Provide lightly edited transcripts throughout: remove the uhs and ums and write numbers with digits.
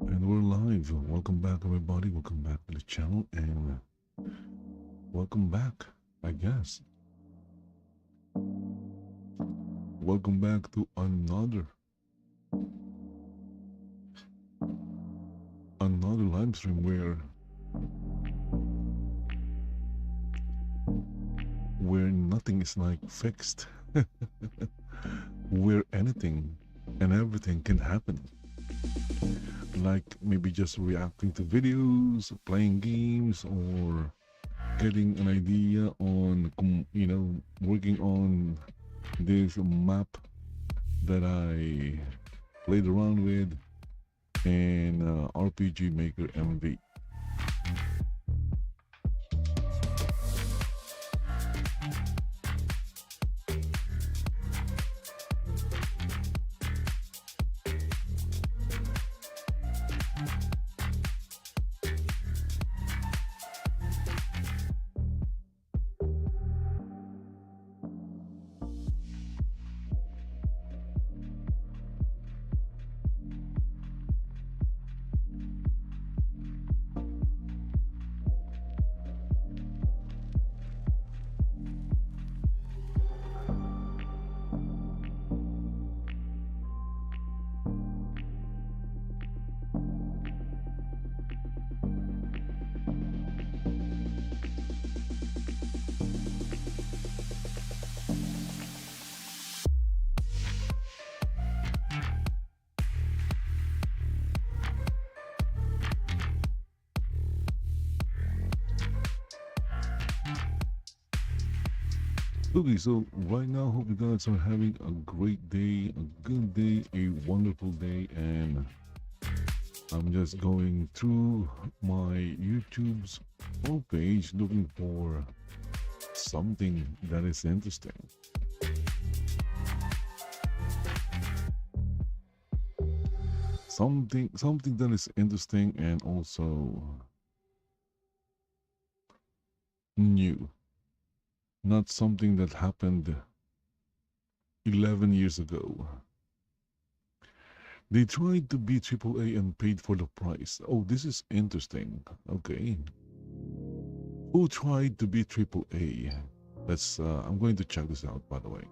And we're live. Welcome back, everybody. Welcome back to the channel, and welcome back, I guess. Welcome back to another live stream where nothing is like fixed, where anything and everything can happen. Like maybe just reacting to videos, playing games, or getting an idea on, working on this map that I played around with in RPG Maker MV. Okay, so right now, hope you guys are having a great day, a good day, a wonderful day, and I'm just going through my YouTube's homepage looking for something that is interesting. Something that is interesting and also new. Not something that happened 11 years ago. They tried to be AAA and paid for the price. Oh, this is interesting. Okay. Who tried to be AAA? Let's, I'm going to check this out, by the way.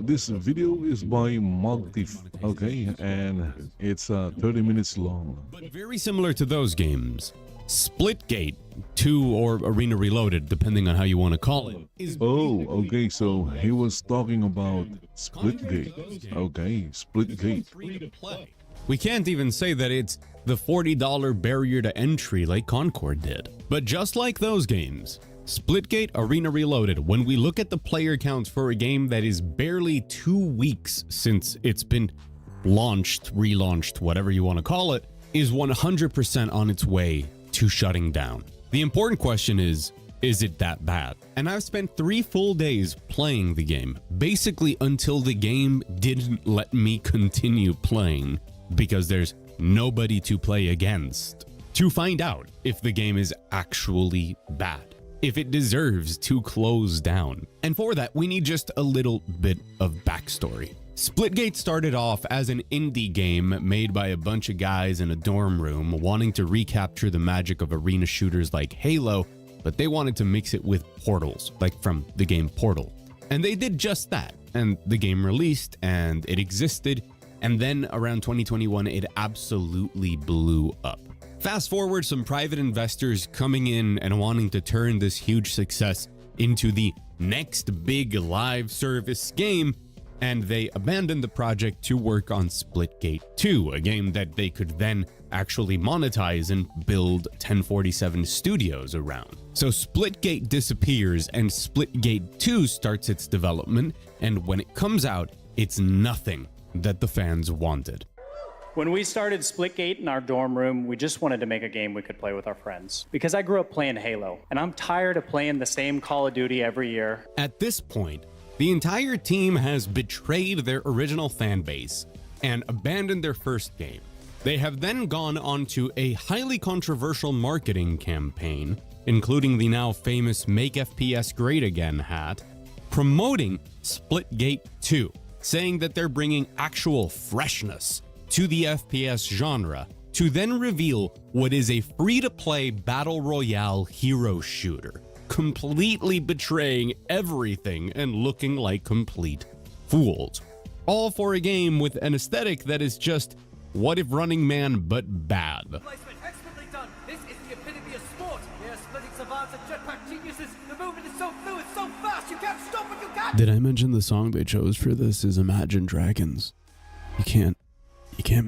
This video is by Multif, okay, and it's 30 minutes long. But very similar to those games, Splitgate 2 or Arena Reloaded, depending on how you want to call it, is... Oh, okay, so he was talking about Splitgate. Okay, Splitgate. We can't even say that it's the $40 barrier to entry like Concord did. But just like those games, Splitgate Arena Reloaded, when we look at the player counts for a game that is barely 2 weeks since it's been launched, relaunched, whatever you want to call it, is 100% on its way to shutting down. The important question is it that bad? And I've spent 3 full days playing the game, basically until the game didn't let me continue playing because there's nobody to play against, to find out if the game is actually bad, if it deserves to close down. And for that, we need just a little bit of backstory. Splitgate started off as an indie game made by a bunch of guys in a dorm room wanting to recapture the magic of arena shooters like Halo, but they wanted to mix it with portals, like from the game Portal. And they did just that, and the game released, and it existed, and then around 2021, it absolutely blew up. Fast forward, some private investors coming in and wanting to turn this huge success into the next big live service game, and they abandoned the project to work on Splitgate 2, a game that they could then actually monetize and build 1047 studios around. So Splitgate disappears and Splitgate 2 starts its development, and when it comes out, it's nothing that the fans wanted. When we started Splitgate in our dorm room, we just wanted to make a game we could play with our friends. Because I grew up playing Halo, and I'm tired of playing the same Call of Duty every year. At this point, the entire team has betrayed their original fan base and abandoned their first game. They have then gone on to a highly controversial marketing campaign, including the now famous Make FPS Great Again hat, promoting Splitgate 2, saying that they're bringing actual freshness to the FPS genre, to then reveal what is a free-to-play battle royale hero shooter, completely betraying everything and looking like complete fools. All for a game with an aesthetic that is just What If Running Man but bad. Expertly done. This is the epitome of sport. We are splitting savants and jetpack geniuses. The movement is so fluid, so fast, you can't stop what you can. Did I mention the song they chose for this is Imagine Dragons? You can't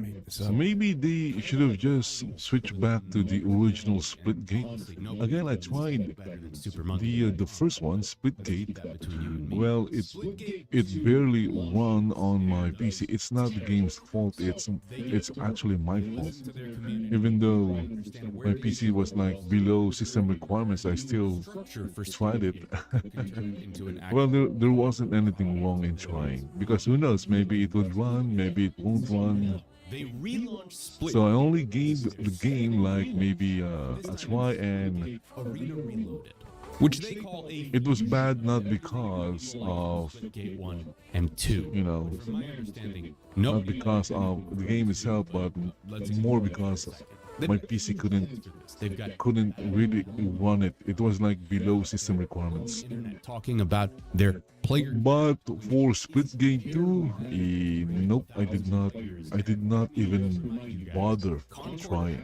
make this up. Maybe they should have just switched back to the original Splitgate. Again, I tried the first one, Splitgate. Well, it barely run on my PC. It's not the game's fault. It's actually my fault. Even though my PC was like below system requirements, I still tried it. Well, there wasn't anything wrong in trying, because who knows? Maybe it would run, maybe it won't run. They relaunched Split. So I only gave the game like maybe a try, and Arena Reloaded, which they call a... it was bad not because of, Splitgate 1 and 2. you know, From my understanding, no, not because of the game itself, but more because my PC couldn't really run it. It was like below system requirements. talking about their player. But for Splitgate 2, nope, I did not even bother trying.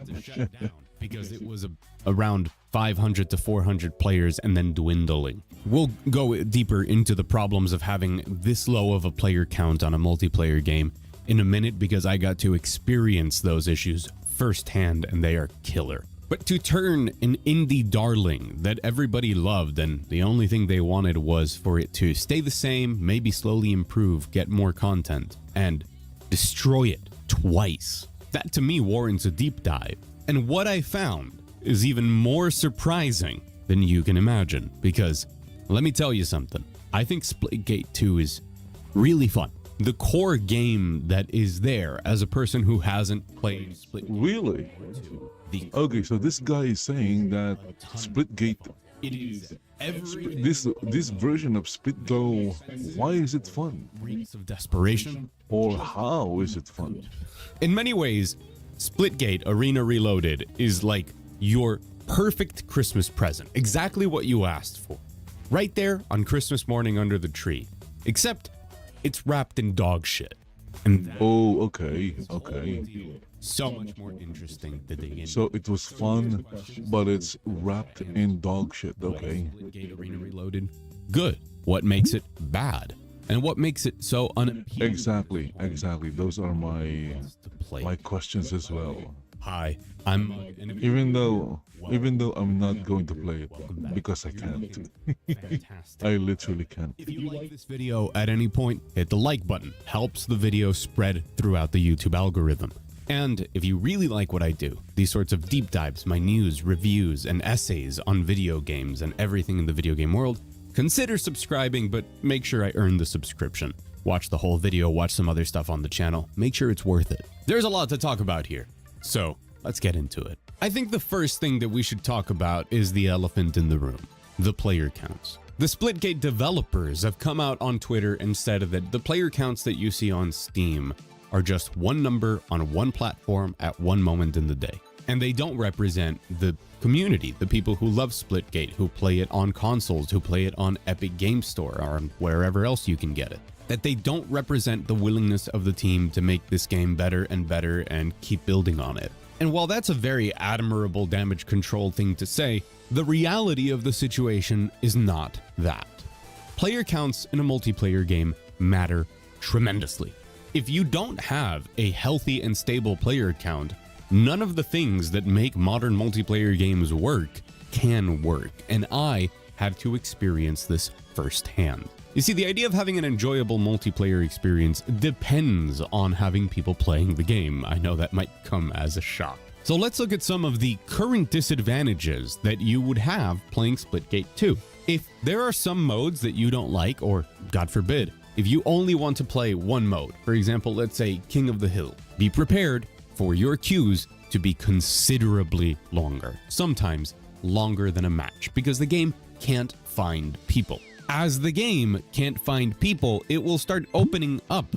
Because it was around 500 to 400 players and then dwindling. We'll go deeper into the problems of having this low of a player count on a multiplayer game in a minute, because I got to experience those issues firsthand and they are killer. But to turn an indie darling that everybody loved and the only thing they wanted was for it to stay the same, maybe slowly improve, get more content, and destroy it twice. That to me warrants a deep dive. And what I found is even more surprising than you can imagine, because let me tell you something. I think Splitgate 2 is really fun. The core game that is there as a person who hasn't played Splitgate. Really? Okay, so this guy is saying that Splitgate, It is every this version of Splitgate, why is it fun? reeks of desperation. Or how is it fun? In many ways, Splitgate Arena Reloaded is like your perfect Christmas present. Exactly what you asked for. Right there on Christmas morning under the tree. Except it's wrapped in dog shit. And that's Oh, okay, okay. so much more interesting to dig into. So it was fun, but it's wrapped in dog shit, okay? Splitgate Arena Reloaded, good. What makes it bad? And what makes it so unappealing Exactly, exactly. Those are my to play? questions as well. Hi, I'm Mug, and if Even though I'm not going to play it because I can't. fantastic. I literally can't. If you like this video at any point, hit the like button. Helps the video spread throughout the YouTube algorithm. And if you really like what I do, these sorts of deep dives, my news, reviews, and essays on video games and everything in the video game world, consider subscribing, but make sure I earn the subscription. Watch the whole video, watch some other stuff on the channel. Make sure it's worth it. There's a lot to talk about here, so let's get into it. I think the first thing that we should talk about is the elephant in the room, the player counts. The Splitgate developers have come out on Twitter and said that the player counts that you see on Steam are just one number on one platform at one moment in the day. And they don't represent the community, the people who love Splitgate, who play it on consoles, who play it on Epic Game Store or on wherever else you can get it. That they don't represent the willingness of the team to make this game better and keep building on it. And while that's a very admirable damage control thing to say, the reality of the situation is not that. Player counts in a multiplayer game matter tremendously. If you don't have a healthy and stable player count, none of the things that make modern multiplayer games work can work, and I had to experience this firsthand. You see, the idea of having an enjoyable multiplayer experience depends on having people playing the game. I know that might come as a shock. So let's look at some of the current disadvantages that you would have playing Splitgate 2. If there are some modes that you don't like, or God forbid, if you only want to play one mode, for example, let's say King of the Hill, be prepared for your queues to be considerably longer, sometimes longer than a match, because the game can't find people. As the game can't find people, it will start opening up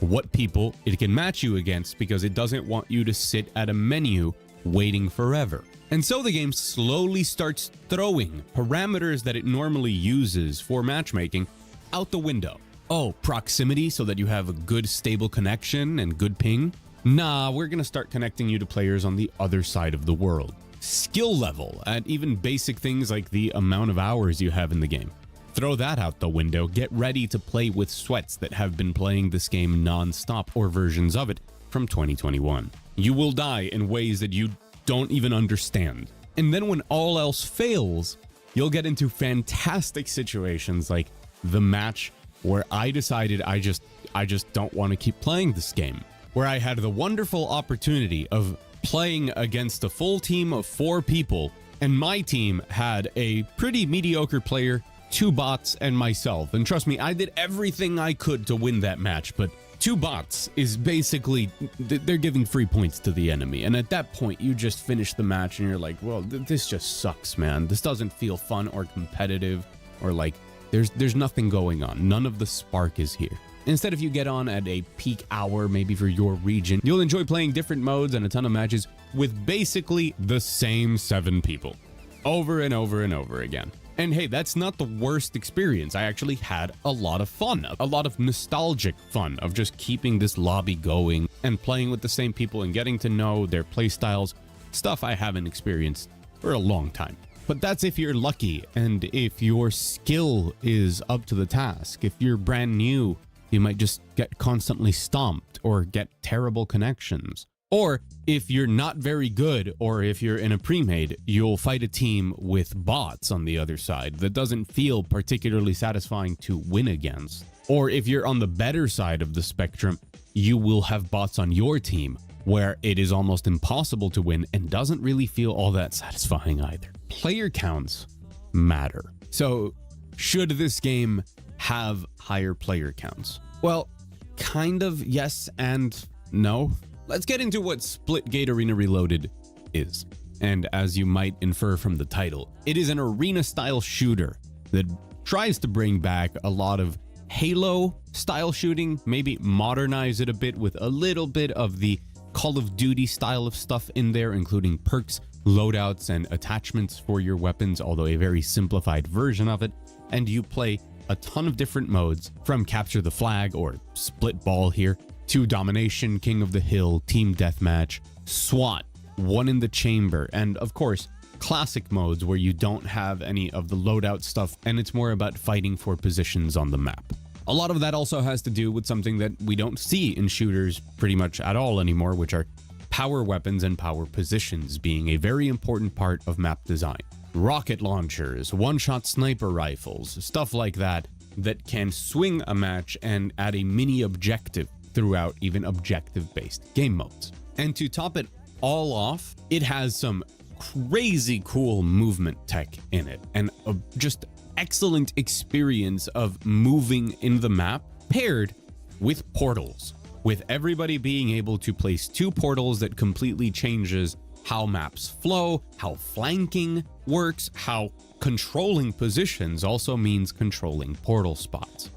what people it can match you against because it doesn't want you to sit at a menu waiting forever. And so the game slowly starts throwing parameters that it normally uses for matchmaking out the window. Oh, proximity so that you have a good stable connection and good ping? Nah, we're gonna start connecting you to players on the other side of the world. Skill level at even basic things like the amount of hours you have in the game. Throw that out the window. Get ready to play with sweats that have been playing this game non-stop or versions of it from 2021. You will die in ways that you don't even understand. And then when all else fails, you'll get into fantastic situations like the match where I decided I just don't want to keep playing this game, where I had the wonderful opportunity of playing against a full team of 4 people, and my team had a pretty mediocre player, 2 bots, and myself. And trust me, I did everything I could to win that match, but 2 bots is basically, they're giving free points to the enemy. And at that point, you just finish the match and you're like, well, this just sucks, man. This doesn't feel fun or competitive, or like there's nothing going on. None of the spark is here. Instead, if you get on at a peak hour, maybe for your region, you'll enjoy playing different modes and a ton of matches with basically the same 7 people over and over and over again. And hey, that's not the worst experience. I actually had a lot of fun, a lot of nostalgic fun of just keeping this lobby going and playing with the same people and getting to know their play styles, stuff I haven't experienced for a long time. But that's if you're lucky and if your skill is up to the task. If you're brand new, you might just get constantly stomped or get terrible connections. Or if you're not very good, or if you're in a pre-made, you'll fight a team with bots on the other side that doesn't feel particularly satisfying to win against. Or if you're on the better side of the spectrum, you will have bots on your team where it is almost impossible to win and doesn't really feel all that satisfying either. Player counts matter. So should this game have higher player counts? Well, kind of yes and no. Let's get into what Splitgate Arena Reloaded is. And as you might infer from the title, it is an arena-style shooter that tries to bring back a lot of Halo-style shooting, maybe modernize it a bit with a little bit of the Call of Duty style of stuff in there, including perks, loadouts, and attachments for your weapons, although a very simplified version of it. And you play a ton of different modes, from Capture the Flag, or Split Ball here, to Domination, King of the Hill, Team Deathmatch, SWAT, One in the Chamber, and of course, classic modes where you don't have any of the loadout stuff and it's more about fighting for positions on the map. A lot of that also has to do with something that we don't see in shooters pretty much at all anymore, which are power weapons and power positions being a very important part of map design. Rocket launchers, one-shot sniper rifles, stuff like that that can swing a match and add a mini objective throughout even objective-based game modes. And to top it all off, it has some crazy cool movement tech in it and a just excellent experience of moving in the map paired with portals, with everybody being able to place 2 portals that completely changes how maps flow, how flanking works, how controlling positions also means controlling portal spots.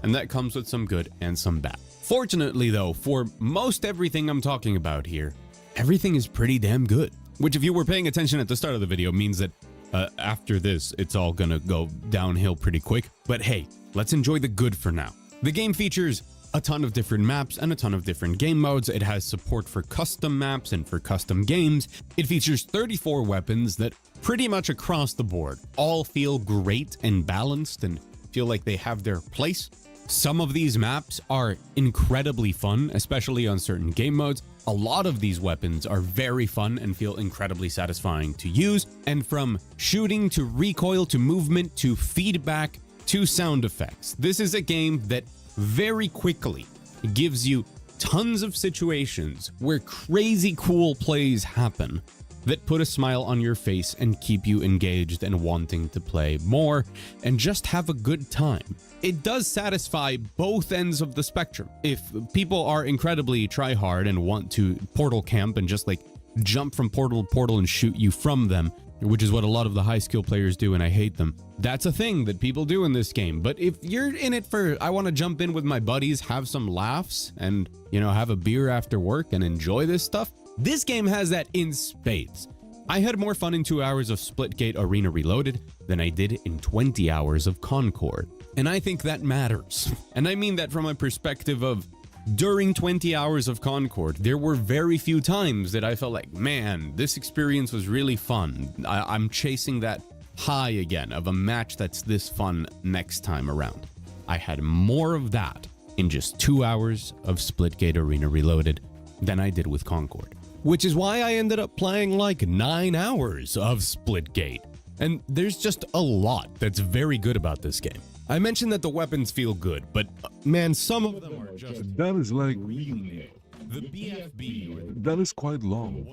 And that comes with some good and some bad. Fortunately though, for most everything I'm talking about here, everything is pretty damn good. Which, if you were paying attention at the start of the video, means that after this, it's all gonna go downhill pretty quick. But hey, let's enjoy the good for now. The game features a ton of different maps and a ton of different game modes. It has support for custom maps and for custom games. It features 34 weapons that pretty much across the board all feel great and balanced and feel like they have their place. Some of these maps are incredibly fun, especially on certain game modes. A lot of these weapons are very fun and feel incredibly satisfying to use. And from shooting to recoil to movement to feedback to sound effects, this is a game that very quickly gives you tons of situations where crazy cool plays happen that put a smile on your face and keep you engaged and wanting to play more and just have a good time. It does satisfy both ends of the spectrum. If people are incredibly try hard and want to portal camp and just like jump from portal to portal and shoot you from them, which is what a lot of the high skill players do and I hate them, that's a thing that people do in this game. But if you're in it for, I want to jump in with my buddies, have some laughs and, you know, have a beer after work and enjoy this stuff, this game has that in spades. I had more fun in 2 hours of Splitgate Arena Reloaded than I did in 20 hours of Concord. And I think that matters. And I mean that from a perspective of, during 20 hours of Concord, there were very few times that I felt like, man, this experience was really fun. I'm chasing that high again of a match that's this fun next time around. I had more of that in just 2 hours of Splitgate Arena Reloaded than I did with Concord. Which is why I ended up playing like 9 hours of Splitgate. And there's just a lot that's very good about this game. I mentioned that the weapons feel good, but man, some of them are just That is like, really the BFB. that is quite long.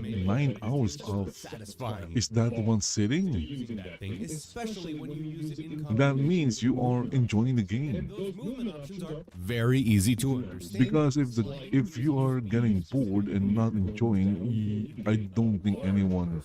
9 hours of, Satisfying. is that one sitting? Using that thing, especially when you use it in That means you are enjoying the game. those movement options are very easy to understand. Because if you are getting bored and not enjoying, I don't think anyone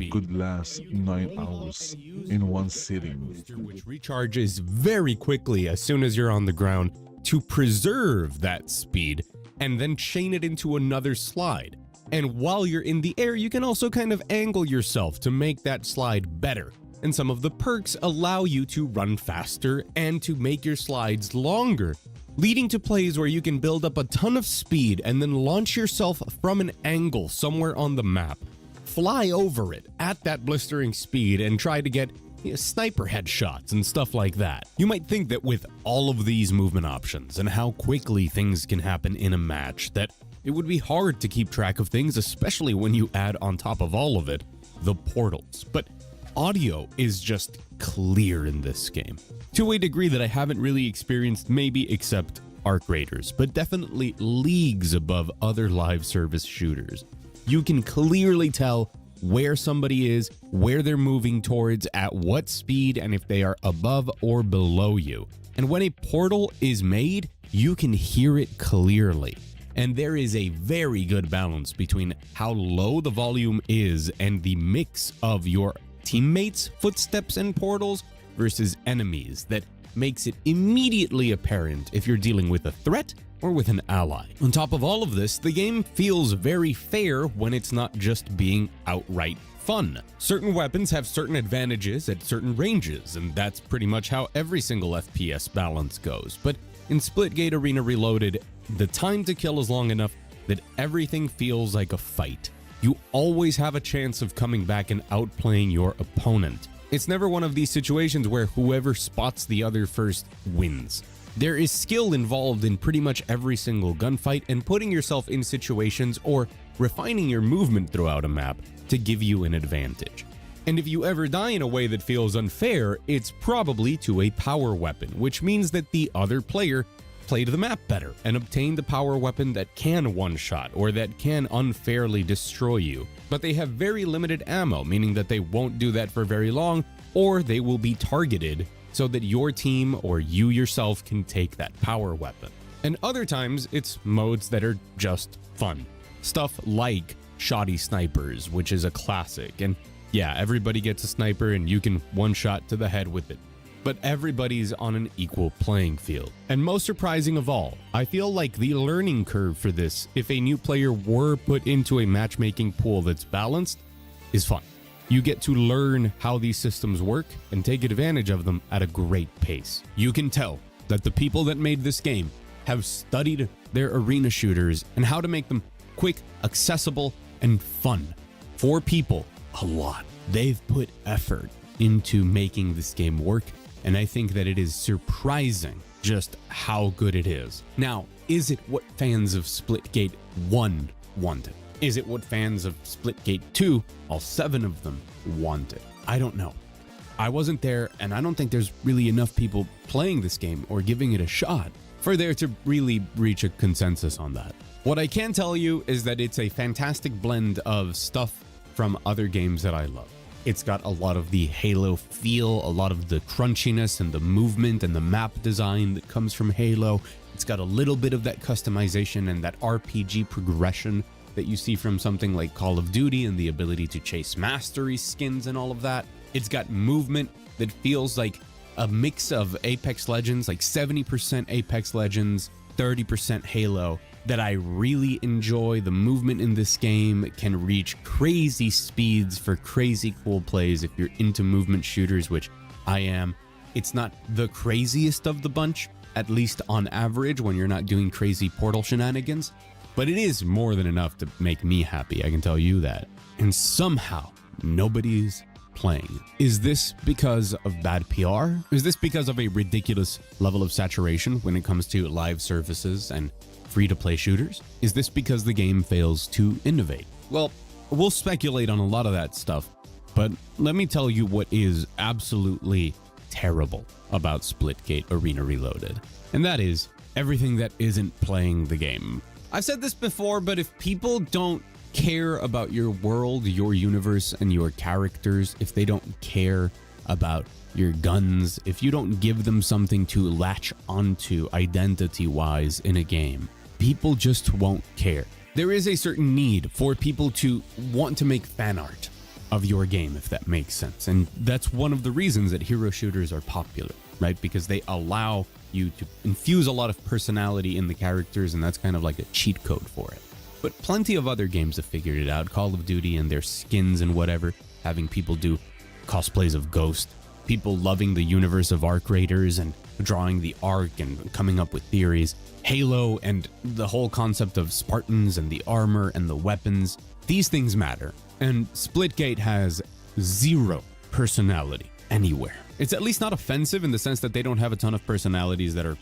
could last 9 hours in one sitting. Which recharges very quickly as soon as you're on the ground to preserve that speed and then chain it into another slide. And while you're in the air, you can also kind of angle yourself to make that slide better. And some of the perks allow you to run faster and to make your slides longer, leading to plays where you can build up a ton of speed and then launch yourself from an angle somewhere on the map, fly over it at that blistering speed and try to get sniper headshots and stuff like that. You might think that with all of these movement options and how quickly things can happen in a match, that It would be hard to keep track of things, especially when you add on top of all of it the portals. But audio is just clear in this game, to a degree that I haven't really experienced, maybe except Arc Raiders, but definitely leagues above other live service shooters. You can clearly tell where somebody is, where they're moving towards, at what speed, and if they are above or below you. And when a portal is made, you can hear it clearly. And there is a very good balance between how low the volume is and the mix of your teammates' footsteps and portals versus enemies that makes it immediately apparent if you're dealing with a threat or with an ally. On top of all of this, the game feels very fair when it's not just being outright fun. Certain weapons have certain advantages at certain ranges, and that's pretty much how every single FPS balance goes. But in Splitgate Arena Reloaded, the time to kill is long enough that everything feels like a fight. You always have a chance of coming back and outplaying your opponent. It's never one of these situations where whoever spots the other first wins. There is skill involved in pretty much every single gunfight and putting yourself in situations or refining your movement throughout a map to give you an advantage. And if you ever die in a way that feels unfair, it's probably to a power weapon, which means that the other player played the map better and obtained the power weapon that can one-shot or that can unfairly destroy you. But they have very limited ammo, meaning that they won't do that for very long, or they will be targeted so that your team or you yourself can take that power weapon. And other times, it's modes that are just fun. Stuff like shoddy snipers, which is a classic. And yeah, everybody gets a sniper and you can one-shot to the head with it. But everybody's on an equal playing field. And most surprising of all, I feel like the learning curve for this, if a new player were put into a matchmaking pool that's balanced, is fun. You get to learn how these systems work and take advantage of them at a great pace. You can tell that the people that made this game have studied their arena shooters and how to make them quick, accessible, and fun. For people, a lot. They've put effort into making this game work, and I think that it is surprising just how good it is. Now, is it what fans of Splitgate 1 wanted? Is it what fans of Splitgate 2, all 7 of them, wanted? I don't know. I wasn't there, and I don't think there's really enough people playing this game or giving it a shot for there to really reach a consensus on that. What I can tell you is that it's a fantastic blend of stuff from other games that I love. It's got a lot of the Halo feel, a lot of the crunchiness and the movement and the map design that comes from Halo. It's got a little bit of that customization and that RPG progression that you see from something like Call of Duty and the ability to chase mastery skins and all of that. It's got movement that feels like a mix of Apex Legends, like 70% Apex Legends, 30% Halo, that I really enjoy. The movement in this game can reach crazy speeds for crazy cool plays if you're into movement shooters, which I am. It's not the craziest of the bunch, at least on average when you're not doing crazy portal shenanigans, but it is more than enough to make me happy, I can tell you that. And somehow, nobody's playing. Is this because of bad PR? Is this because of a ridiculous level of saturation when it comes to live services and free-to-play shooters? Is this because the game fails to innovate? Well, we'll speculate on a lot of that stuff, but let me tell you what is absolutely terrible about Splitgate Arena Reloaded, and that is everything that isn't playing the game. I've said this before, but if people don't care about your world, your universe, and your characters, if they don't care about your guns, if you don't give them something to latch onto identity-wise in a game, people just won't care. There is a certain need for people to want to make fan art of your game, if that makes sense. And that's one of the reasons that hero shooters are popular, right? Because they allow you to infuse a lot of personality in the characters, and that's kind of like a cheat code for it. But plenty of other games have figured it out. Call of Duty and their skins and whatever, having people do cosplays of Ghost, people loving the universe of Arc Raiders and drawing the arc and coming up with theories. Halo and the whole concept of Spartans and the armor and the weapons. These things matter. And Splitgate has zero personality anywhere. It's at least not offensive in the sense that they don't have a ton of personalities that are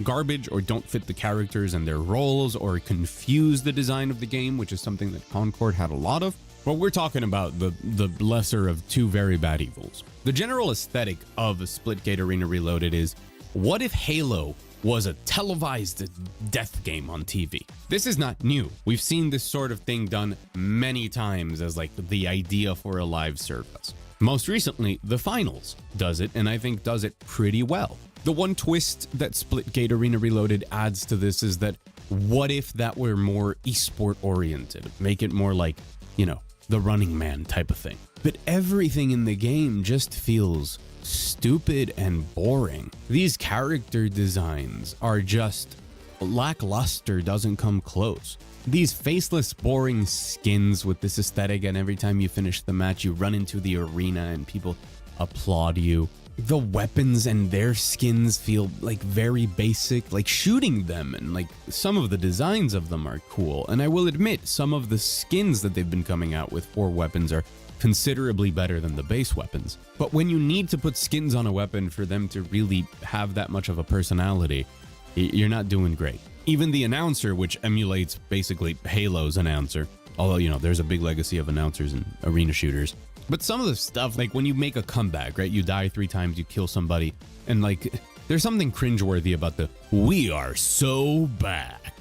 garbage or don't fit the characters and their roles or confuse the design of the game, which is something that Concord had a lot of. But we're talking about the lesser of two very bad evils. The general aesthetic of Splitgate Arena Reloaded is, what if Halo was a televised death game on TV? This is not new. We've seen this sort of thing done many times as like the idea for a live service. Most recently, The Finals does it, and I think does it pretty well. The one twist that Splitgate Arena Reloaded adds to this is that what if that were more esport oriented? Make it more like, you know, the Running Man type of thing. But everything in the game just feels stupid and boring. These character designs are just lackluster, doesn't come close. These faceless, boring skins with this aesthetic, and every time you finish the match, you run into the arena and people applaud you. The weapons and their skins feel like very basic, like shooting them, and like some of the designs of them are cool. And I will admit, some of the skins that they've been coming out with for weapons are considerably better than the base weapons. But when you need to put skins on a weapon for them to really have that much of a personality, you're not doing great. Even the announcer, which emulates basically Halo's announcer, although, you know, there's a big legacy of announcers in arena shooters. But some of the stuff, like when you make a comeback, right? You die 3 times, you kill somebody, and like there's something cringeworthy about the "we are so back."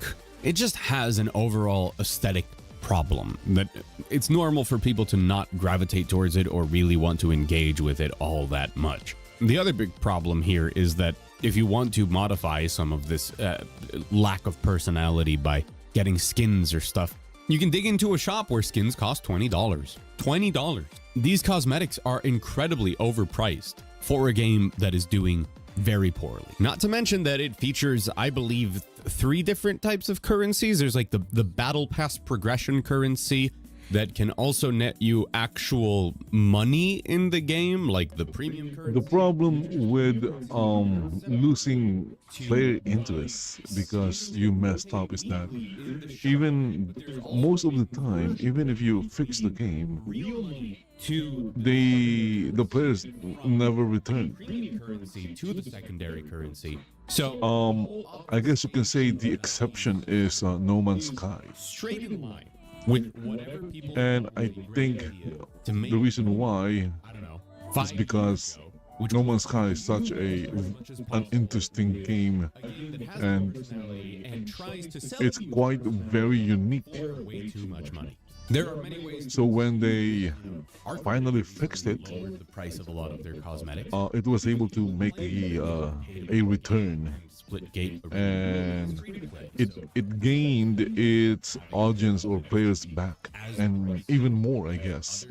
It just has an overall aesthetic problem that it's normal for people to not gravitate towards it or really want to engage with it all that much. The other big problem here is that if you want to modify some of this lack of personality by getting skins or stuff, you can dig into a shop where skins cost $20. $20. These cosmetics are incredibly overpriced for a game that is doing very poorly. Not to mention that it features, I believe, 3 different types of currencies. There's like the battle pass progression currency that can also net you actual money in the game, like the premium currency. The problem with losing player interest because you messed up is that even most of the time, even if you fix the game, the players never return. Currency to the secondary currency. So I guess you can say the exception is No Man's Sky. Straight in line with whatever people, And I think to make, the reason why I don't know, is because No Man's Sky is such an interesting game, and it's quite very unique. way too much money. There are many ways So when they finally fixed it, lower the price of a lot of their cosmetics. it was able to make a return, Splitgate, and it gained its audience or players back, and even more, I guess.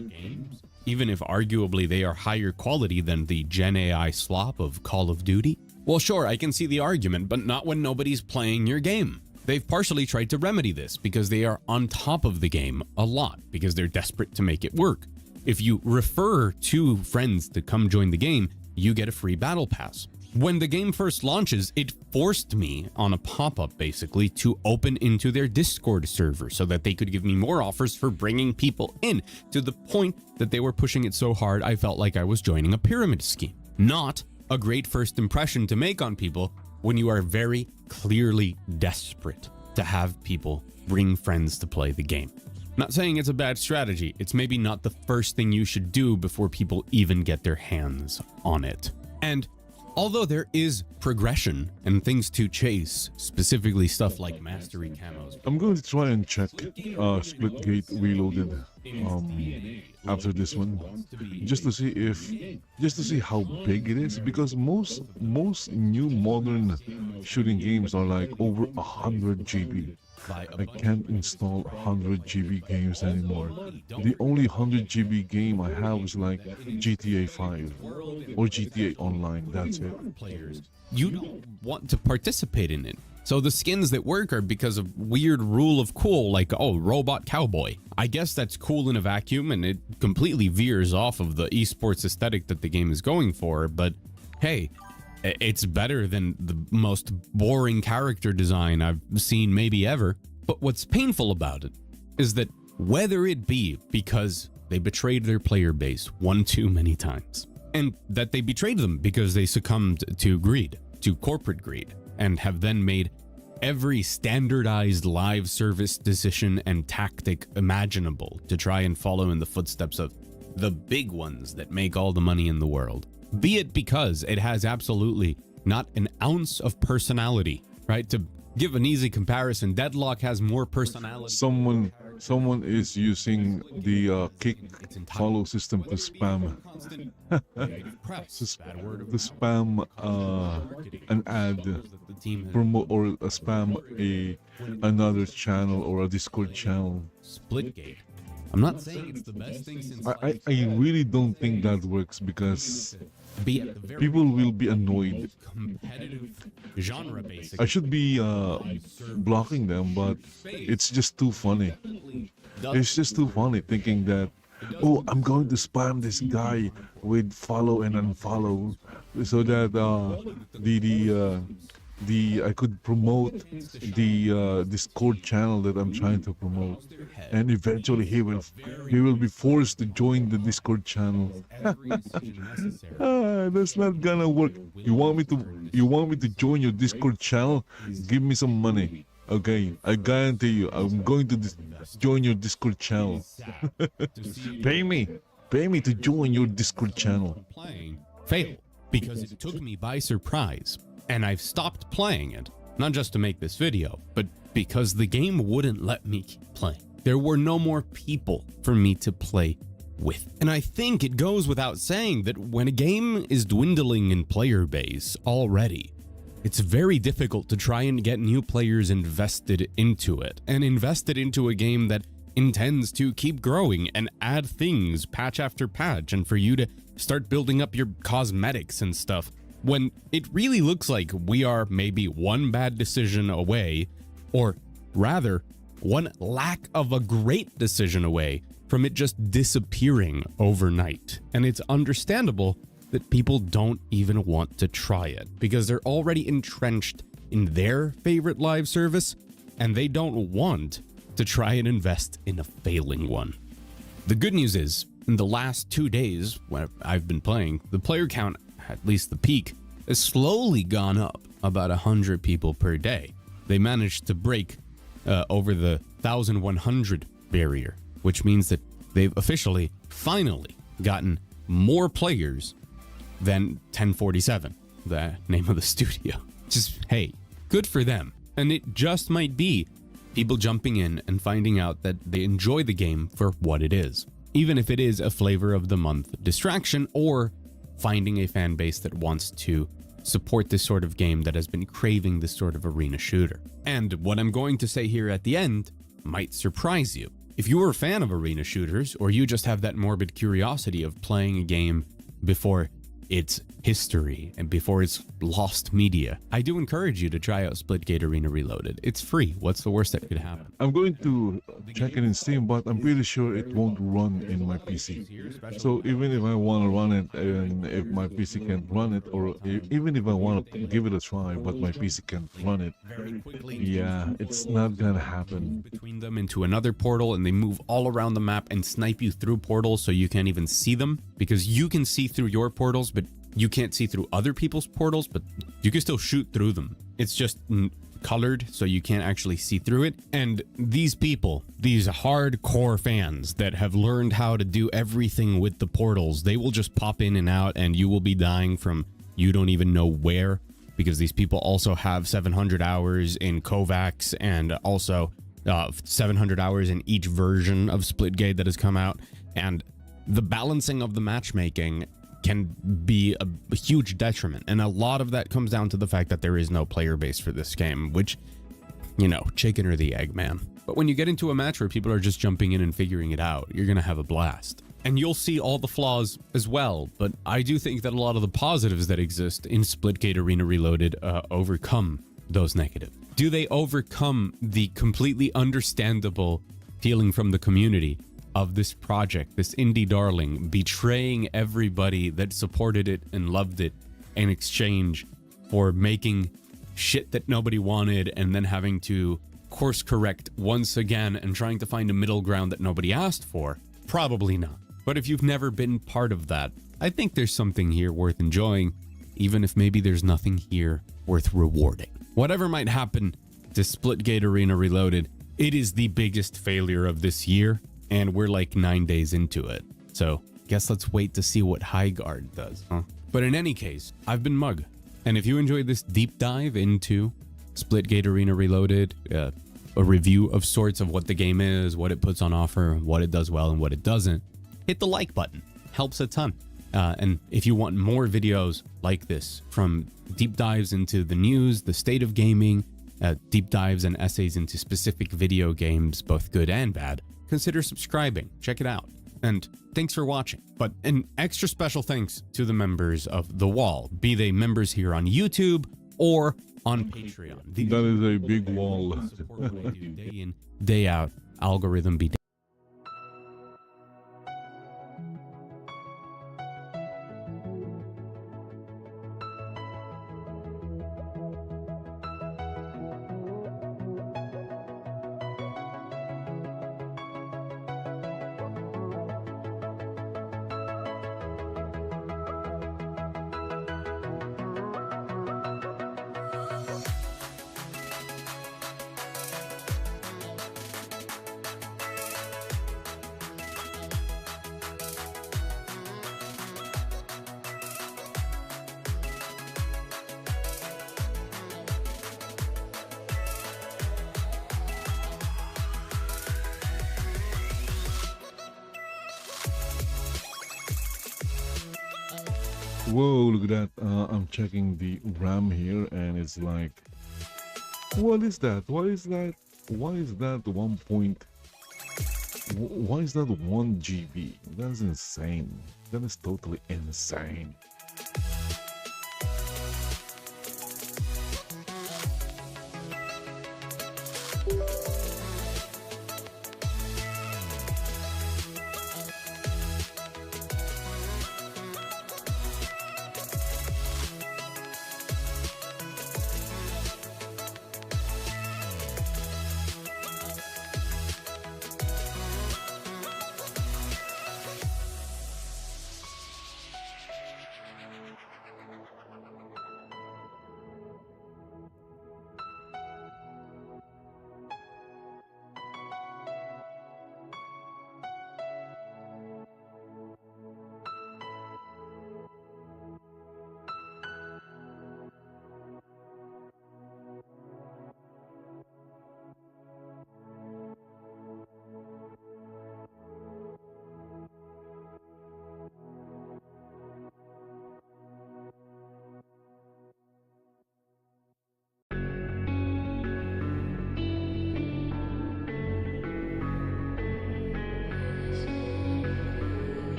even if arguably they are higher quality than the Gen AI slop of Call of Duty. Well, sure, I can see the argument, but not when nobody's playing your game. They've partially tried to remedy this because they are on top of the game a lot because they're desperate to make it work. If you refer 2 friends to come join the game, you get a free battle pass. When the game first launches, it forced me on a pop-up basically to open into their Discord server so that they could give me more offers for bringing people in, to the point that they were pushing it so hard I felt like I was joining a pyramid scheme. Not a great first impression to make on people when you are very clearly desperate to have people bring friends to play the game. Not saying it's a bad strategy, it's maybe not the first thing you should do before people even get their hands on it. And although there is progression and things to chase, specifically stuff like mastery camos. I'm going to try and check Splitgate Reloaded after this one, just to see how big it is, because most new modern shooting games are like over 100 GB. I can't install 100 GB games anymore. The only 100 GB game I have is like GTA 5 or GTA Online. That's it. You don't want to participate in it. So the skins that work are because of weird rule of cool, like, oh, robot cowboy. I guess that's cool in a vacuum, and it completely veers off of the esports aesthetic that the game is going for. But hey, it's better than the most boring character design I've seen maybe ever. But what's painful about it is that whether it be because they betrayed their player base one too many times, and that they betrayed them because they succumbed to greed, to corporate greed, and have then made every standardized live service decision and tactic imaginable to try and follow in the footsteps of the big ones that make all the money in the world. Be it because it has absolutely not an ounce of personality, right? To give an easy comparison, Deadlock has more personality. Someone is using the kick follow system to spam to spam an ad, promote or spam another channel or a Discord channel. Splitgate. I'm not saying it's the best thing since I really don't think that works because be at the very people will be annoyed. competitive genre basically. I should be blocking them, but it's just too funny. It's just too funny thinking that, oh, I'm going to spam this guy with follow and unfollow so that I could promote the Discord channel that I'm trying to promote, and eventually he will be forced to join the Discord channel. That's not gonna work. You want me to join your Discord channel? Give me some money, okay? I guarantee you, I'm going to join your Discord channel. Pay me to join your Discord channel. Playing failed because it took me by surprise. And I've stopped playing it, not just to make this video, but because the game wouldn't let me keep playing. There were no more people for me to play with. And I think it goes without saying that when a game is dwindling in player base already, it's very difficult to try and get new players invested into it, and invested into a game that intends to keep growing and add things patch after patch, and for you to start building up your cosmetics and stuff, when it really looks like we are maybe one bad decision away, or rather, one lack of a great decision away from it just disappearing overnight. And it's understandable that people don't even want to try it because they're already entrenched in their favorite live service and they don't want to try and invest in a failing one. The good news is, in the last 2 days when I've been playing, the player count, at least the peak, has slowly gone up about 100 people per day. They managed to break over the 1,100 barrier, which means that they've officially, finally, gotten more players than 1047, the name of the studio. Just, hey, good for them. And it just might be people jumping in and finding out that they enjoy the game for what it is, even if it is a flavor of the month distraction or finding a fan base that wants to support this sort of game that has been craving this sort of arena shooter. And what I'm going to say here at the end might surprise you. If you're a fan of arena shooters, or you just have that morbid curiosity of playing a game before its history and before its lost media, I do encourage you to try out Splitgate Arena Reloaded. It's free. What's the worst that could happen? I'm going to check it in Steam, but I'm pretty sure it won't run in my PC. So even if I want to run it, and if my PC can't run it, or even if I want to give it a try, but my PC can't run it, yeah, it's not gonna happen. Between them into another portal, and they move all around the map and snipe you through portals so you can't even see them, because you can see through your portals, but you can't see through other people's portals, but you can still shoot through them. It's just colored, so you can't actually see through it. And these people, these hardcore fans that have learned how to do everything with the portals, they will just pop in and out, and you will be dying from you don't even know where, because these people also have 700 hours in Kovacs and also 700 hours in each version of Splitgate that has come out. And the balancing of the matchmaking can be a huge detriment, and a lot of that comes down to the fact that there is no player base for this game, which, you know, chicken or the egg, man. But when you get into a match where people are just jumping in and figuring it out, you're gonna have a blast. And you'll see all the flaws as well, but I do think that a lot of the positives that exist in Splitgate Arena Reloaded overcome those negatives. Do they overcome the completely understandable feeling from the community of this project, this indie darling, betraying everybody that supported it and loved it in exchange for making shit that nobody wanted, and then having to course correct once again and trying to find a middle ground that nobody asked for? Probably not. But if you've never been part of that, I think there's something here worth enjoying, even if maybe there's nothing here worth rewarding. Whatever might happen to Splitgate Arena Reloaded, it is the biggest failure of this year, and we're like 9 days into it. So guess let's wait to see what Highguard does, huh? But in any case, I've been Mug, and if you enjoyed this deep dive into Splitgate Arena Reloaded, a review of sorts of what the game is, what it puts on offer, what it does well and what it doesn't, hit the like button. Helps a ton. And if you want more videos like this, from deep dives into the news, the state of gaming, deep dives and essays into specific video games, both good and bad, consider subscribing. Check it out. And thanks for watching. But an extra special thanks to the members of The Wall, be they members here on YouTube or on Patreon. That is a big wall. Support what I do day in, day out. Algorithm be Whoa, look at that. I'm checking the RAM here and it's like, what is that? Why is that 1 point? Why is that 1 GB? That's insane. That is totally insane.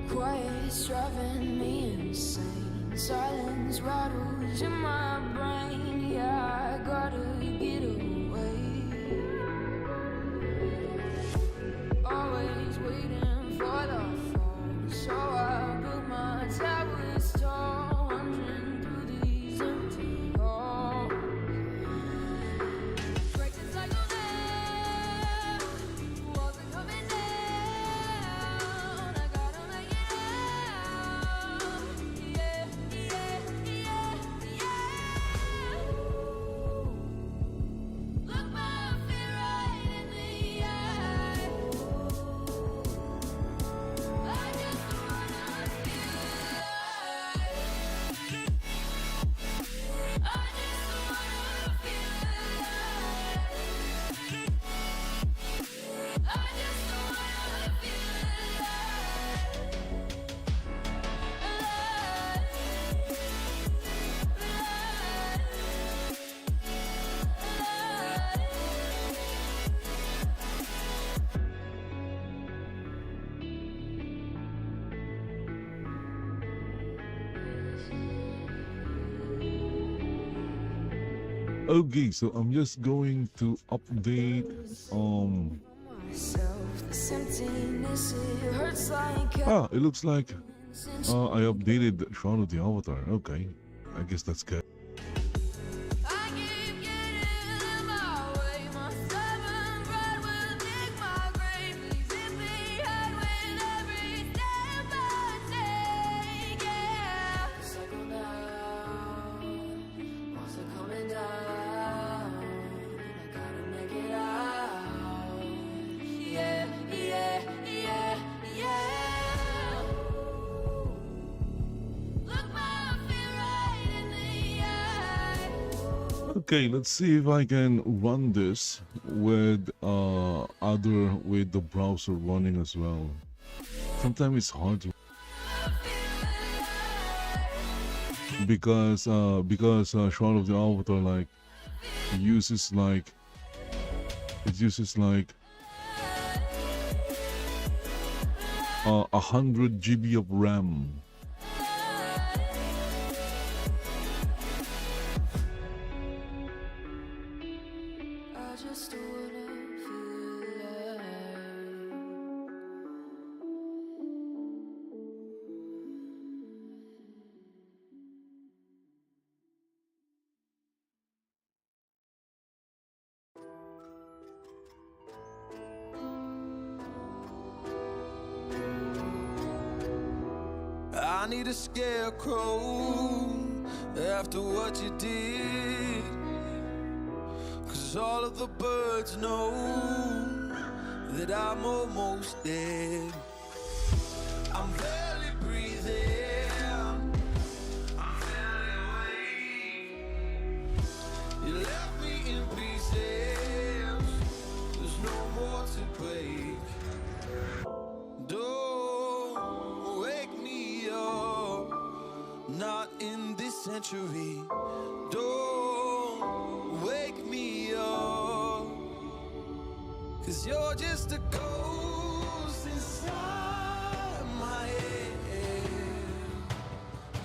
Quiet's driving me insane. Silence rattles in my brain. Yeah, I gotta get away. Always waiting for the phone, so I built my towers tall, wandering through these empty halls. Breaks the cycle now. Walls are coming down. I gotta make it out. Yeah, yeah, yeah, yeah. Look my fear right in the eye. I just wanna feel alive. I just wanna feel alive. I just wanna feel Okay, so I'm just going to update myself. This emptiness, it hurts like it looks like I updated Shroud of the Avatar. Okay, I guess that's good. I keep getting in my way. My stubborn pride will dig my grave. Please hit me hard with every step I take. Okay, let's see if I can run this with with the browser running as well. Sometimes it's hard to, because Shroud of the Avatar like uses like 100 GB of RAM. I just wanna feel alive. I need a scarecrow after what you did, 'cause all of the birds know that I'm almost dead. I'm barely breathing, I'm barely awake. You left me in pieces, there's no more to break. Don't wake me up, not in this century. Don't wake me up, 'cause you're just a ghost inside my head.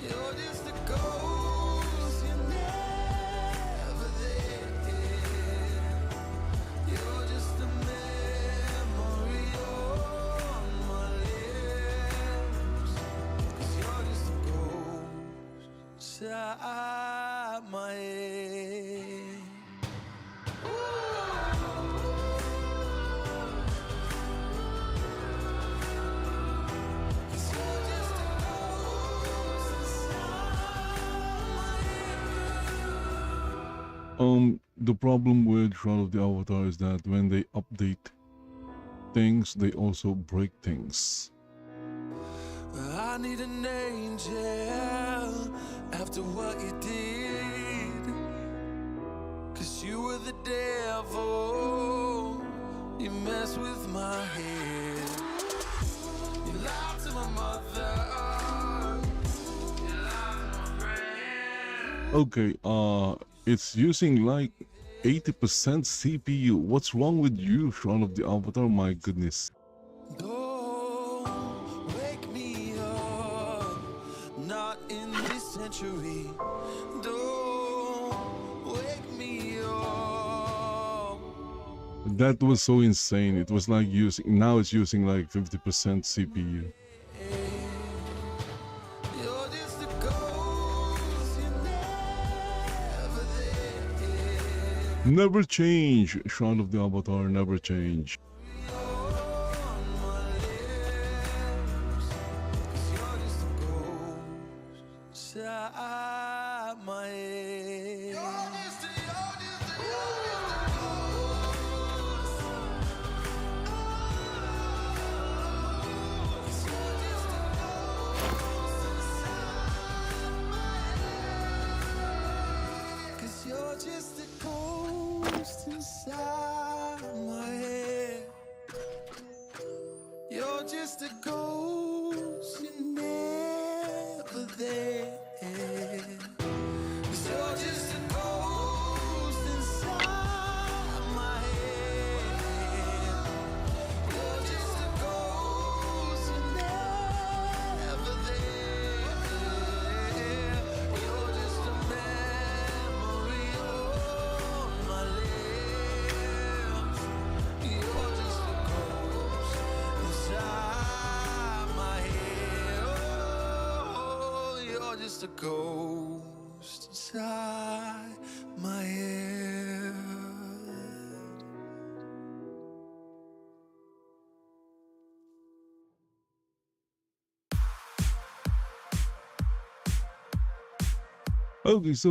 You're just a ghost, you're never there. You're just a memory on my lips, 'cause you're just a ghost inside my head. The problem with Shroud of the Avatar is that when they update things, they also break things. I need an angel after what you did, 'cause you were the devil, you mess with my head. You lied to my mother, you lied to my friend. Okay, it's using like 80% CPU. What's wrong with you, Shroud of the Avatar? My goodness. Don't wake me up, not in this century. Don't wake me up. That was so insane. It was like now it's using like 50% CPU. You're just a ghost, you're never there. Never change, Shroud of the Avatar, never change. On my lips, 'cause you're just a ghost inside my head. You're just a ghost inside my head. You're just a ghost, you're never there. 'Cause you're just a ghost inside my head. You're just a ghost, you're never there. You're just a memory on my lips. You're just a ghost inside my head. Oh, you're just a ghost inside my head. Okay, so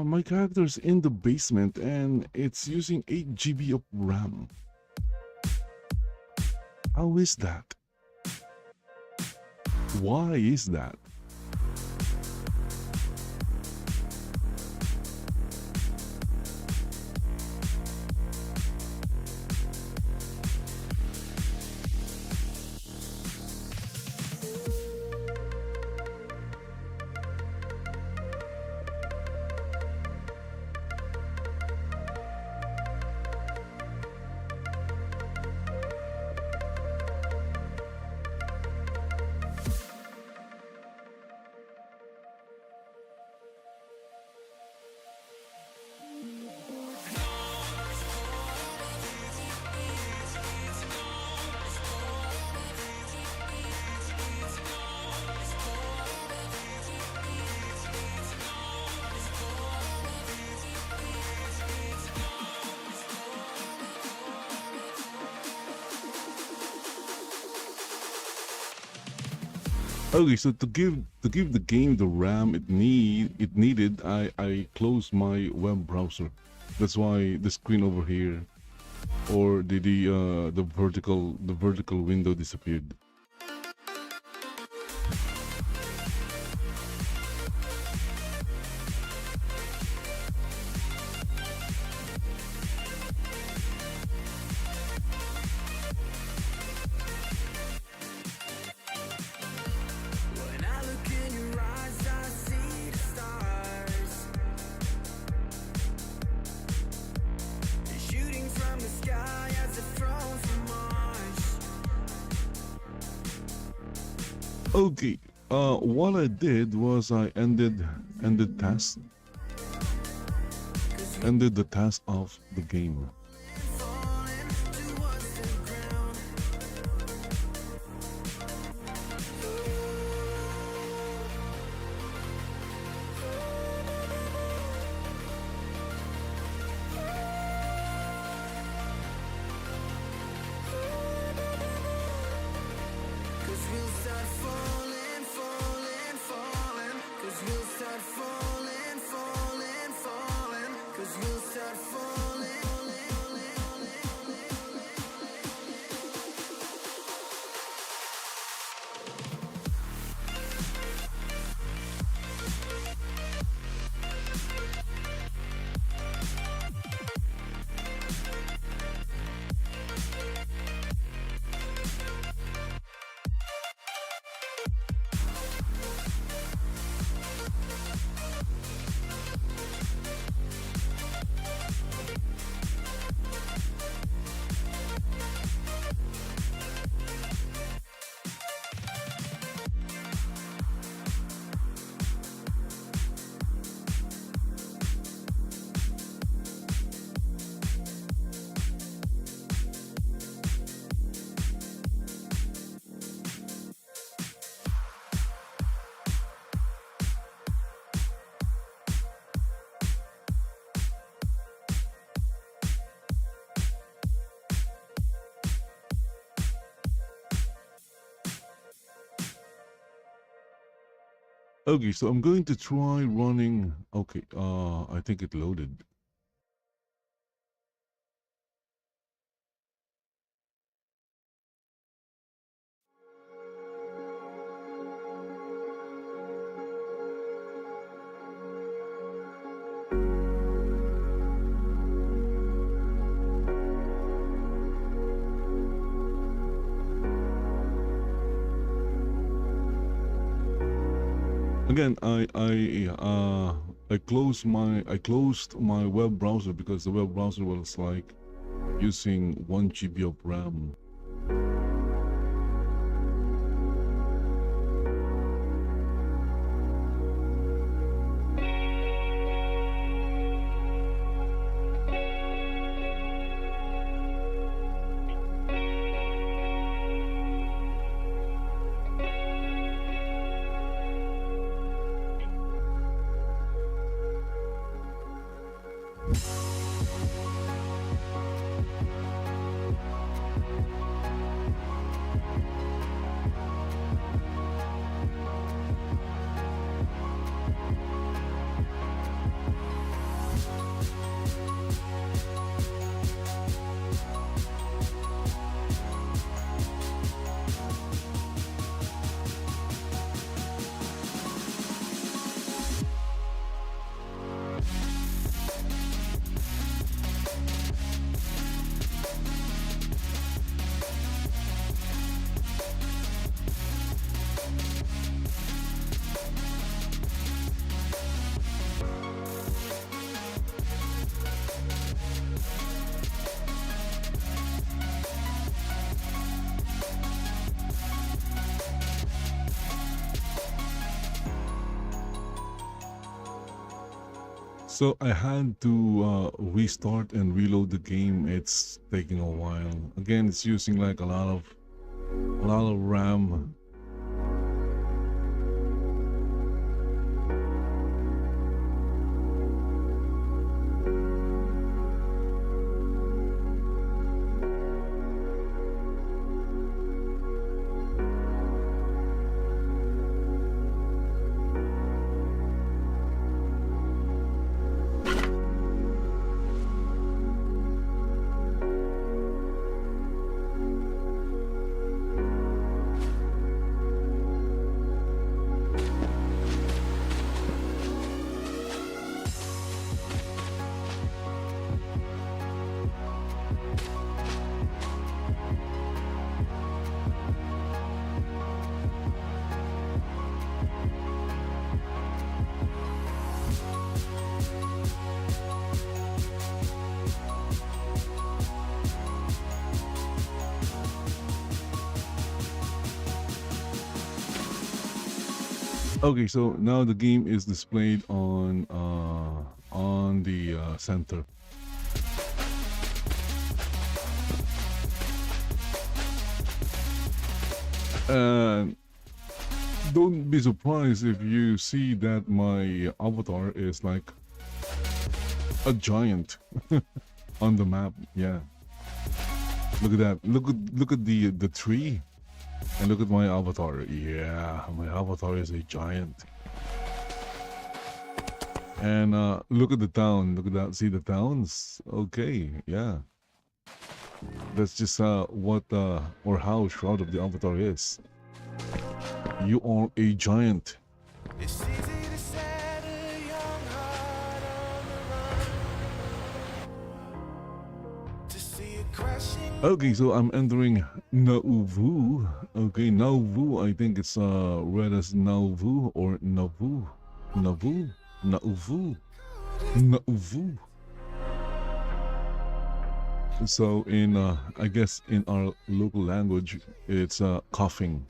my character's in the basement and it's using 8 GB of RAM. How is that? Why is that? Okay, so to give the game the RAM it needed, I closed my web browser. That's why the screen over here, or the vertical window disappeared. When I look in your eyes, I see the stars shooting from the sky as if thrown from Mars. Okay, what I did was I ended task ended the task of the game. Falling towards the ground. Cause we'll start falling, falling, falling. Cause we'll start falling, falling, falling. Cause we'll start falling. Okay, so I'm going to try running. Okay, I think it loaded. Again, I closed my web browser because the web browser was like using 1 GB of RAM. So I had to restart and reload the game. It's taking a while. Again, it's using like a lot of RAM. Okay, so now the game is displayed on the center. And don't be surprised if you see that my avatar is like a giant on the map. Yeah, look at that. Look at the tree, and look at my avatar. Yeah, my avatar is a giant. And look at the town. Look at that. See the towns? Okay, yeah. That's just what or how Shroud of the Avatar is. You are a giant. It's easy to set a young heart on the run, to see it crashing. Okay, so I'm entering Nauvoo. Okay, Nauvoo. I think it's read as Nauvoo or Nauvoo. Nauvoo? Nauvoo. Nauvoo. So in I guess in our local language it's coughing.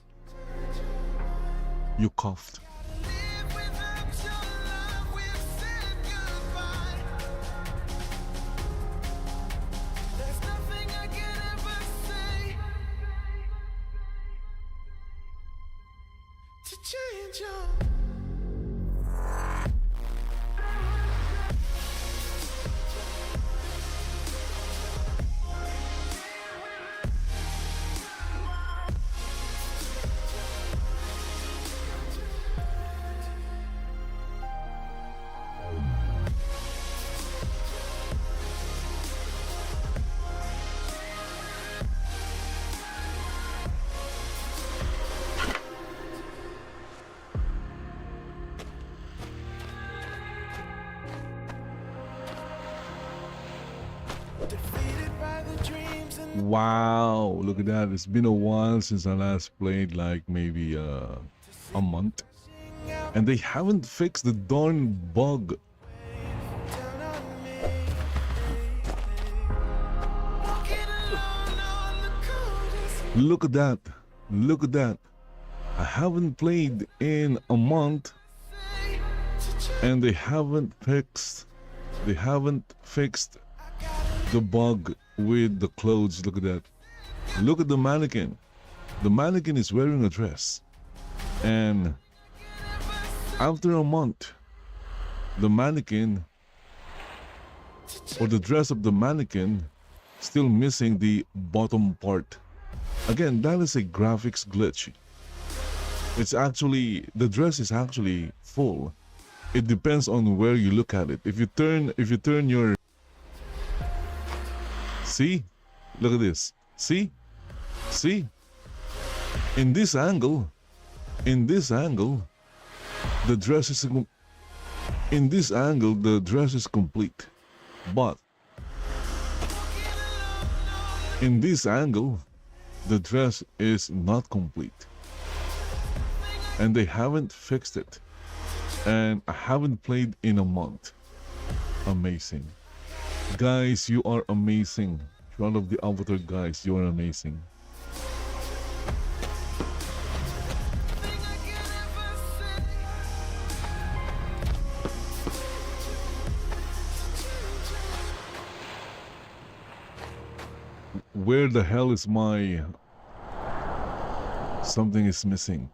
You coughed. Live without your love, we've said goodbye. There's nothing I can ever say to change your. Defeated by the dreams and Wow, look at that. It's been a while since I last played, like maybe a month. And they haven't fixed the darn bug. down on me. Walking alone on the coldest Look at that. Look at that. I haven't played in a month day to change. and they haven't fixed the bug with the clothes. Look at that. Look at the mannequin. The mannequin is wearing a dress. And after a month, the mannequin or the dress of the mannequin still missing the bottom part. Again, that is a graphics glitch. It's actually, the dress is actually full. It depends on where you look at it. If you turn your, see, look at this, see, in this angle, the dress is in this angle the dress is complete, but in this angle the dress is not complete, and they haven't fixed it. And I haven't played in a month. Amazing. Guys, you are amazing. Shroud of the Avatar guys, you are amazing. Where the hell is my... Something is missing.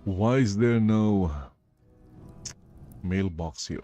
Why is there no mailbox here?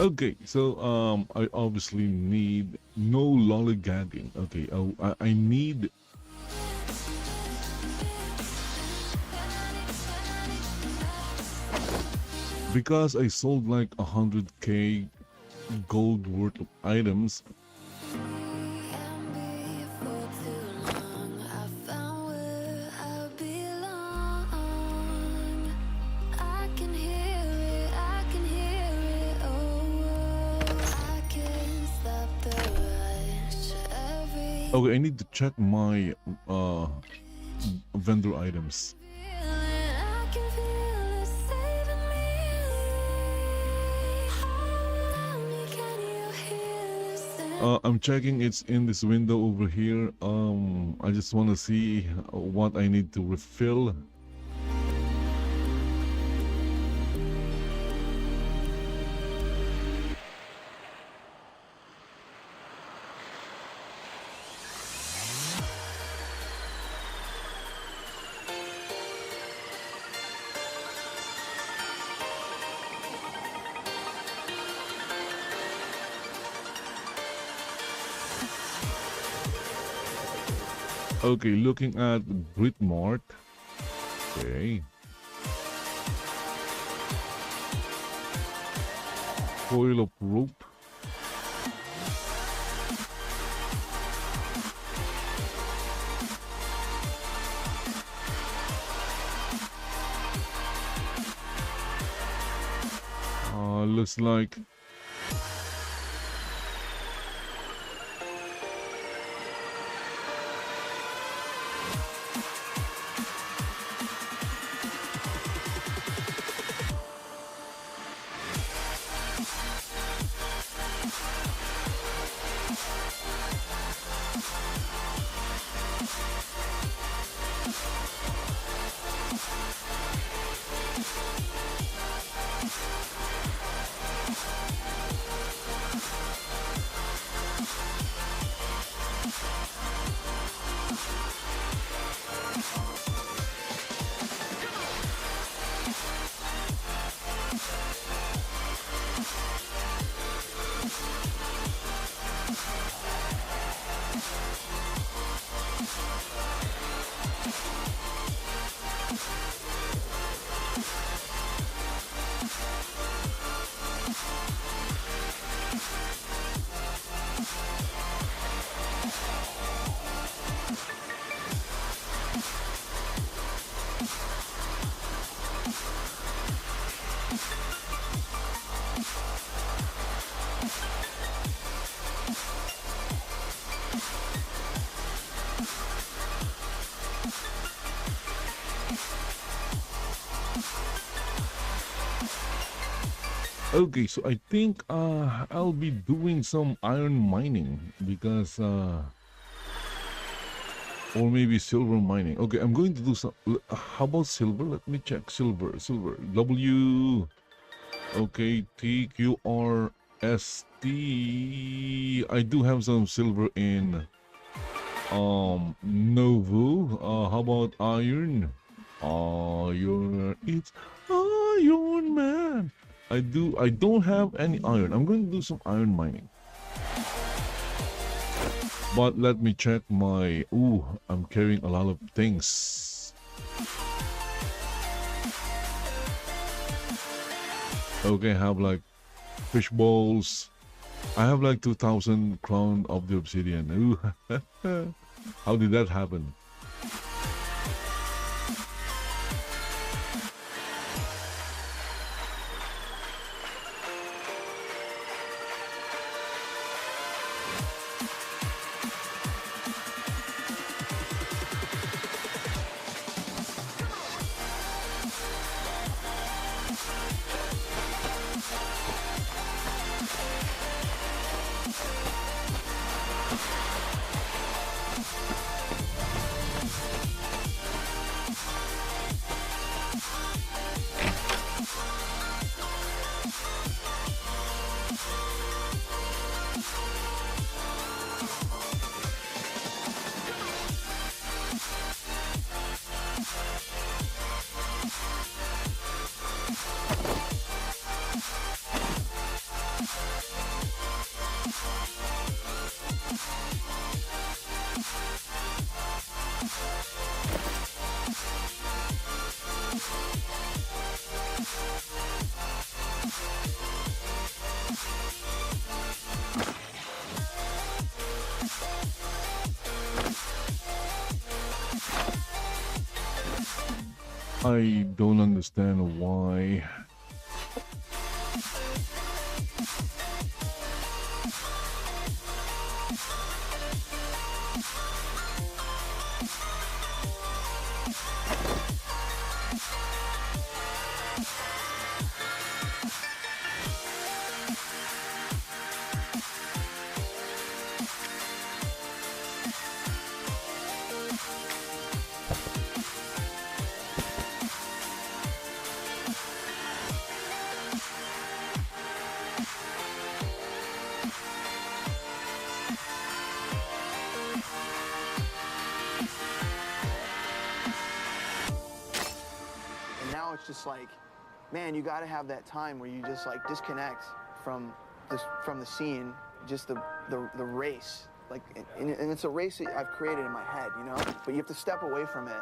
Okay, so I obviously need no lollygagging. Okay, I need because I sold like 100k gold worth of items. Okay, I need to check my vendor items. I'm checking, it's in this window over here. I just want to see what I need to refill. Okay, looking at Britmart. Okay. Coil of rope. Looks like okay, so I think I'll be doing some iron mining because or maybe silver mining. Okay, I'm going to do some. How about silver? Let me check. Silver. W. Okay, TQRST. I do have some silver in Novo. How about iron? Iron. It's Iron Man. I don't have any iron. I'm going to do some iron mining. But let me check my... Ooh, I'm carrying a lot of things. Okay, I have like fish bowls. I have like 2,000 crown of the obsidian. Ooh, how did that happen? I don't understand why. And now it's just like, man, you got to have that time where you just like disconnect from the scene, just the race. Like, and it's a race that I've created in my head, you know? But you have to step away from it.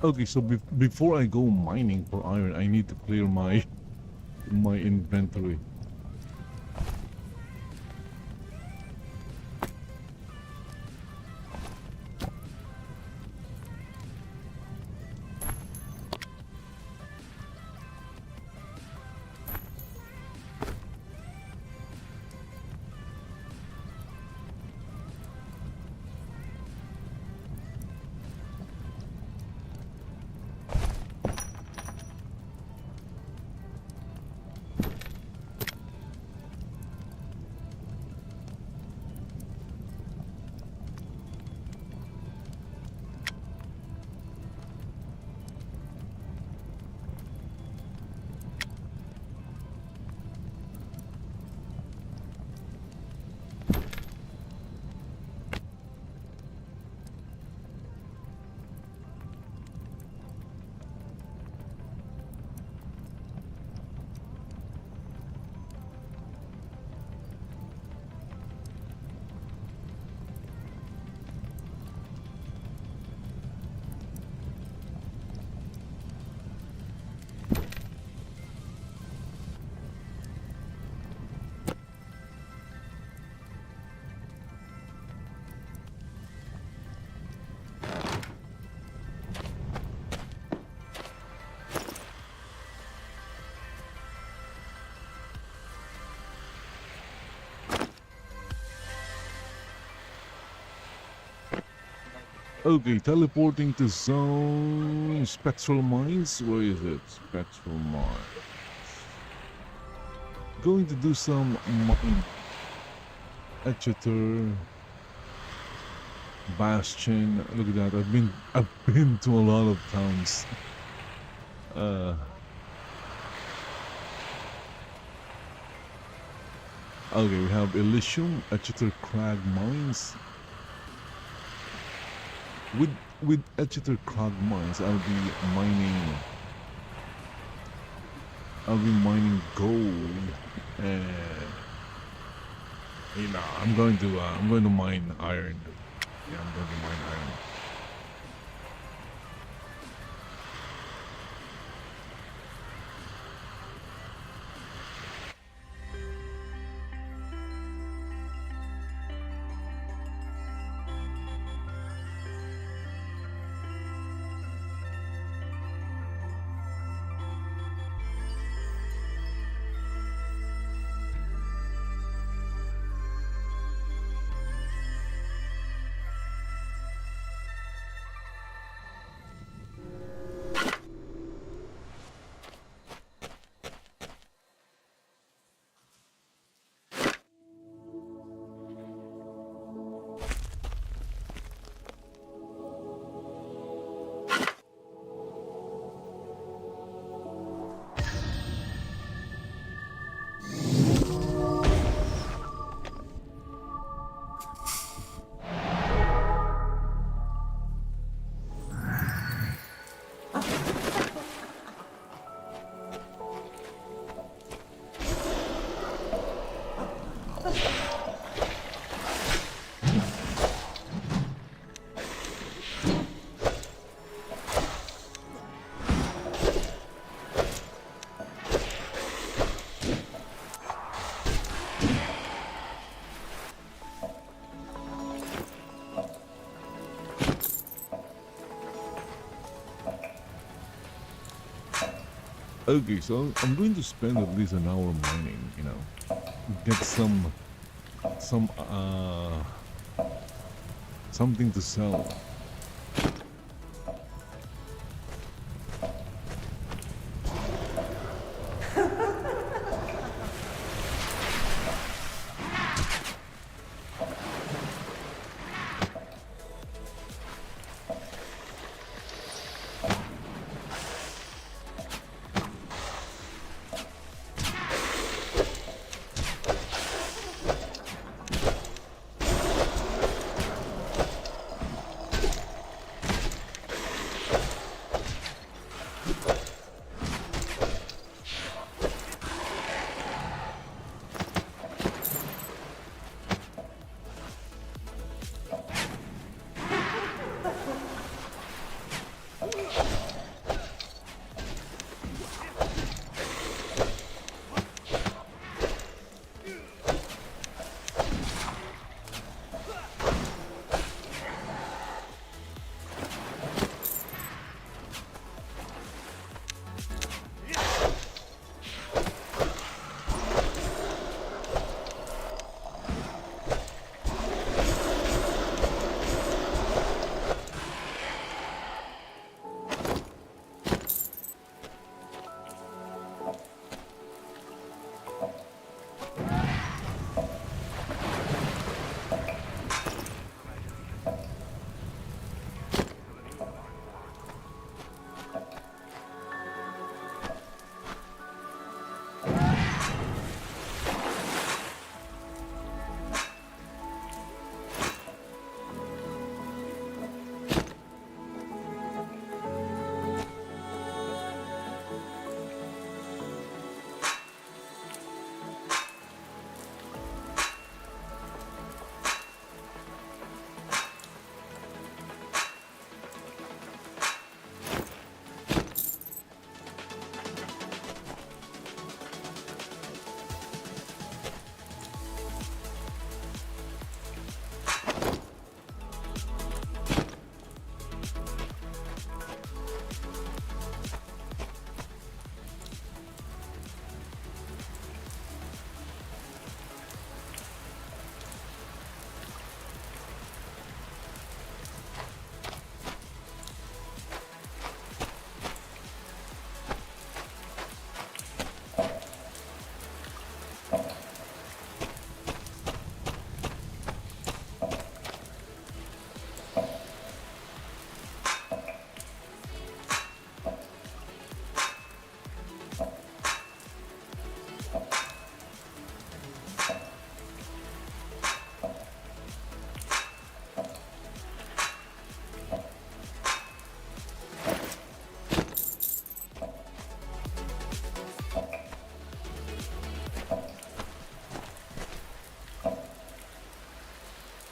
Okay, so before I go mining for iron, I need to clear my inventory. Okay, teleporting to zone spectral mines. Where is it? Spectral mines. Going to do some mine. Exeter, Bastion. Look at that. I've been to a lot of towns. Okay, we have Elysium, Exeter Crag Mines. With Exeter Crag Mines, I'll be mining gold, and you know, I'm going to mine iron. Yeah, I'm going to mine iron. Okay, so I'm going to spend at least an hour mining, you know, get some something to sell.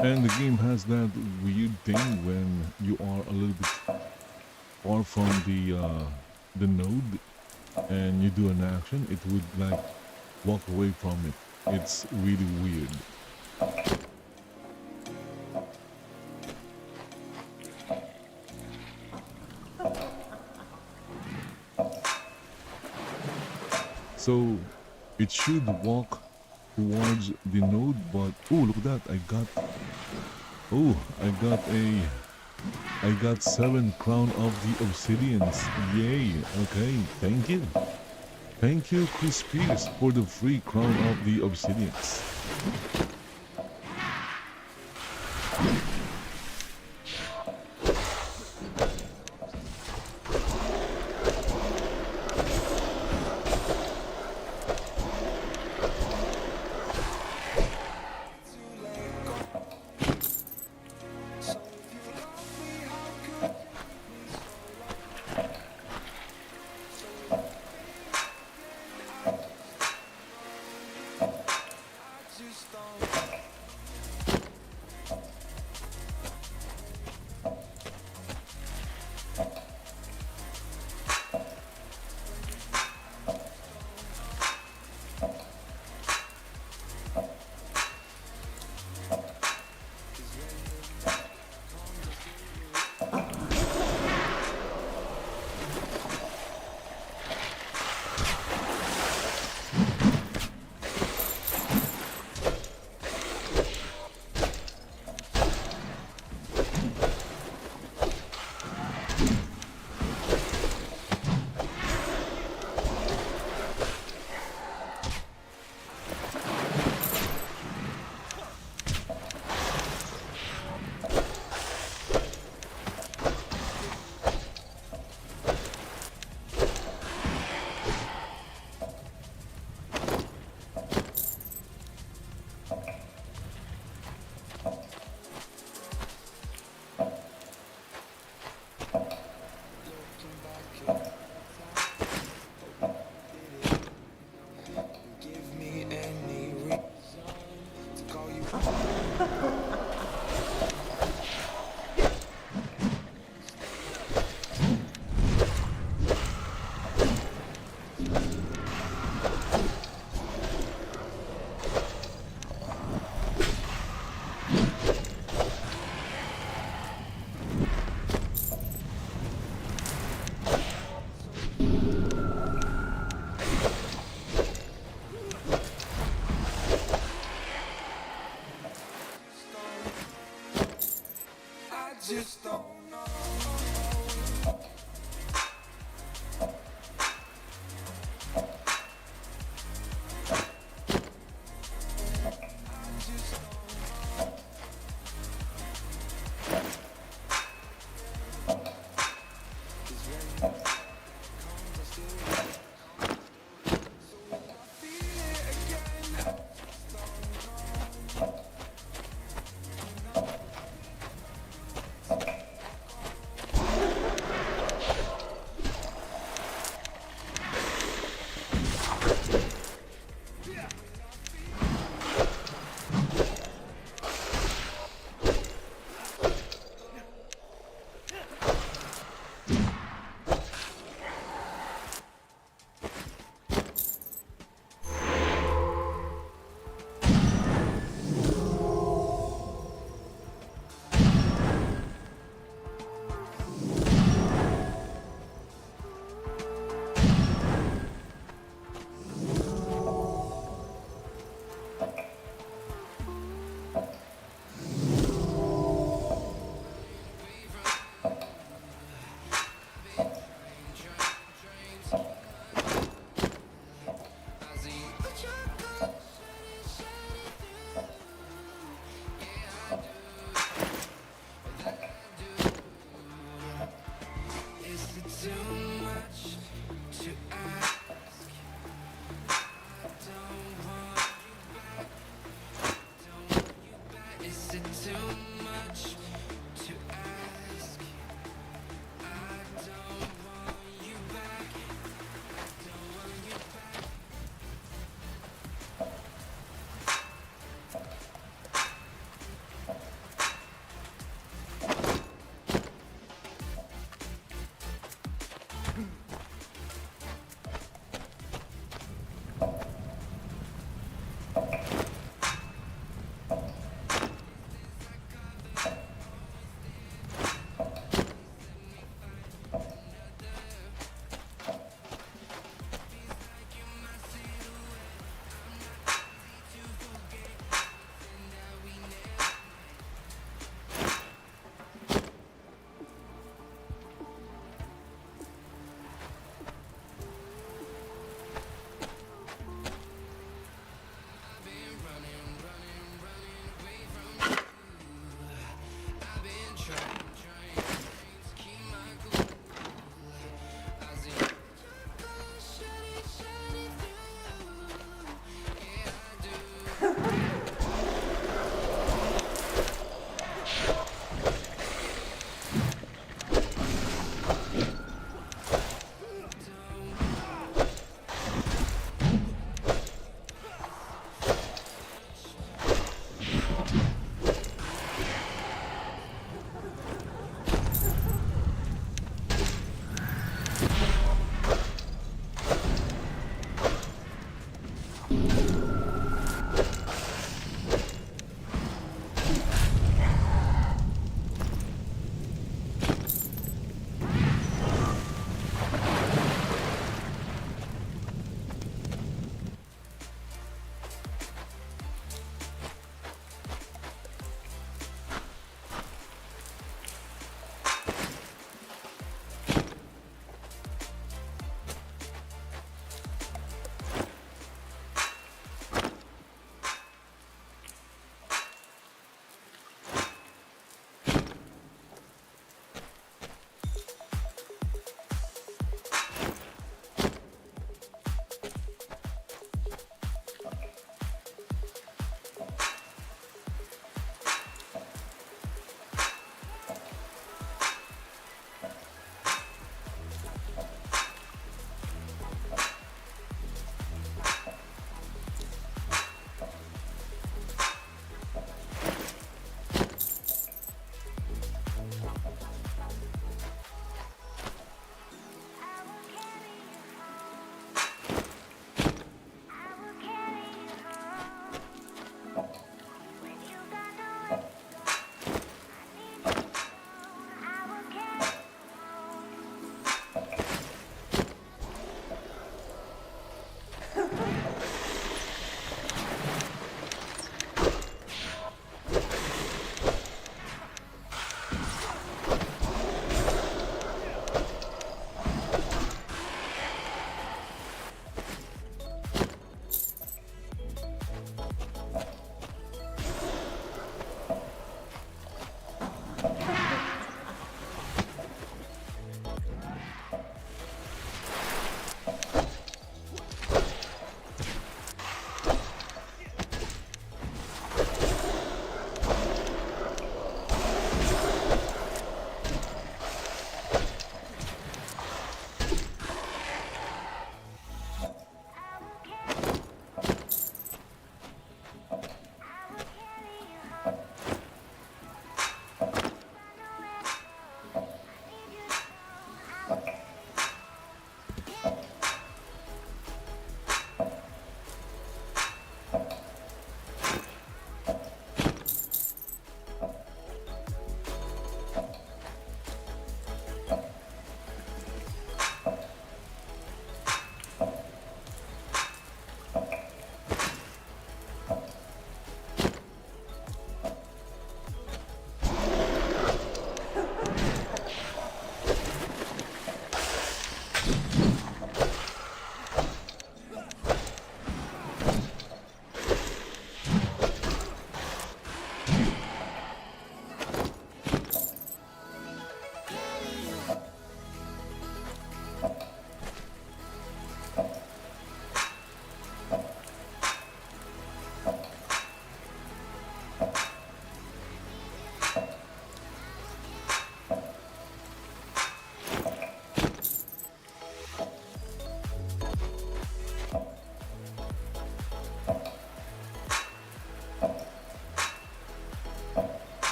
And the game has that weird thing when you are a little bit far from the node and you do an action, it would like walk away from it. It's really weird. So it should walk towards the node, but oh, look at that! I got 7 crown of the obsidians. Yay! Okay, thank you, Chris Pierce, for the free crown of the obsidians.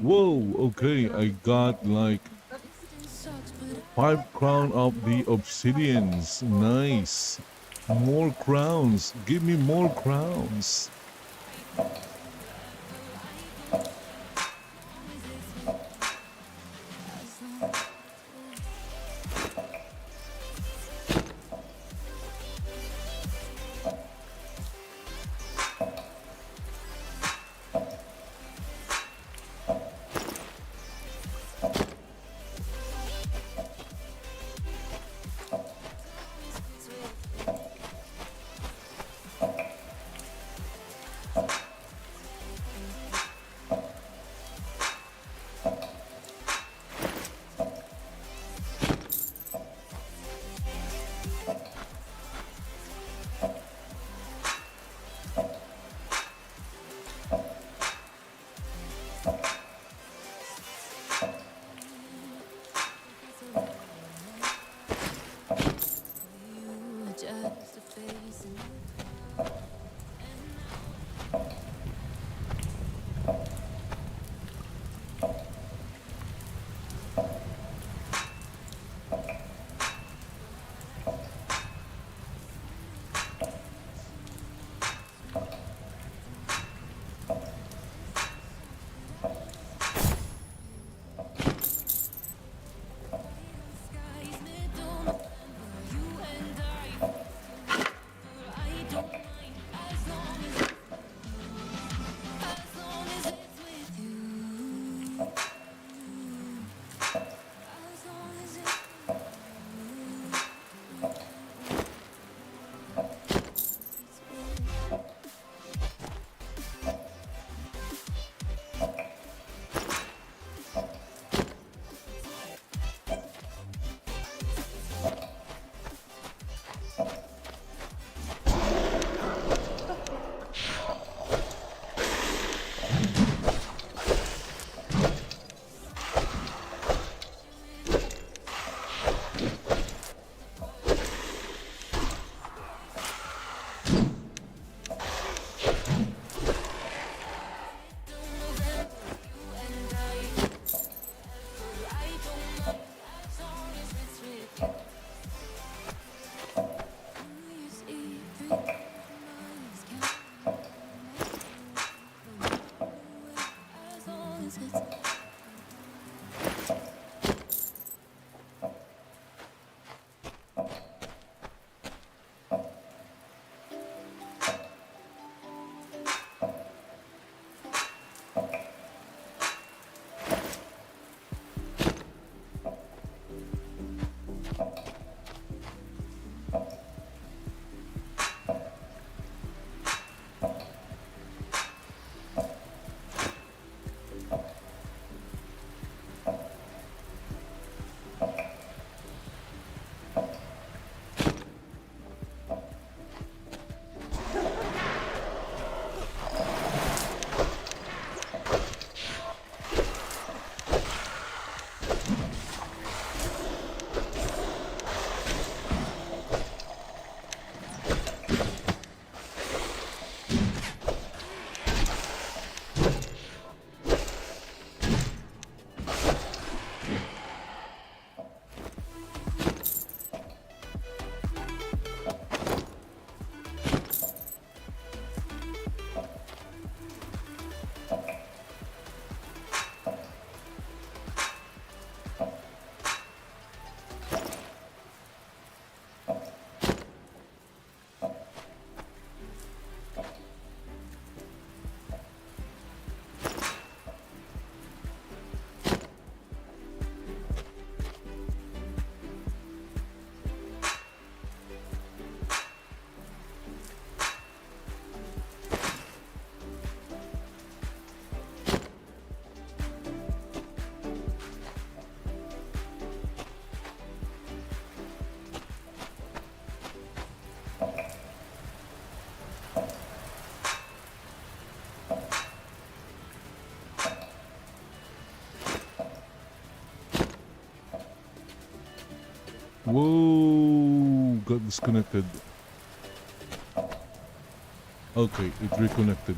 Whoa, okay, I got like 5 crown of the obsidians. Nice. More crowns. Give me more crowns. Whoa, got disconnected. Okay, it reconnected.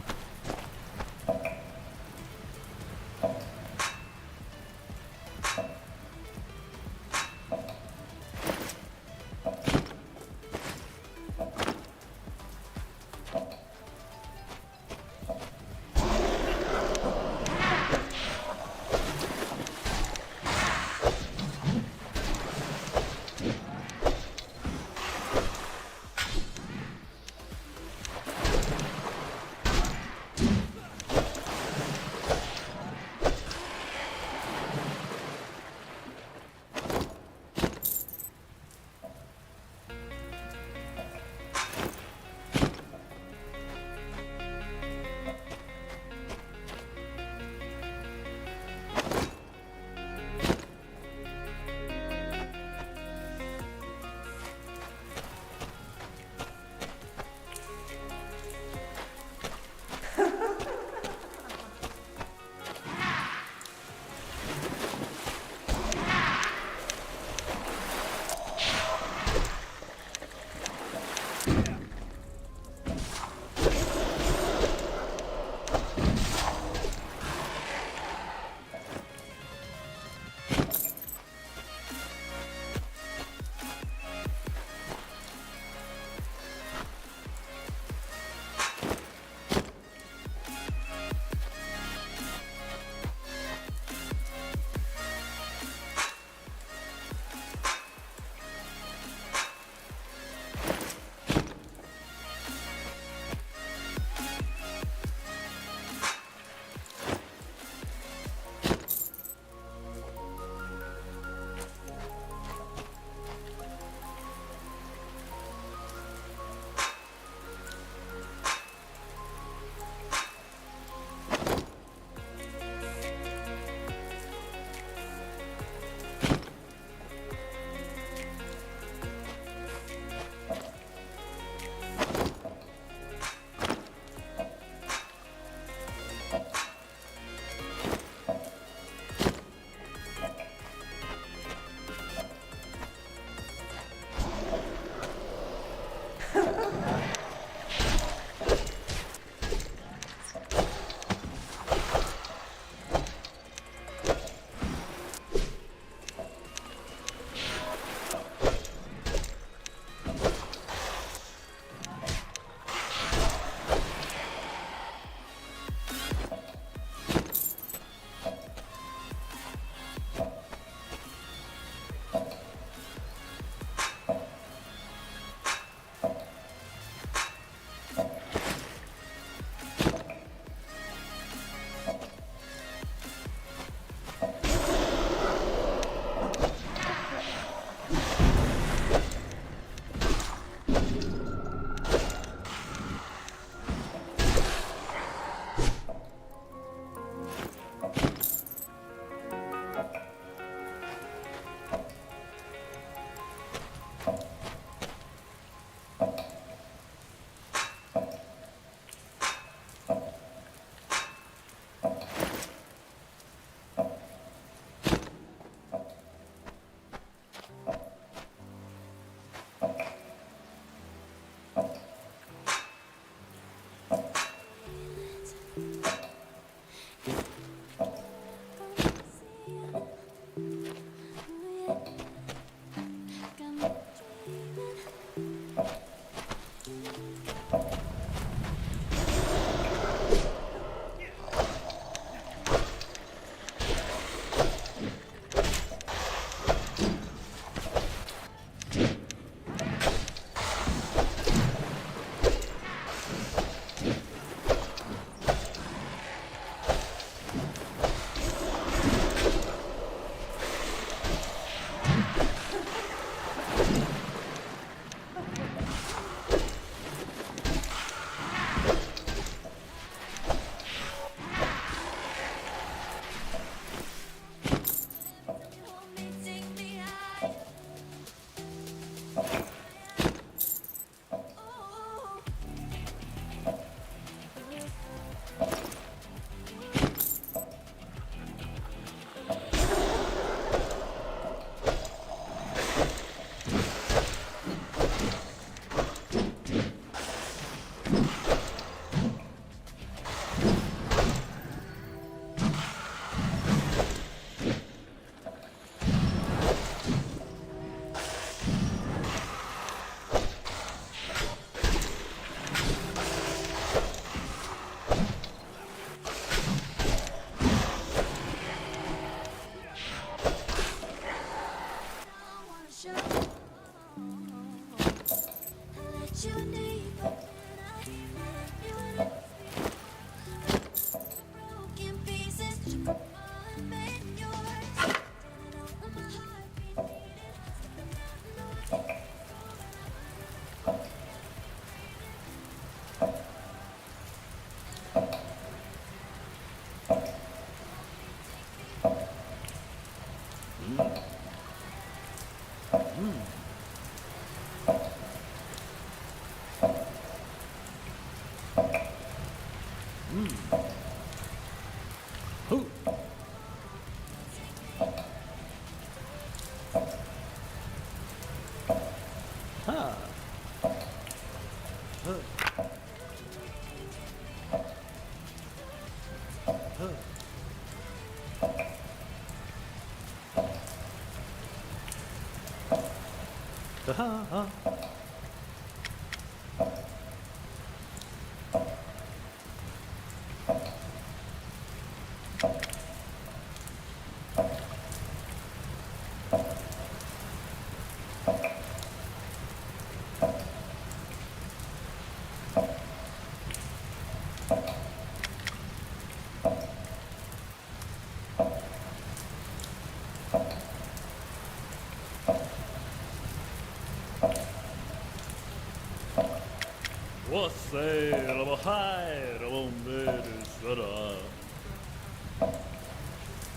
وسيل بحير ومبير السرى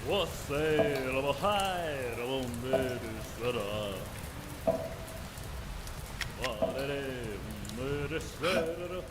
وسيل بحير ومبير السرى وارري ومبير السرى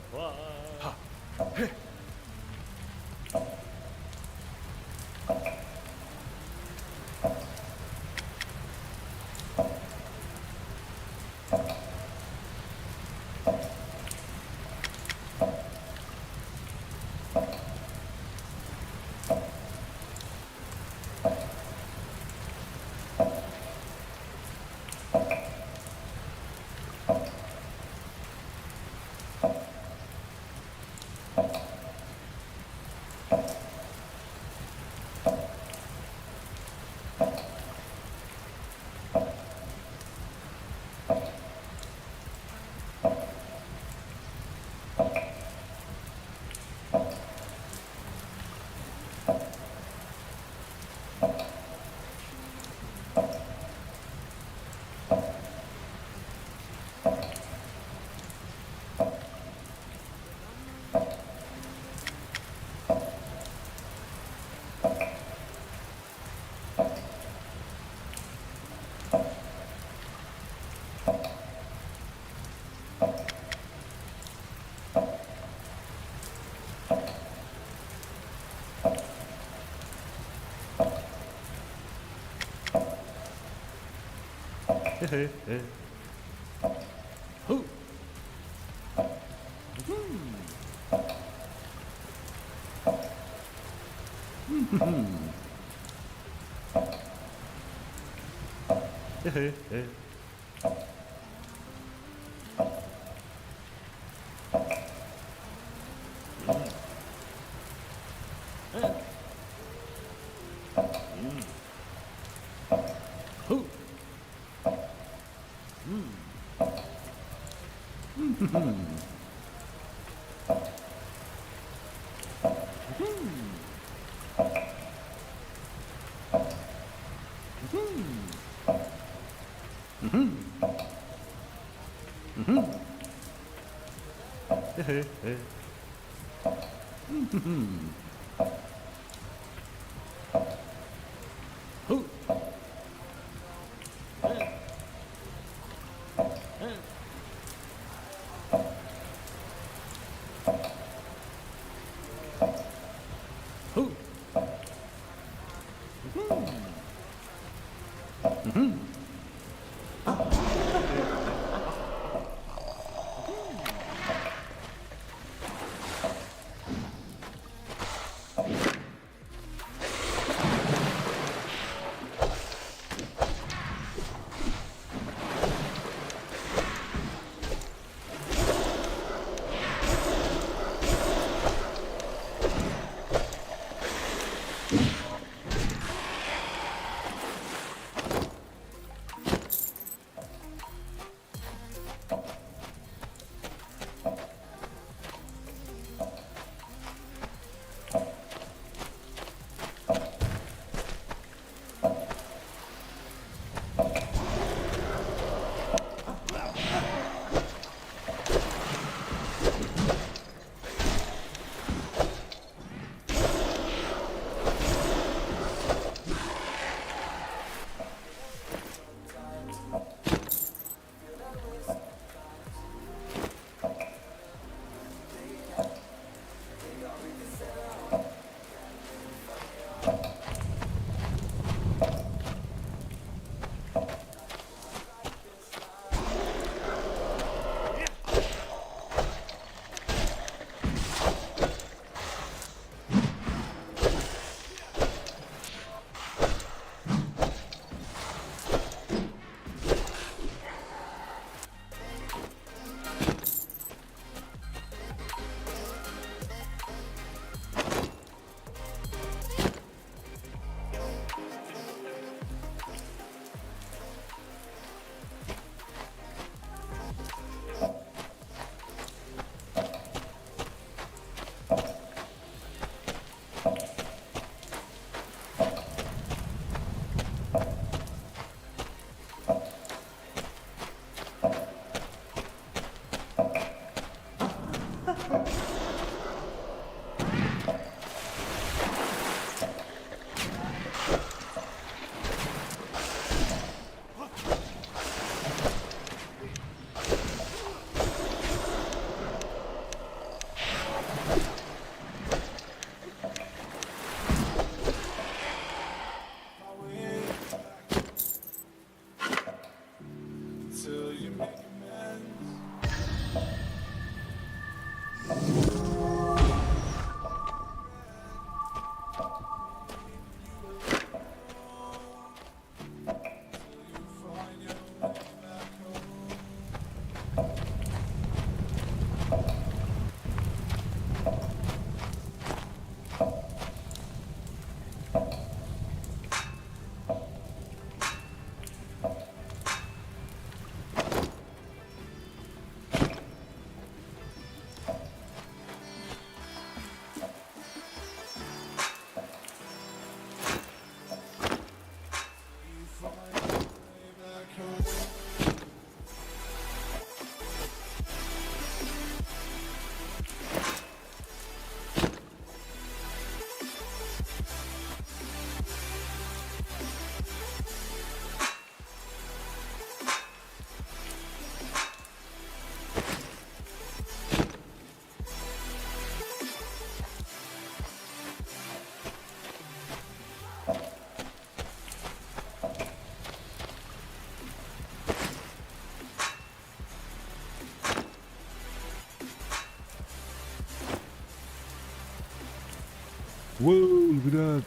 Whoa, look at that.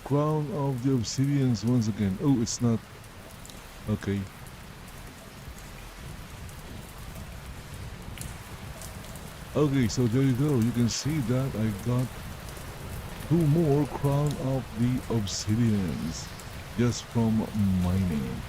Crown of the Obsidians once again. Oh, it's not. Okay. Okay, so there you go. You can see that I got 2 more Crown of the Obsidians just from mining.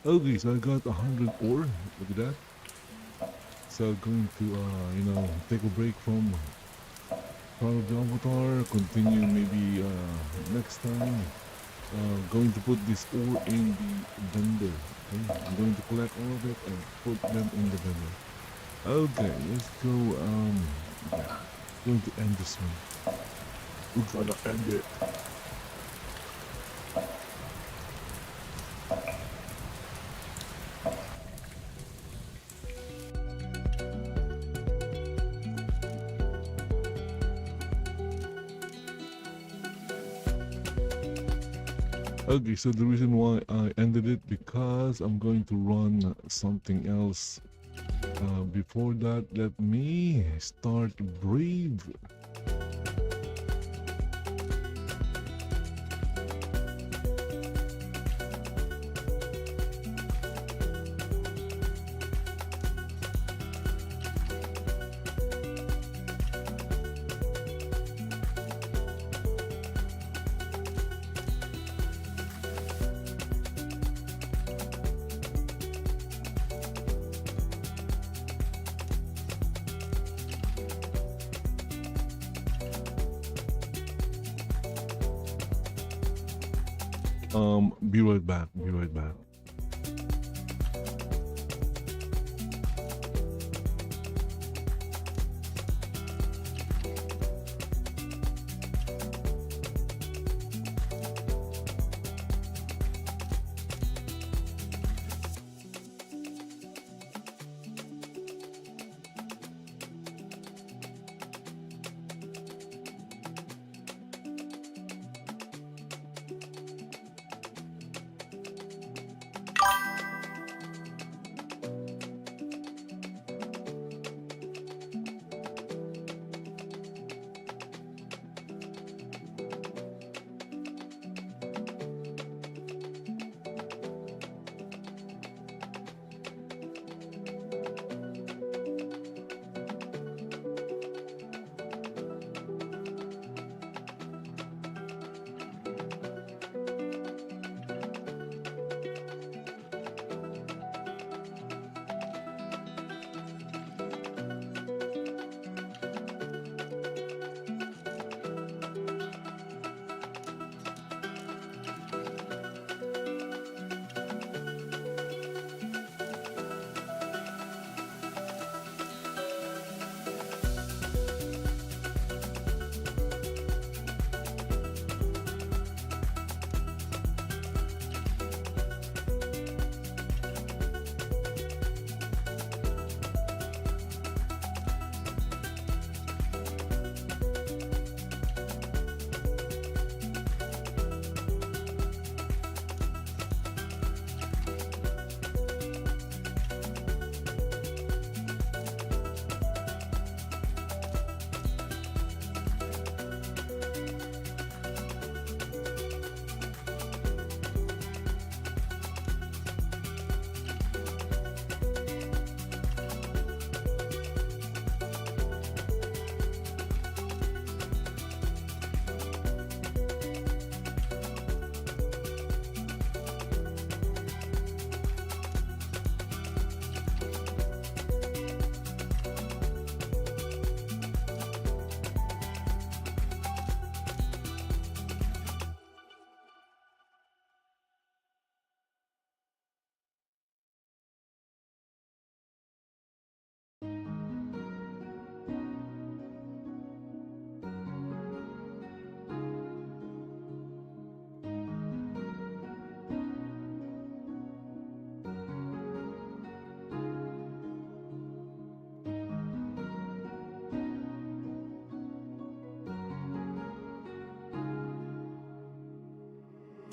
Okay, so I got 100 ore. Look at that. So going to take a break from Call of the Avatar. Continue maybe next time. Going to put this ore in the vendor. Okay, I'm going to collect all of it and put them in the vendor. Okay, let's go. Yeah, going to end this one. We're gonna end it. Okay, so the reason why I ended it because I'm going to run something else. Before that, let me start Brave. Be right back. Be right back.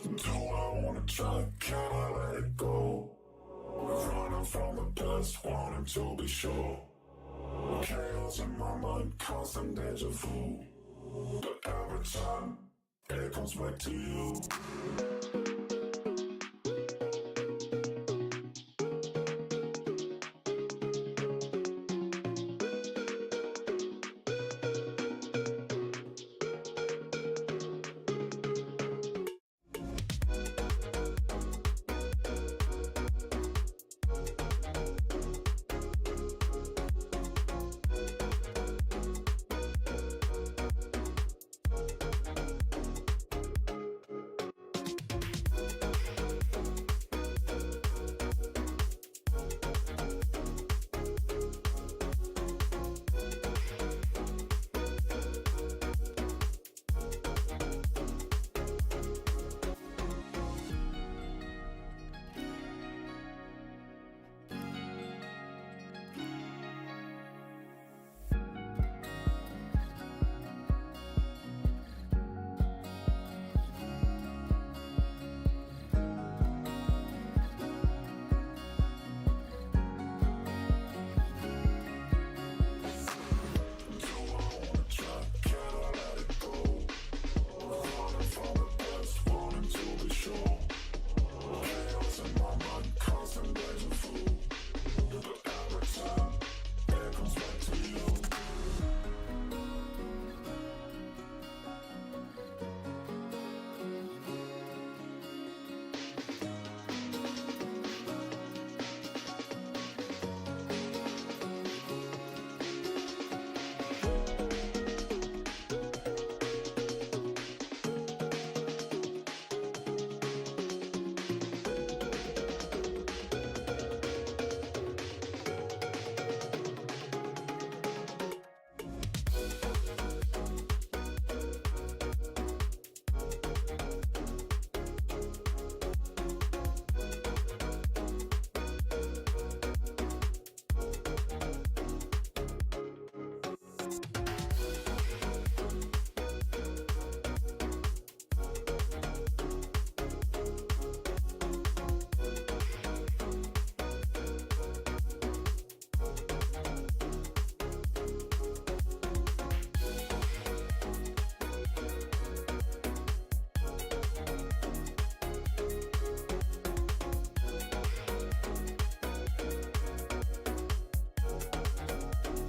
Do I wanna try? Can I let it go? Running from the past, wanting to be sure. Chaos in my mind, constant deja vu. But every time, it comes back to you.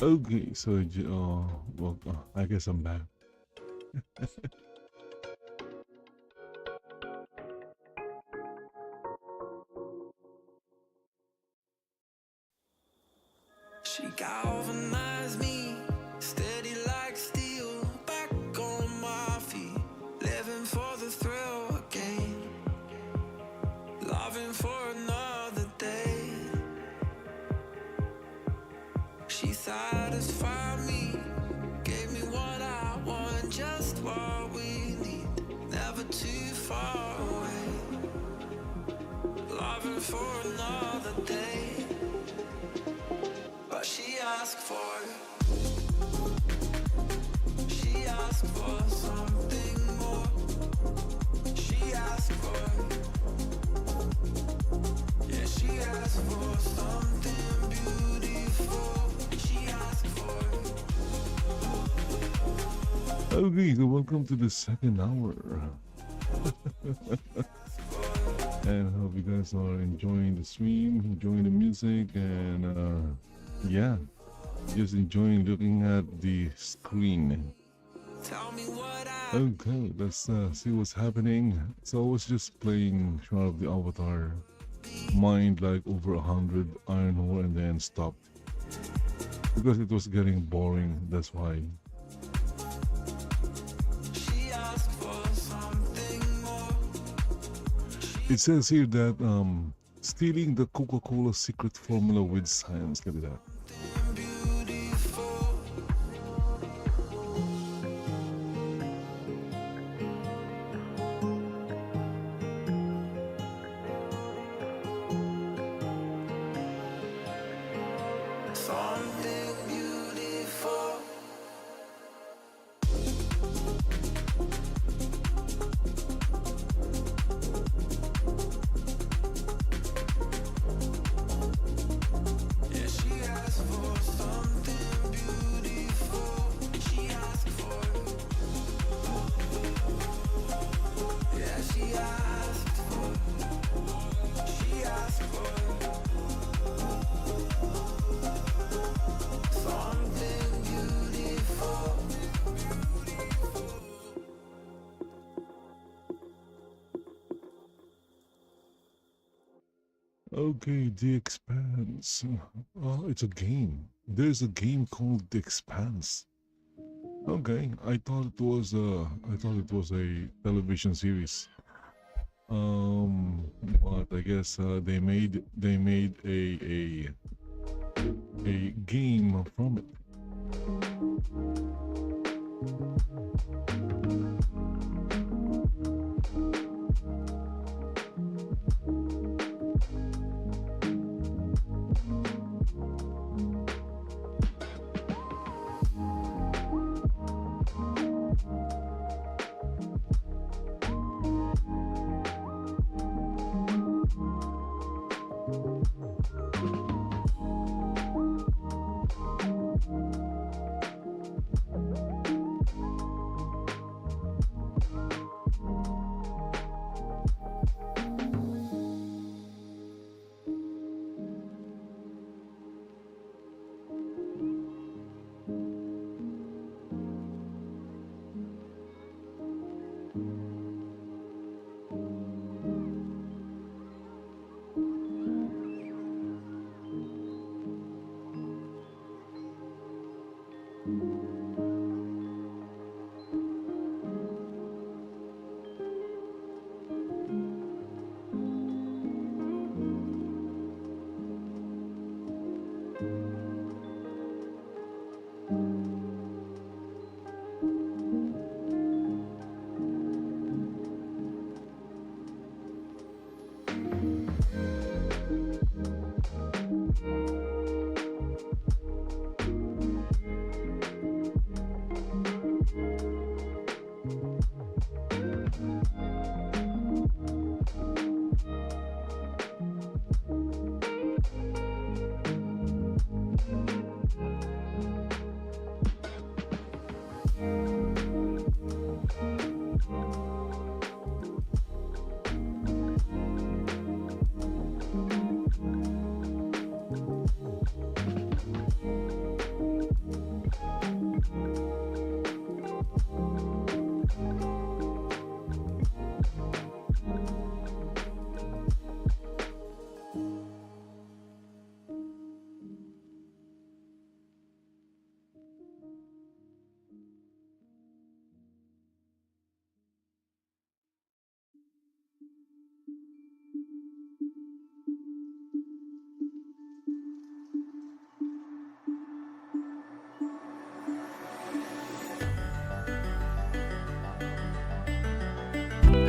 Okay, so well, I guess I'm back. She galvanized me, steady like steel, back on my feet, living for the thrill again, loving for another day. She satisfied me, gave me what I want, just what we need, never too far away, loving for another day. But she asked for something more. She asked for, yeah, she asked for something beautiful. She asked for. Okay, so welcome to the second hour. And I hope you guys are enjoying the stream, enjoying the music, and yeah, just enjoying looking at the screen. Okay, let's see what's happening. So I was just playing Shroud of the Avatar, mined like over 100 iron ore and then stopped because it was getting boring. That's why. It says here that stealing the Coca-Cola secret formula with science. Look at that. Okay, The Expanse. Oh, it's a game. There's a game called The Expanse. Okay, I thought it was a television series. But I guess they made a game from it.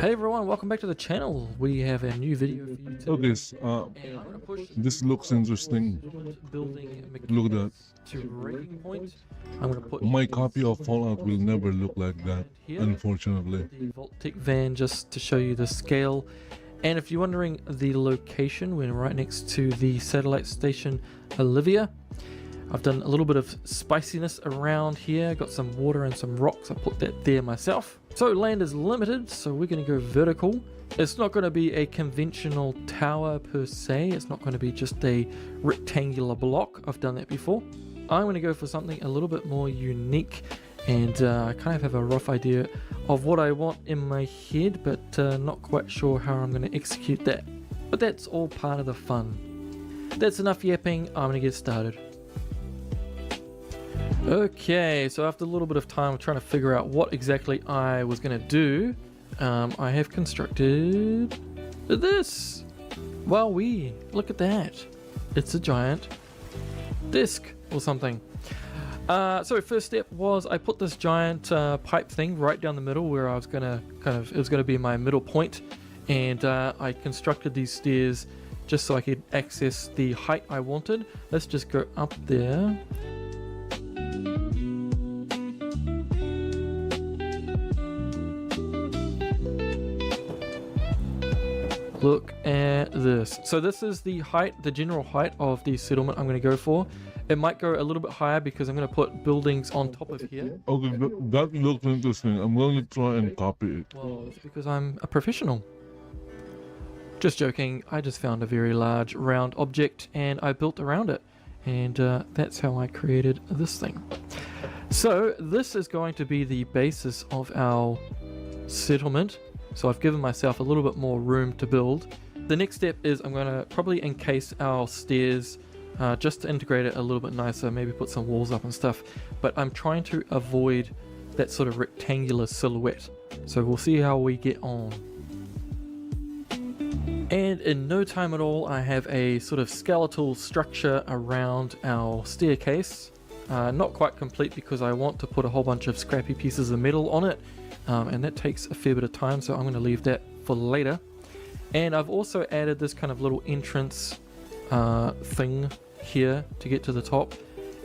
Hey everyone, welcome back to the channel. We have a new video for you today. Okay, And I'm gonna push this looks interesting. building Look at that. to breaking point. I'm gonna put My copy of Fallout will never look like that, here unfortunately. the Vault-Tec van just to show you the scale. And if you're wondering the location, we're right next to the satellite station Oblivion. I've done a little bit of spiciness around here, got some water and some rocks, I put that there myself. So land is limited, so we're going to go vertical. It's not going to be a conventional tower per se, it's not going to be just a rectangular block, I've done that before. I'm going to go for something a little bit more unique, and I kind of have a rough idea of what I want in my head, but not quite sure how I'm going to execute that. But that's all part of the fun. That's enough yapping, I'm going to get started. Okay, so after a little bit of time trying to figure out what exactly I was going to do, I have constructed this. Wowee, look at that. It's a giant disc or something. So first step was I put this giant pipe thing right down the middle where I was going to it was going to be my middle point, and I constructed these stairs just so I could access the height I wanted. Let's just go up there. Look at this. So this is the height, the general height of the settlement I'm going to go for. It might go a little bit higher because I'm going to put buildings on top of here. Okay, that looks interesting. I'm going to try and copy it. Well, it's because I'm a professional. Just joking. I just found a very large round object and I built around it. And that's how I created this thing. So this is going to be the basis of our settlement. So I've given myself a little bit more room to build. The next step is I'm going to probably encase our stairs just to integrate it a little bit nicer, maybe put some walls up and stuff, but I'm trying to avoid that sort of rectangular silhouette. So we'll see how we get on. And in no time at all, I have a sort of skeletal structure around our staircase. Not quite complete because I want to put a whole bunch of scrappy pieces of metal on it, and that takes a fair bit of time, so I'm going to leave that for later. And I've also added this kind of little entrance thing here to get to the top.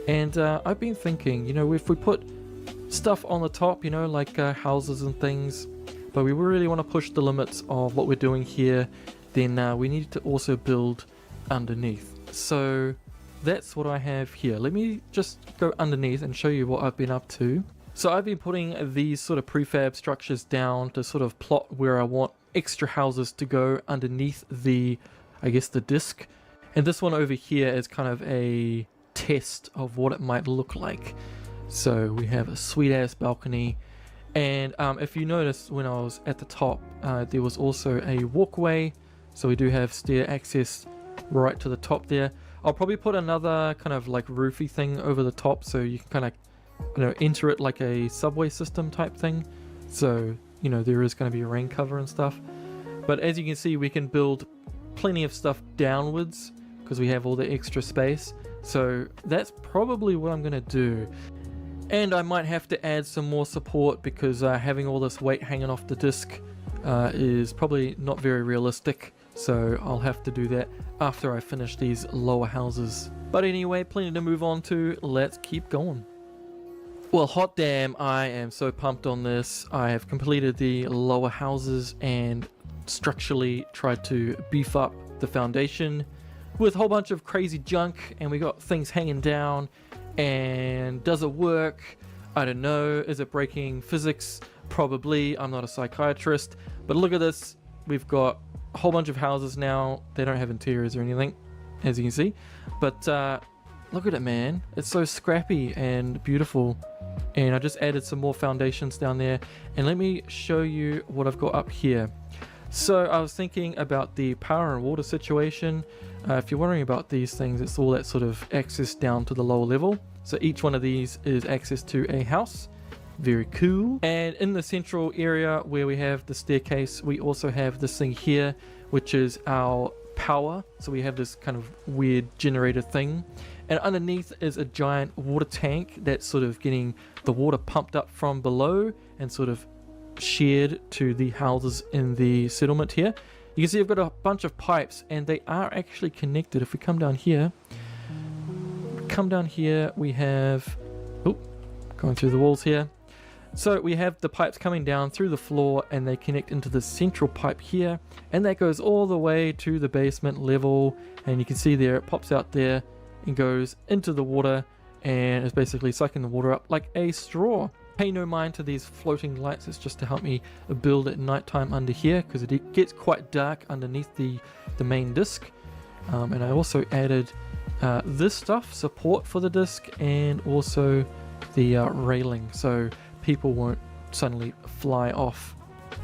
And I've been thinking, you know, if we put stuff on the top, you know, like houses and things, but we really want to push the limits of what we're doing here, then we need to also build underneath. So that's what I have here. Let me just go underneath and show you what I've been up to. So I've been putting these sort of prefab structures down to sort of plot where I want extra houses to go underneath the, I guess, the disc. And this one over here is kind of a test of what it might look like. So we have a sweet ass balcony, and if you notice when I was at the top, there was also a walkway, so we do have stair access right to the top there. I'll probably put another kind of like roofy thing over the top, so you can kind of, you know, enter it like a subway system type thing, so you know there is going to be a rain cover and stuff. But as you can see, we can build plenty of stuff downwards because we have all the extra space. So that's probably what I'm going to do. And I might have to add some more support because having all this weight hanging off the disc is probably not very realistic. So I'll have to do that after I finish these lower houses. But anyway, plenty to move on to. Let's keep going. Well, hot damn, I am so pumped on this. I have completed the lower houses and structurally tried to beef up the foundation with a whole bunch of crazy junk, and we got things hanging down. And does it work? I don't know. Is it breaking physics? Probably. I'm not a psychiatrist, but look at this. We've got a whole bunch of houses now. They don't have interiors or anything, as you can see, but look at it, man. It's so scrappy and beautiful. And I just added some more foundations down there, and let me show you what I've got up here. So I was thinking about the power and water situation. If you're wondering about these things, it's all that sort of access down to the lower level. So each one of these is access to a house. Very cool. And in the central area where we have the staircase, we also have this thing here, which is our power. So we have this kind of weird generator thing. And underneath is a giant water tank that's sort of getting the water pumped up from below and sort of shared to the houses in the settlement here. You can see I've got a bunch of pipes, and they are actually connected. If we come down here, we have, oh, going through the walls here. So we have the pipes coming down through the floor, and they connect into the central pipe here, and that goes all the way to the basement level. And you can see there, it pops out there and goes into the water, and is basically sucking the water up like a straw. Pay no mind to these floating lights. It's just to help me build at nighttime under here, because it gets quite dark underneath the main disc. And I also added this stuff, support for the disc, and also the railing, so people won't suddenly fly off.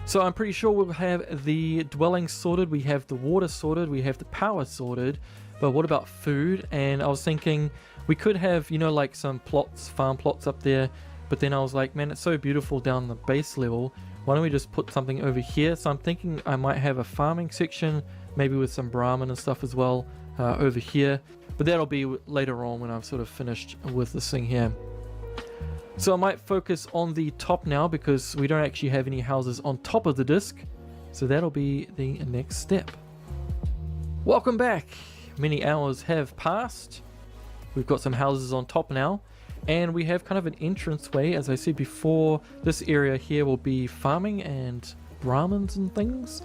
So I'm pretty sure we'll have the dwelling sorted, we have the water sorted, we have the power sorted, but what about food? And I was thinking we could have, you know, like some plots, farm plots up there. But then I was like, man, it's so beautiful down the base level. Why don't we just put something over here? So I'm thinking I might have a farming section, maybe with some Brahmin and stuff as well over here. But that'll be later on when I've sort of finished with this thing here. So I might focus on the top now because we don't actually have any houses on top of the disc. So that'll be the next step. Welcome back. Many hours have passed. We've got some houses on top now. And we have kind of an entranceway. As I said before, this area here will be farming and Brahmins and things.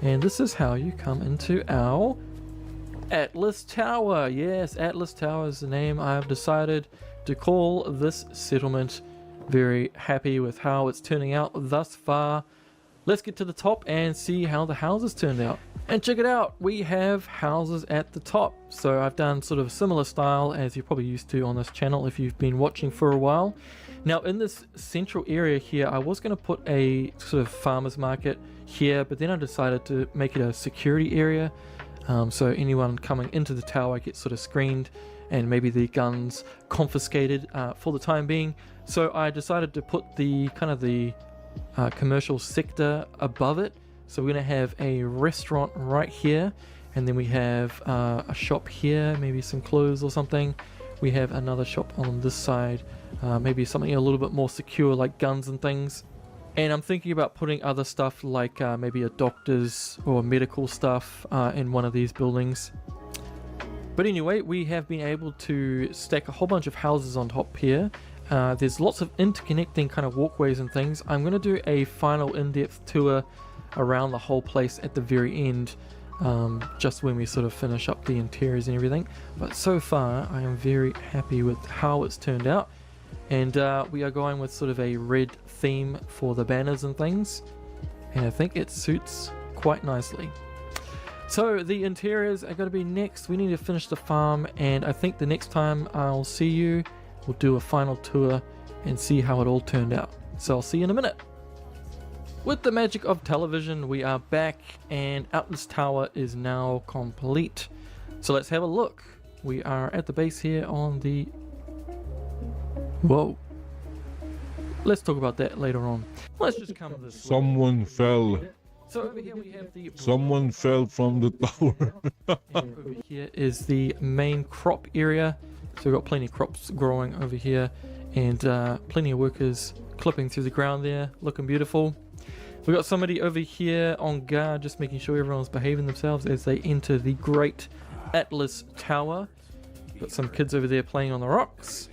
And this is how you come into our Atlas Tower. Yes, Atlas Tower is the name I've decided to call this settlement. Very happy with how it's turning out thus far. Let's get to the top and see how the houses turned out. And check it out, we have houses at the top. So I've done sort of a similar style as you're probably used to on this channel if you've been watching for a while. Now in this central area here, I was going to put a sort of farmer's market here, but then I decided to make it a security area. So anyone coming into the tower gets sort of screened and maybe their guns confiscated for the time being. So I decided to put the kind of the commercial sector above it. So we're going to have a restaurant right here, and then we have a shop here, maybe some clothes or something. We have another shop on this side, maybe something a little bit more secure like guns and things. And I'm thinking about putting other stuff like maybe a doctor's or medical stuff in one of these buildings. But anyway, we have been able to stack a whole bunch of houses on top here. There's lots of interconnecting kind of walkways and things. I'm going to do a final in-depth tour around the whole place at the very end, just when we sort of finish up the interiors and everything. But so far, I am very happy with how it's turned out. And we are going with sort of a red theme for the banners and things, and I think it suits quite nicely. So the interiors are going to be next. We need to finish the farm, and I think the next time I'll see you, we'll do a final tour and see how it all turned out. So I'll see you in a minute. With the magic of television, we are back, and Atlas Tower is now complete. So let's have a look. We are at the base here on the... Whoa. Let's talk about that later on. Let's just come this way. Someone fell. So over here we have the... Someone fell from the tower. And over here is the main crop area. So we've got plenty of crops growing over here, and plenty of workers clipping through the ground there, looking beautiful. We've got somebody over here on guard, just making sure everyone's behaving themselves as they enter the Great Atlas Tower. Got some kids over there playing on the rocks.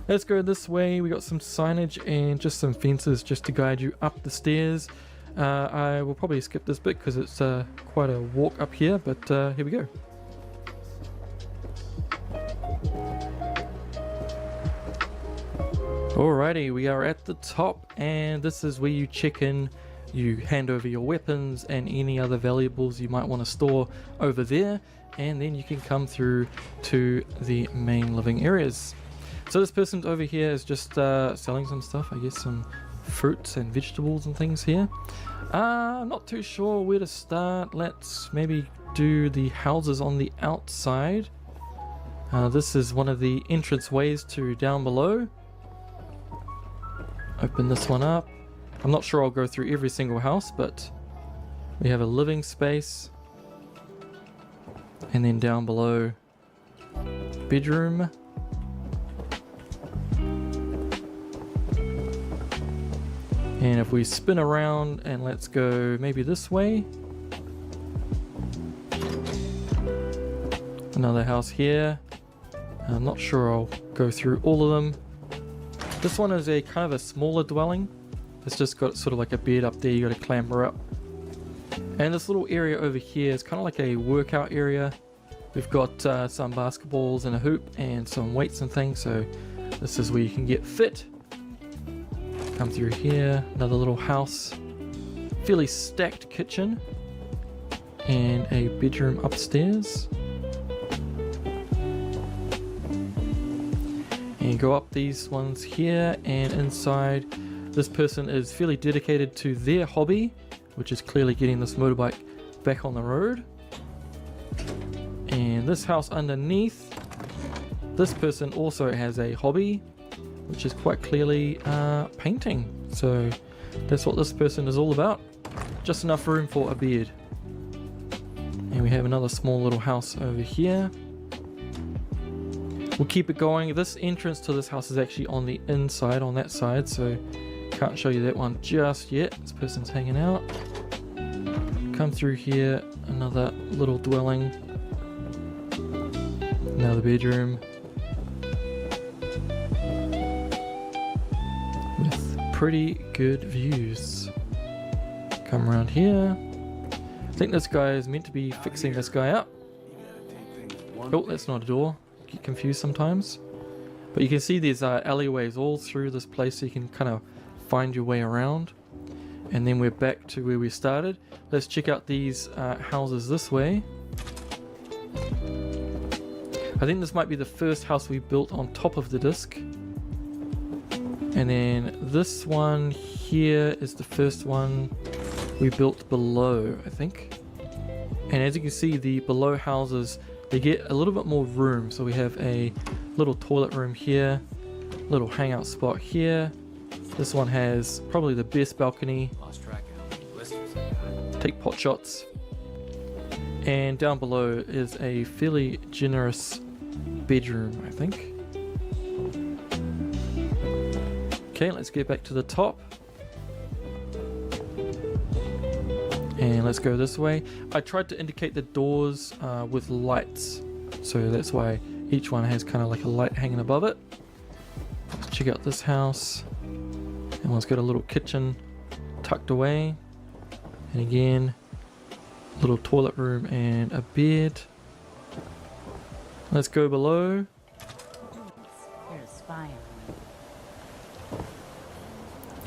Let's go this way. We got some signage and just some fences just to guide you up the stairs. I will probably skip this bit because it's quite a walk up here, but here we go. Alrighty, we are at the top, and this is where you check in. You hand over your weapons and any other valuables you might want to store over there, and then you can come through to the main living areas. So this person over here is just selling some stuff, I guess some fruits and vegetables and things here. I'm not too sure where to start. Let's maybe do the houses on the outside. This is one of the entrance ways to down below. Open this one up. I'm not sure I'll go through every single house, but we have a living space, and then down below, bedroom. And if we spin around and let's go maybe this way, another house here. I'm not sure I'll go through all of them. This one is a kind of a smaller dwelling. It's just got sort of like a bed up there you got to clamber up. And this little area over here is kind of like a workout area. We've got some basketballs and a hoop and some weights and things, so this is where you can get fit. Come through here, another little house. Fairly stacked kitchen. And a bedroom upstairs. And go up these ones here, and inside this person is fairly dedicated to their hobby, which is clearly getting this motorbike back on the road. And this house underneath, this person also has a hobby, which is quite clearly painting. So that's what this person is all about. Just enough room for a bed. And we have another small little house over here. We'll keep it going. This entrance to this house is actually on the inside, on that side, so can't show you that one just yet. This person's hanging out. Come through here, another little dwelling. Another bedroom. With pretty good views. Come around here. I think this guy is meant to be fixing this guy up. Oh, that's not a door. Get confused sometimes. But you can see there's alleyways all through this place, so you can kind of find your way around. And then we're back to where we started. Let's check out these houses this way. I think this might be the first house we built on top of the disc. And then this one here is the first one we built below, I think. And as you can see, the below houses, they get a little bit more room. So we have a little toilet room here, little hangout spot here. This one has probably the best balcony. Take pot shots. And down below is a fairly generous bedroom, I think. Okay, let's get back to the top. And let's go this way. I tried to indicate the doors with lights. So that's why each one has kind of like a light hanging above it. Let's check out this house. And one's got a little kitchen tucked away. And again, little toilet room and a bed. Let's go below.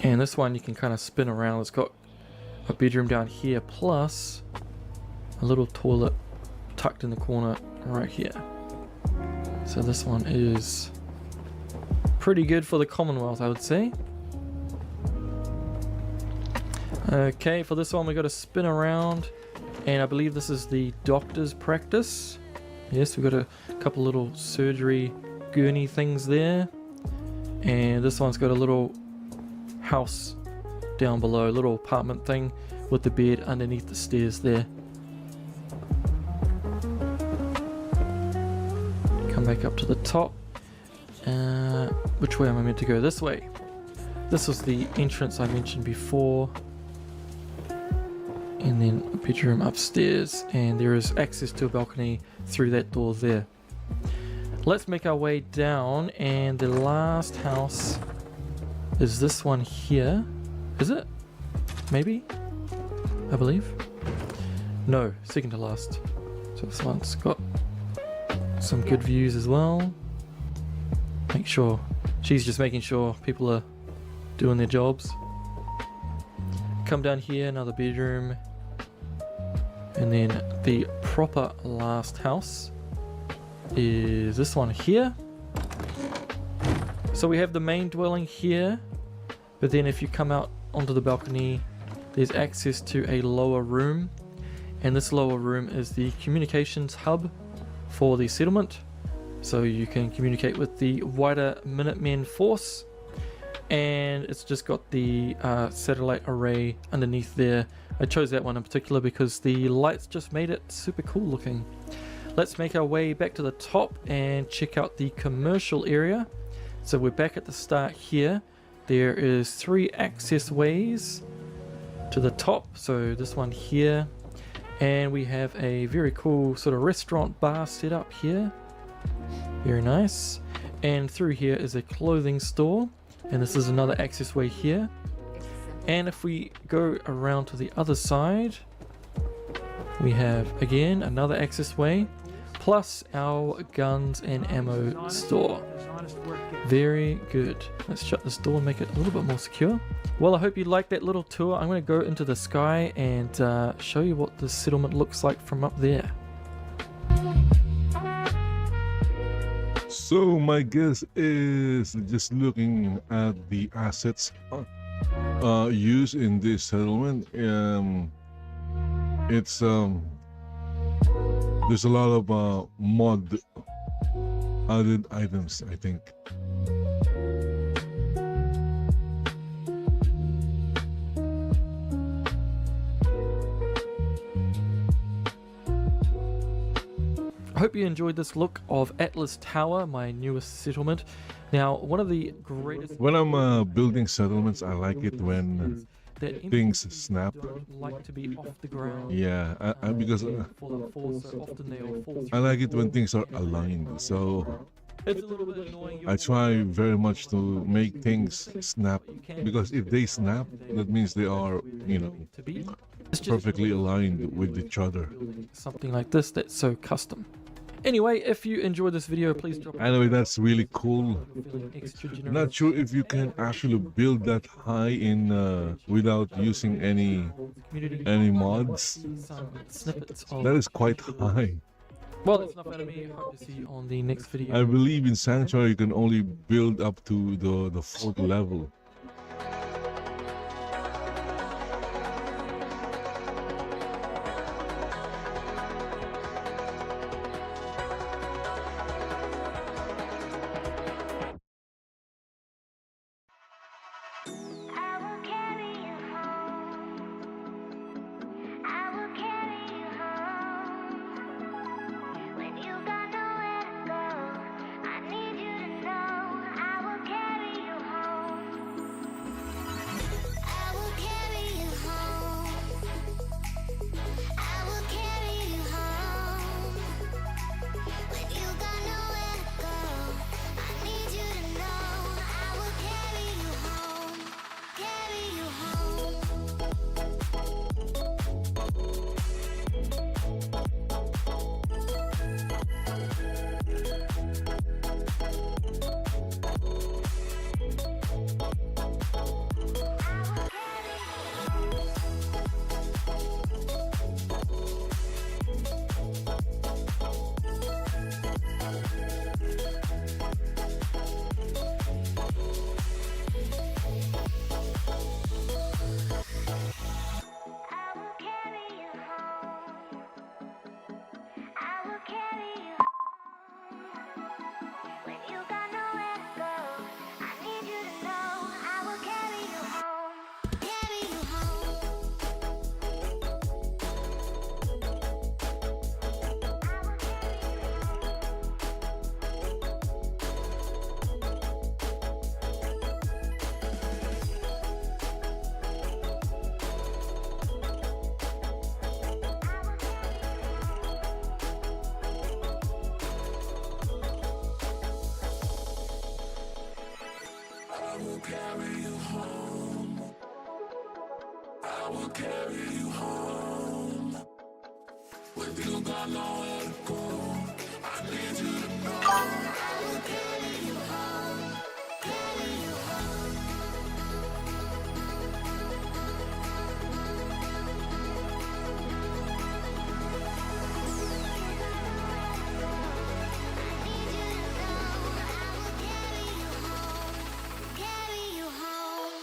And this one you can kind of spin around. It's got a bedroom down here plus a little toilet tucked in the corner right here. So this one is pretty good for the Commonwealth, I would say. Okay, for this one we got to spin around, and I believe this is the doctor's practice. Yes, we got a couple little surgery gurney things there, and this one's got a little house down below, little apartment thing with the bed underneath the stairs there. Come back up to the top. Which way am I meant to go? This way. This was the entrance I mentioned before. And then a bedroom upstairs, and there is access to a balcony through that door there. Let's make our way down, and the last house is this one here. Is it? Maybe? I believe. No, second to last. So this one's got some good views as well. Make sure, she's just making sure people are doing their jobs. Come down here, another bedroom. And then the proper last house is this one here. So we have the main dwelling here, but then if you come out onto the balcony, there's access to a lower room, and this lower room is the communications hub for the settlement, so you can communicate with the wider Minutemen force. And it's just got the satellite array underneath there. I chose that one in particular because the lights just made it super cool looking. Let's make our way back to the top and check out the commercial area. So we're back at the start here. There is 3 access ways to the top. So this one here, and we have a very cool sort of restaurant bar set up here. Very nice. And through here is a clothing store, and this is another access way here. And if we go around to the other side, we have again another access way, plus our guns and ammo store. Very good. Let's shut this door and make it a little bit more secure. Well, I hope you liked that little tour. I'm going to go into the sky and show you what the settlement looks like from up there. So my guess is, just looking at the assets used in this settlement, it's there's a lot of mod added items, I think. I hope you enjoyed this look of Atlas Tower, my newest settlement. Now, one of the greatest... When I'm building settlements, I like it when things snap. Like to be off the ground. Yeah, because I like it when things are aligned. So it's a little bit annoying. I try very much to make things snap, because if they snap, that means they are, you know, perfectly aligned with each other. Something like this that's so custom. Anyway, if you enjoyed this video, please drop. Anyway, that's really cool. Not sure if you can actually build that high in without using any mods. That is quite high. Well, that's enough out of me. Hope to see you on the next video. I believe in Sanctuary you can only build up to the 4th level. I will carry you home. I will carry you home. When you got nowhere to go, I need you to know I will carry you home. I will carry you home. I will carry you home. When you got nowhere to go, I need you to know I will carry you home. Carry you home. I will carry you home. I will carry you home. When you got nowhere to go, I need you to know I will carry you home. Carry you home. I will carry you home. I will carry you home. When you got nowhere to go, I need you to know I will carry you home. Carry you home. Carry you home.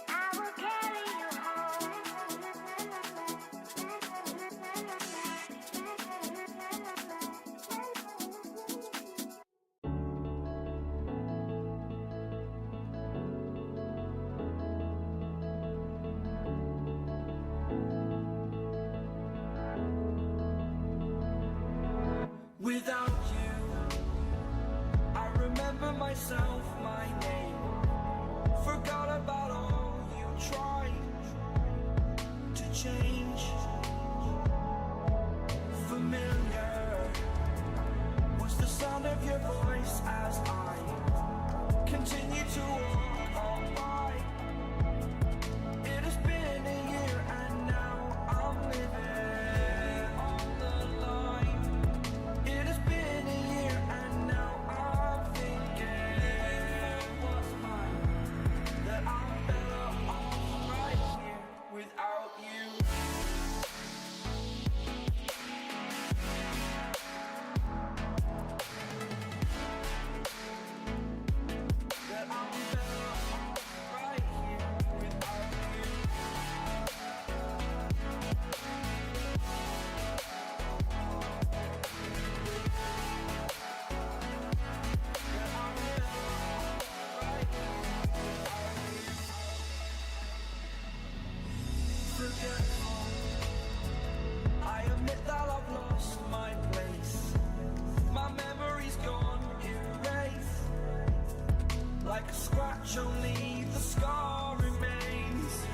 I will carry you home. Without you, I remember myself, my name. Forgot about all you tried to change. Familiar was the sound of your voice as I continue to walk on by. It has been a year and now I'm living on the line. It has been a year and now I'm thinking what's mine, that I'm better off right here without you. That I'm better off right here without you. That I'm better off right here without you. Forgetful, I admit that I've lost my place. My memory's gone erased. Like a scratch, only the scar remains.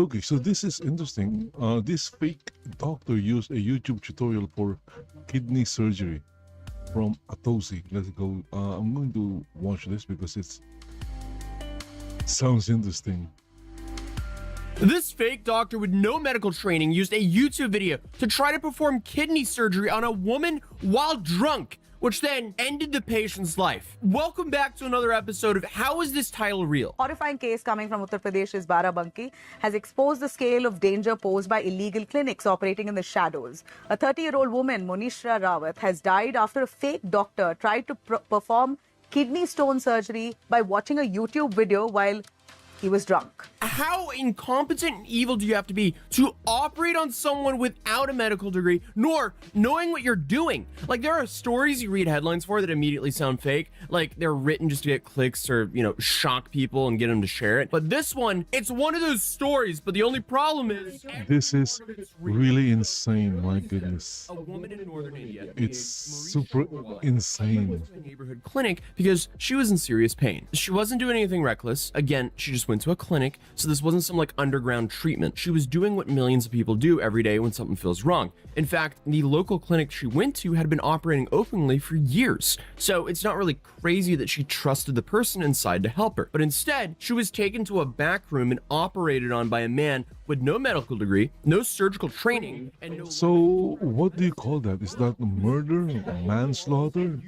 Okay, so this is interesting. This fake doctor used a YouTube tutorial for kidney surgery from Atosi. Let's go. I'm going to watch this because it sounds interesting. This fake doctor with no medical training used a YouTube video to try to perform kidney surgery on a woman while drunk, which then ended the patient's life. Welcome back to another episode of How Is This Title Real? Horrifying case coming from Uttar Pradesh's Barabanki has exposed the scale of danger posed by illegal clinics operating in the shadows. A 30-year-old woman, Monisha Rawat, has died after a fake doctor tried to perform kidney stone surgery by watching a YouTube video while he was drunk. How incompetent and evil do you have to be to operate on someone without a medical degree, nor knowing what you're doing? Like, there are stories you read headlines for that immediately sound fake, like they're written just to get clicks or, you know, shock people and get them to share it. But this one, it's one of those stories, but the only problem is This is really insane, my goodness. a woman in northern India. It's super insane. To a neighborhood clinic because she was in serious pain. She wasn't doing anything reckless. Again, she just went to a clinic, so this wasn't some like underground treatment. She was doing what millions of people do every day when something feels wrong. In fact, the local clinic she went to had been operating openly for years, so it's not really crazy that she trusted the person inside to help her. But instead, she was taken to a back room and operated on by a man with no medical degree, no surgical training, and no So, what do you call that? Is that murder, manslaughter,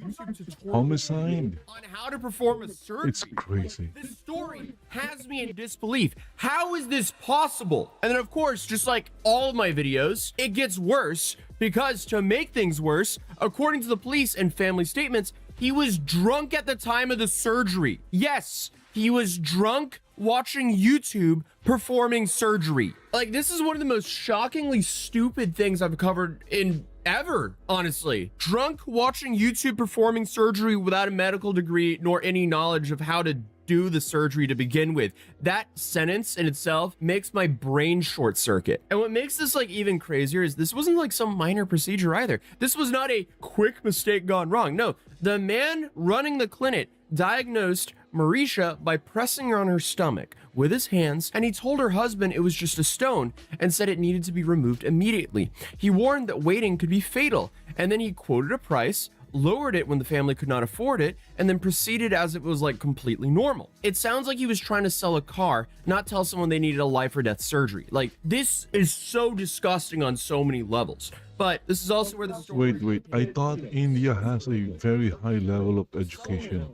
homicide? on how to perform a surgery. It's crazy. This story has me in disbelief. How is this possible? And then, of course, just like all of my videos, it gets worse because to make things worse, according to the police and family statements, he was drunk at the time of the surgery. Yes, he was drunk watching YouTube performing surgery. Like, this is one of the most shockingly stupid things I've covered in ever, honestly. Drunk watching YouTube performing surgery without a medical degree nor any knowledge of how to do the surgery to begin with. That sentence in itself makes my brain short circuit. And what makes this like even crazier is this wasn't like some minor procedure either. This was not a quick mistake gone wrong. No, the man running the clinic diagnosed Marisha by pressing her on her stomach with his hands, and he told her husband it was just a stone and said it needed to be removed immediately. He warned that waiting could be fatal, and then he quoted a price, lowered it when the family could not afford it, and then proceeded as it was like completely normal. It sounds like he was trying to sell a car, not tell someone they needed a life or death surgery. Like, this is so disgusting on so many levels. But this is also where the story Wait. I thought India has a very high level of education.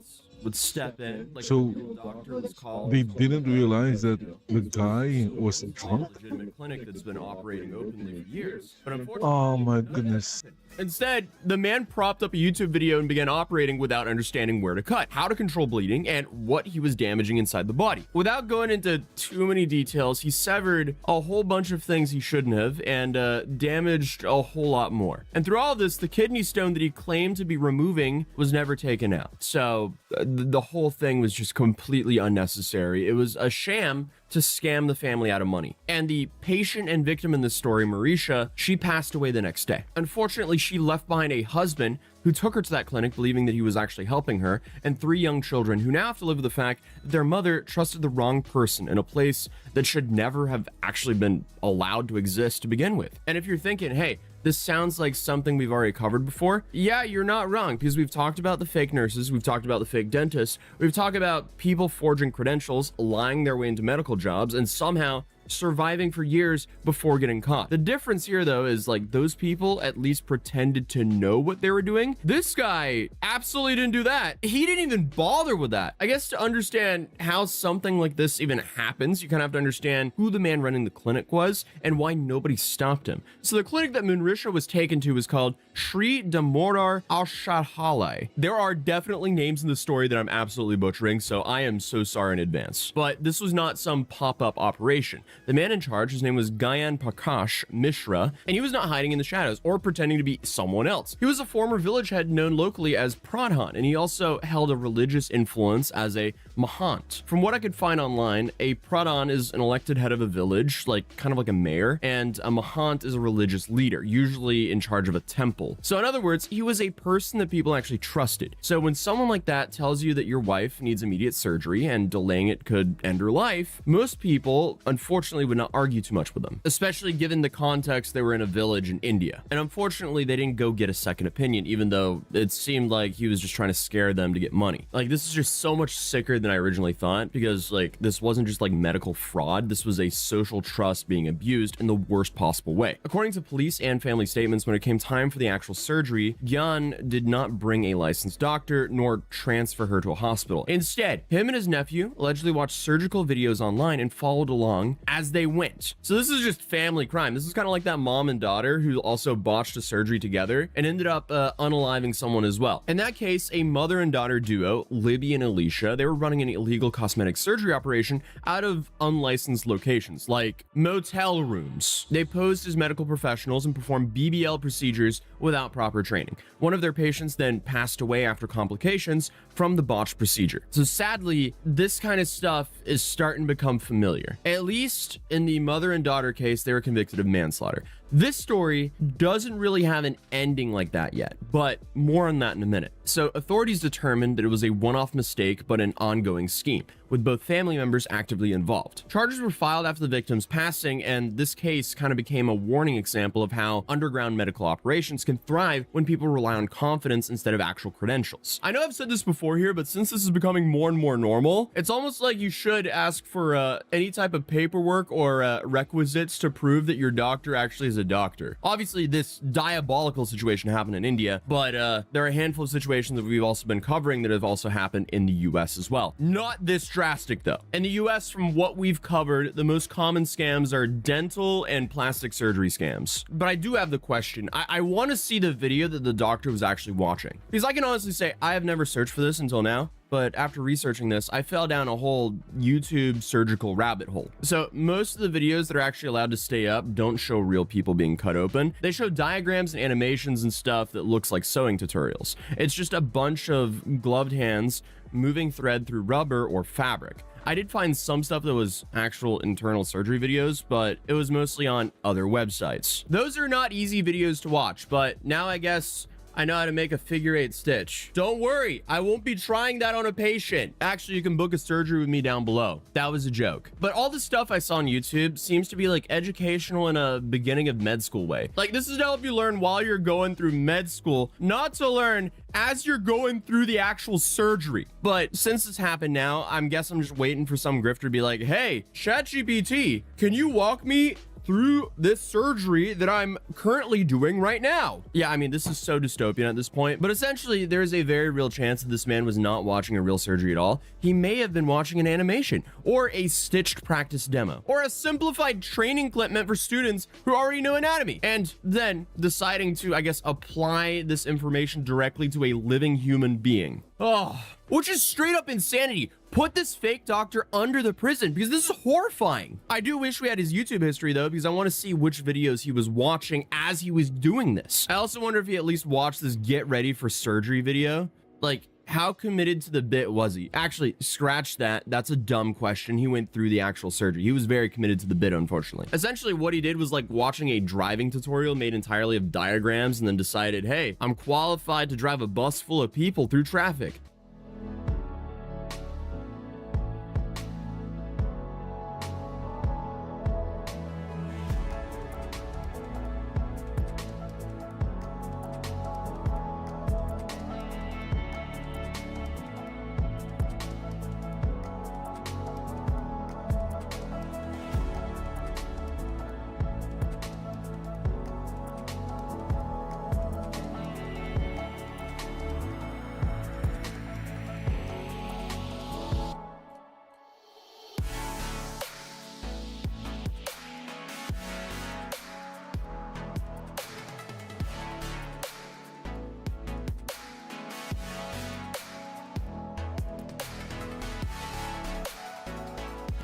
would step in. Like, So, the doctor was called. They didn't realize that the guy was drunk? Legitimate clinic that's been operating openly for years. But unfortunately, Oh my goodness. instead, the man propped up a YouTube video and began operating without understanding where to cut, how to control bleeding, and what he was damaging inside the body. Without going into too many details, he severed a whole bunch of things he shouldn't have and damaged a whole lot more. And through all of this, the kidney stone that he claimed to be removing was never taken out. So the whole thing was just completely unnecessary. It was a sham to scam the family out of money. And the patient and victim in this story, Marisha, she passed away the next day. Unfortunately, she left behind a husband who took her to that clinic believing that he was actually helping her, and 3 young children who now have to live with the fact that their mother trusted the wrong person in a place that should never have actually been allowed to exist to begin with. And if you're thinking, hey, this sounds like something we've already covered before, yeah, you're not wrong, because we've talked about the fake nurses, we've talked about the fake dentists, we've talked about people forging credentials, lying their way into medical jobs, and somehow surviving for years before getting caught. The difference here, though, is like those people at least pretended to know what they were doing. This guy absolutely didn't do that. He didn't even bother with that. I guess to understand how something like this even happens, you kind of have to understand who the man running the clinic was and why nobody stopped him. So the clinic that Munrisha was taken to was called Shri Damodar Al-Shadhalai. There are definitely names in the story that I'm absolutely butchering, so I am so sorry in advance. But this was not some pop-up operation. The man in charge, his name was Gyan Prakash Mishra, and he was not hiding in the shadows or pretending to be someone else. He was a former village head known locally as Pradhan, and he also held a religious influence as a Mahant. From what I could find online, a Pradhan is an elected head of a village, like kind of like a mayor, and a Mahant is a religious leader, usually in charge of a temple. So in other words, he was a person that people actually trusted. So when someone like that tells you that your wife needs immediate surgery and delaying it could end her life, most people, unfortunately, unfortunately would not argue too much with them, especially given the context they were in a village in India. And unfortunately, they didn't go get a second opinion, even though it seemed like he was just trying to scare them to get money. Like, this is just so much sicker than I originally thought, because like this wasn't just like medical fraud, this was a social trust being abused in the worst possible way. According to police and family statements, when it came time for the actual surgery, Gyan did not bring a licensed doctor nor transfer her to a hospital. Instead, him and his nephew allegedly watched surgical videos online and followed along as they went. So this is just family crime. This is kind of like that mom and daughter who also botched a surgery together and ended up unaliving someone as well. In that case, a mother and daughter duo, Libby and Alicia, they were running an illegal cosmetic surgery operation out of unlicensed locations like motel rooms. They posed as medical professionals and performed BBL procedures without proper training. One of their patients then passed away after complications from the botched procedure. So sadly, this kind of stuff is starting to become familiar. At least in the mother and daughter case, they were convicted of manslaughter. This story doesn't really have an ending like that yet, but more on that in a minute. So authorities determined that it was a one-off mistake, but an ongoing scheme, with both family members actively involved. Charges were filed after the victim's passing, and this case kind of became a warning example of how underground medical operations can thrive when people rely on confidence instead of actual credentials. I know I've said this before here, but since this is becoming more and more normal, it's almost like you should ask for any type of paperwork or requisites to prove that your doctor actually is a doctor. Obviously, this diabolical situation happened in India, but there are a handful of situations that we've also been covering that have also happened in the US as well. Not this drastic though. In the US, from what we've covered, the most common scams are dental and plastic surgery scams. But I do have the question. I want to see the video that the doctor was actually watching, because I can honestly say I have never searched for this until now. But after researching this, I fell down a whole YouTube surgical rabbit hole. So most of the videos that are actually allowed to stay up don't show real people being cut open. They show diagrams and animations and stuff that looks like sewing tutorials. It's just a bunch of gloved hands moving thread through rubber or fabric. I did find some stuff that was actual internal surgery videos, but it was mostly on other websites. Those are not easy videos to watch, but now I guess I know how to make a figure-8 stitch. Don't worry, I won't be trying that on a patient. Actually, you can book a surgery with me down below. That was a joke. But all the stuff I saw on YouTube seems to be like educational in a beginning of med school way. Like, this is to help you learn while you're going through med school, not to learn as you're going through the actual surgery. But since this happened now, I'm just waiting for some grifter to be like, hey, ChatGPT, can you walk me through this surgery that I'm currently doing right now? Yeah, I mean, this is so dystopian at this point, but essentially there is a very real chance that this man was not watching a real surgery at all. He may have been watching an animation or a stitched practice demo or a simplified training clip meant for students who already know anatomy, and then deciding to, I guess, apply this information directly to a living human being. Oh, which is straight up insanity. Put this fake doctor under the prison, because this is horrifying. I do wish we had his YouTube history though, because I want to see which videos he was watching as he was doing this. I also wonder if he at least watched this get ready for surgery video. Like, how committed to the bit was he? Actually, scratch that. That's a dumb question. He went through the actual surgery. He was very committed to the bit, unfortunately. Essentially, what he did was like watching a driving tutorial made entirely of diagrams and then decided, hey, I'm qualified to drive a bus full of people through traffic.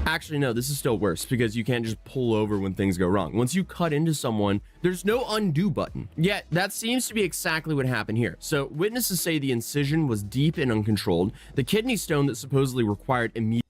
Actually, no, this is still worse, because you can't just pull over when things go wrong. Once you cut into someone, there's no undo button. Yet, that seems to be exactly what happened here. So, witnesses say the incision was deep and uncontrolled. The kidney stone that supposedly required immediate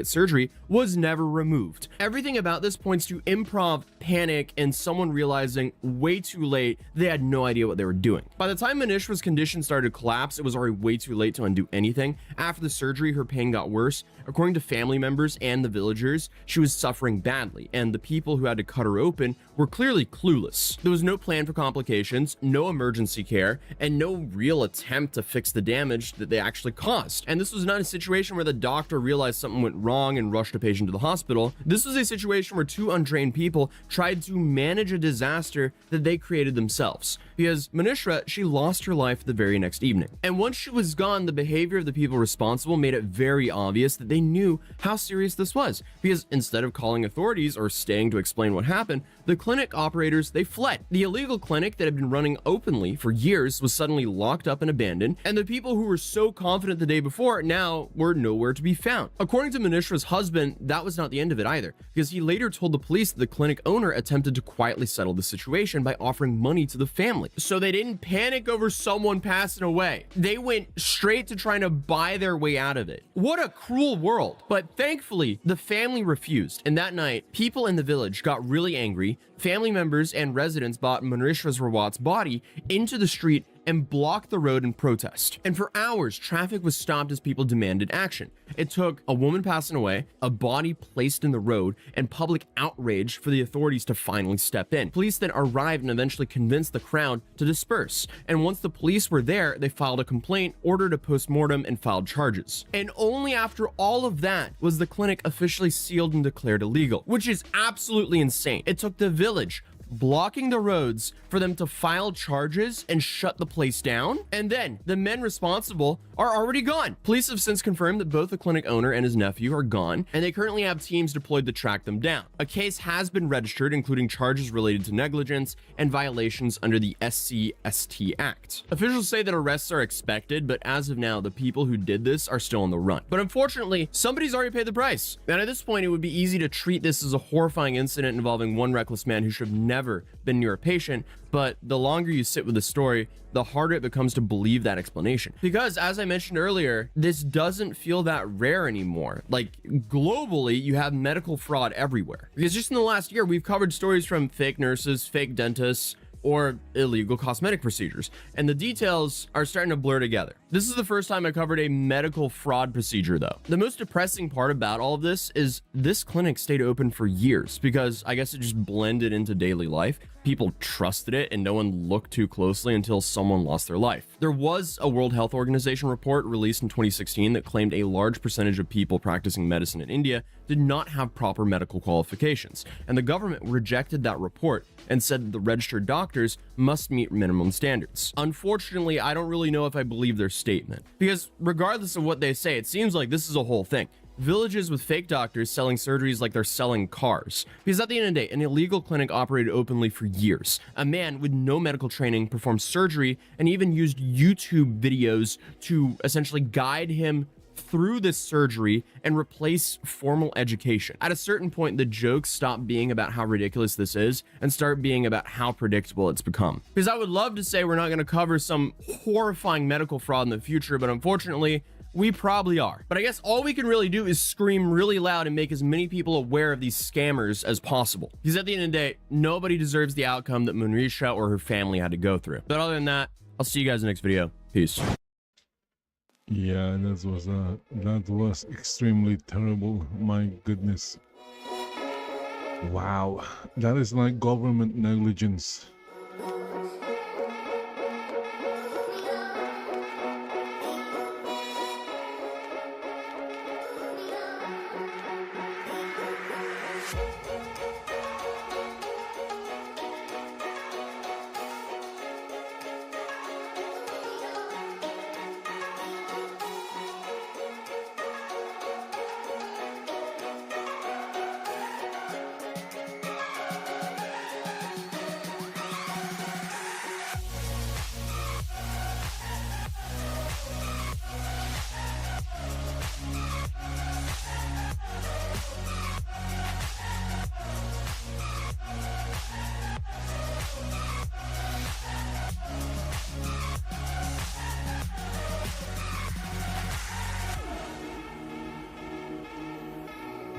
surgery was never removed. Everything about this points to improv panic and someone realizing way too late they had no idea what they were doing. By the time Manishra's condition started to collapse, it was already way too late to undo anything. After the surgery, her pain got worse. According to family members and the villagers, she was suffering badly, and the people who had to cut her open were clearly clueless. There was no plan for complications, no emergency care, and no real attempt to fix the damage that they actually caused. And this was not a situation where the doctor realized something went wrong and rushed a patient to the hospital. This was a situation where two untrained people tried to manage a disaster that they created themselves. Because Manishra, she lost her life the very next evening. And once she was gone, the behavior of the people responsible made it very obvious that they knew how serious this was. Because instead of calling authorities or staying to explain what happened, the clinic operators, they fled. The illegal clinic that had been running openly for years was suddenly locked up and abandoned, and the people who were so confident the day before now were nowhere to be found. According to Manishra's husband, that was not the end of it either, because he later told the police that the clinic owner attempted to quietly settle the situation by offering money to the family. So they didn't panic over someone passing away. They went straight to trying to buy their way out of it. What a cruel world. But thankfully, the family refused, and that night, people in the village got really angry. Family members and residents brought Manishra Rawat's body into the street and blocked the road in protest. And for hours, traffic was stopped as people demanded action. It took a woman passing away, a body placed in the road, and public outrage for the authorities to finally step in. Police then arrived and eventually convinced the crowd to disperse. And once the police were there, they filed a complaint, ordered a post-mortem, and filed charges. And only after all of that was the clinic officially sealed and declared illegal, which is absolutely insane. It took the village blocking the roads for them to file charges and shut the place down, and then the men responsible are already gone. Police have since confirmed that both the clinic owner and his nephew are gone, and they currently have teams deployed to track them down. A case has been registered, including charges related to negligence and violations under the SCST Act. Officials say that arrests are expected, but as of now, the people who did this are still on the run. But unfortunately, somebody's already paid the price. And at this point, it would be easy to treat this as a horrifying incident involving one reckless man who should have never been near a patient, but the longer you sit with the story, the harder it becomes to believe that explanation. Because as I mentioned earlier, this doesn't feel that rare anymore. Like globally, you have medical fraud everywhere. Because just in the last year, we've covered stories from fake nurses, fake dentists, or illegal cosmetic procedures, and the details are starting to blur together. This is the first time I covered a medical fraud procedure though. The most depressing part about all of this is this clinic stayed open for years because I guess it just blended into daily life. People trusted it and no one looked too closely until someone lost their life. There was a World Health Organization report released in 2016 that claimed a large percentage of people practicing medicine in India did not have proper medical qualifications, and the government rejected that report and said that the registered doctors must meet minimum standards. Unfortunately, I don't really know if I believe their statement, because regardless of what they say, it seems like this is a whole thing. Villages with fake doctors selling surgeries like they're selling cars. Because at the end of the day, an illegal clinic operated openly for years. A man with no medical training performed surgery and even used YouTube videos to essentially guide him through this surgery and replace formal education. At a certain point, the jokes stop being about how ridiculous this is and start being about how predictable it's become. Because I would love to say we're not going to cover some horrifying medical fraud in the future, but unfortunately, we probably are. But I guess all we can really do is scream really loud and make as many people aware of these scammers as possible. Because at the end of the day, nobody deserves the outcome that Manishra or her family had to go through. But other than that, I'll see you guys in the next video. Peace. Yeah, that was extremely terrible. My goodness. Wow, that is like government negligence.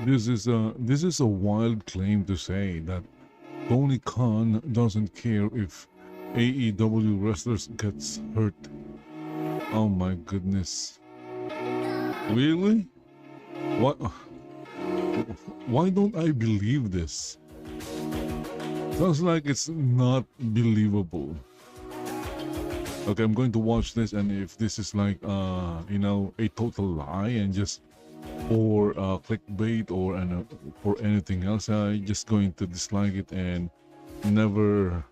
This is a wild claim to say that Tony Khan doesn't care if AEW wrestlers gets hurt. Oh my goodness. Really? What? Why don't I believe this? Sounds like it's not believable. Okay, I'm going to watch this, and if this is like you know, a total lie and just or clickbait or for anything else, I'm just going to dislike it and never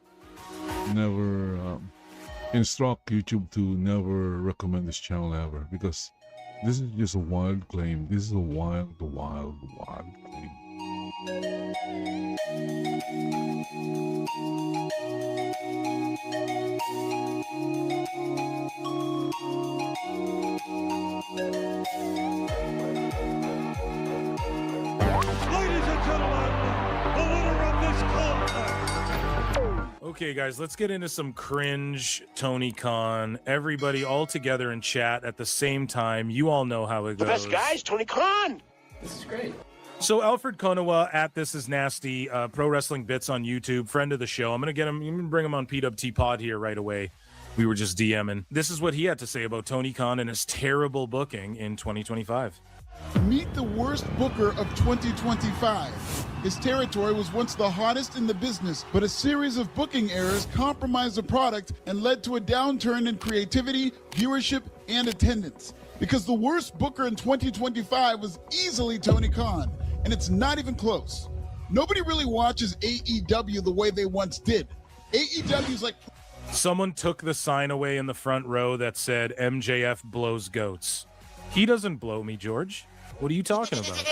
instruct YouTube to never recommend this channel ever, because this is just a wild claim. This is a wild claim. Ladies and gentlemen, the winner of this contest. Okay, guys, let's get into some cringe Tony Khan. Everybody all together in chat at the same time. You all know how it goes. The best guys, Tony Khan. This is great. So Alfred Konawa at This Is Nasty, Pro Wrestling Bits on YouTube, friend of the show. I'm gonna bring him on PWT Pod here right away. We were just DMing. This is what he had to say about Tony Khan and his terrible booking in 2025. Meet the worst booker of 2025. His territory was once the hottest in the business, but a series of booking errors compromised the product and led to a downturn in creativity, viewership, and attendance. Because the worst booker in 2025 was easily Tony Khan, and it's not even close. Nobody really watches AEW the way they once did. AEW is like... Someone took the sign away in the front row that said MJF blows goats. He doesn't blow me, George. What are you talking about?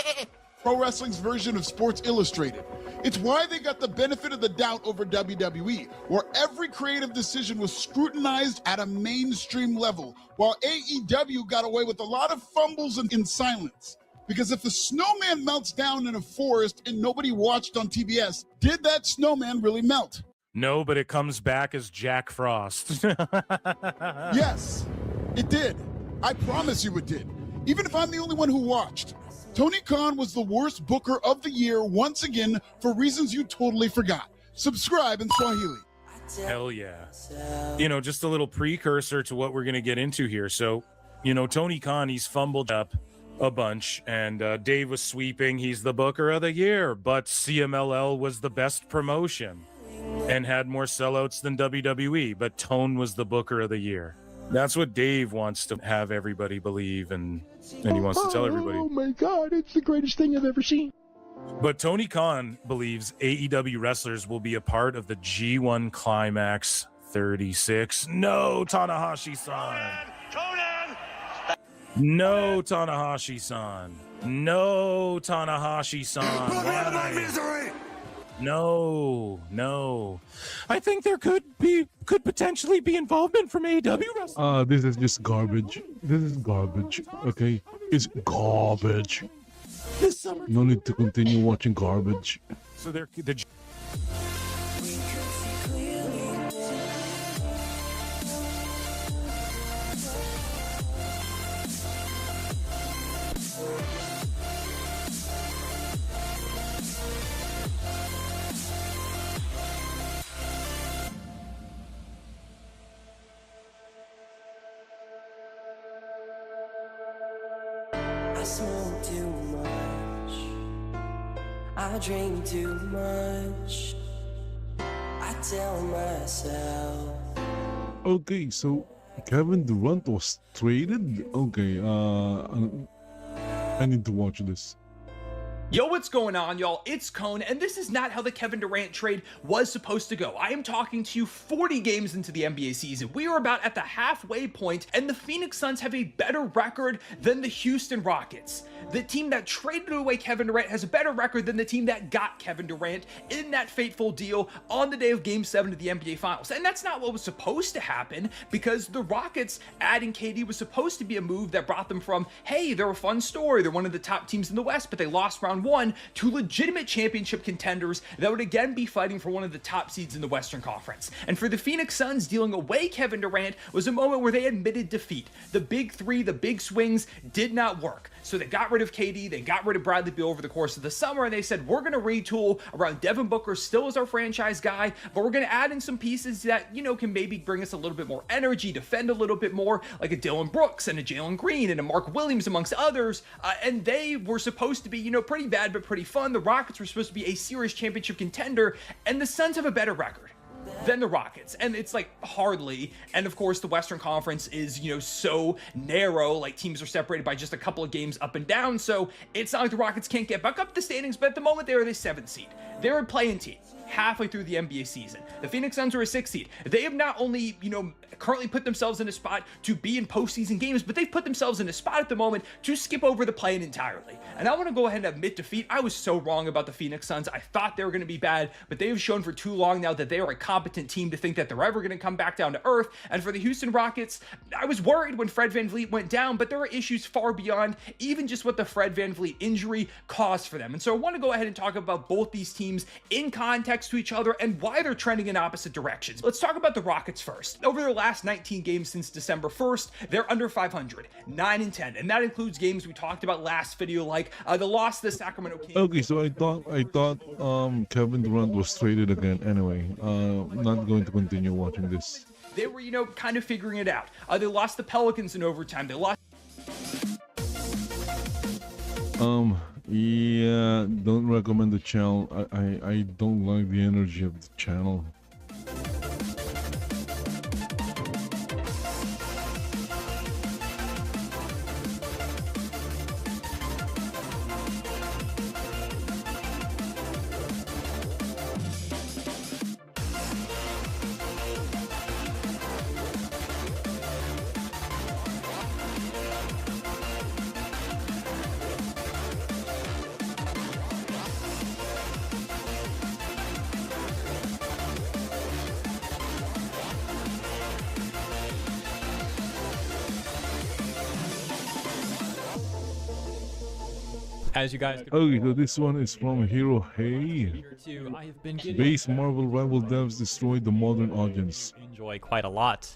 Pro Wrestling's version of Sports Illustrated. It's why they got the benefit of the doubt over WWE, where every creative decision was scrutinized at a mainstream level, while AEW got away with a lot of fumbles and in silence. Because if the snowman melts down in a forest and nobody watched on TBS, did that snowman really melt? No, but it comes back as Jack Frost. Yes, it did. I promise you it did. Even if I'm the only one who watched. Tony Khan was the worst booker of the year once again for reasons you totally forgot. Subscribe in Swahili. Hell yeah. You know, just a little precursor to what we're going to get into here. So, you know, Tony Khan, he's fumbled up a bunch, and Dave was sweeping. He's the booker of the year, but CMLL was the best promotion and had more sellouts than WWE, but Tone was the booker of the year. That's what Dave wants to have everybody believe, and he wants to tell everybody. Oh my God, it's the greatest thing I've ever seen. But Tony Khan believes AEW wrestlers will be a part of the G1 Climax 36. No, Tanahashi-san. Conan! No, Tanahashi-san. No, Tanahashi-san. Why? No. I think there could potentially be involvement from AEW wrestlers. This is just garbage. This is garbage. Okay, it's garbage. This summer. No need to continue watching garbage. So I smoke too much. I drink too much. I tell myself. Okay, so Kevin Durant was traded? Okay, I need to watch this. Yo, what's going on, y'all? It's Cone, and this is not how the Kevin Durant trade was supposed to go. I am talking to you 40 games into the NBA season. We are about at the halfway point, and the Phoenix Suns have a better record than the Houston Rockets. The team that traded away Kevin Durant has a better record than the team that got Kevin Durant in that fateful deal on the day of Game 7 of the NBA Finals. And that's not what was supposed to happen, because the Rockets adding KD was supposed to be a move that brought them from, hey, they're a fun story, they're one of the top teams in the West, but they lost round round one to legitimate championship contenders that would again be fighting for one of the top seeds in the Western Conference. And for the Phoenix Suns, dealing away Kevin Durant was a moment where they admitted defeat. The big three, the big swings did not work. So they got rid of KD, they got rid of Bradley Beal over the course of the summer, and they said, we're going to retool around Devin Booker still as our franchise guy, but we're going to add in some pieces that, you know, can maybe bring us a little bit more energy, defend a little bit more, like a Dylan Brooks and a Jalen Green and a Mark Williams amongst others. And they were supposed to be, you know, pretty bad but pretty fun. The Rockets were supposed to be a serious championship contender, and the Suns have a better record than the Rockets, and it's like hardly. And of course the Western Conference is, you know, so narrow, like teams are separated by just a couple of games up and down, so it's not like the Rockets can't get back up the standings, but at the moment they are the 7th seed. They're a play-in team halfway through the NBA season. The Phoenix Suns are a 6th seed. They have not only, you know, currently put themselves in a spot to be in postseason games, but they've put themselves in a spot at the moment to skip over the play-in entirely. And I want to go ahead and admit defeat. I was so wrong about the Phoenix Suns. I thought they were going to be bad, but they have shown for too long now that they are a competent team to think that they're ever going to come back down to earth. And for the Houston Rockets, I was worried when Fred VanVleet went down, but there are issues far beyond even just what the Fred VanVleet injury caused for them. And so I want to go ahead and talk about both these teams in context to each other and why they're trending in opposite directions. Let's talk about the Rockets first. Over their last 19 games since December 1st, they're under 500, 9-10, and that includes games we talked about last video, like the loss to the Sacramento Kings. Okay, so I thought Kevin Durant was traded again. Anyway, not going to continue watching this. They were, you know, kind of figuring it out. They lost the Pelicans in overtime. They lost. Yeah, don't recommend the channel. I don't like the energy of the channel. As you guys Okay, so this one is from Hero Hey. I have been getting Base Marvel rival devs destroyed the modern audience. enjoy quite a lot.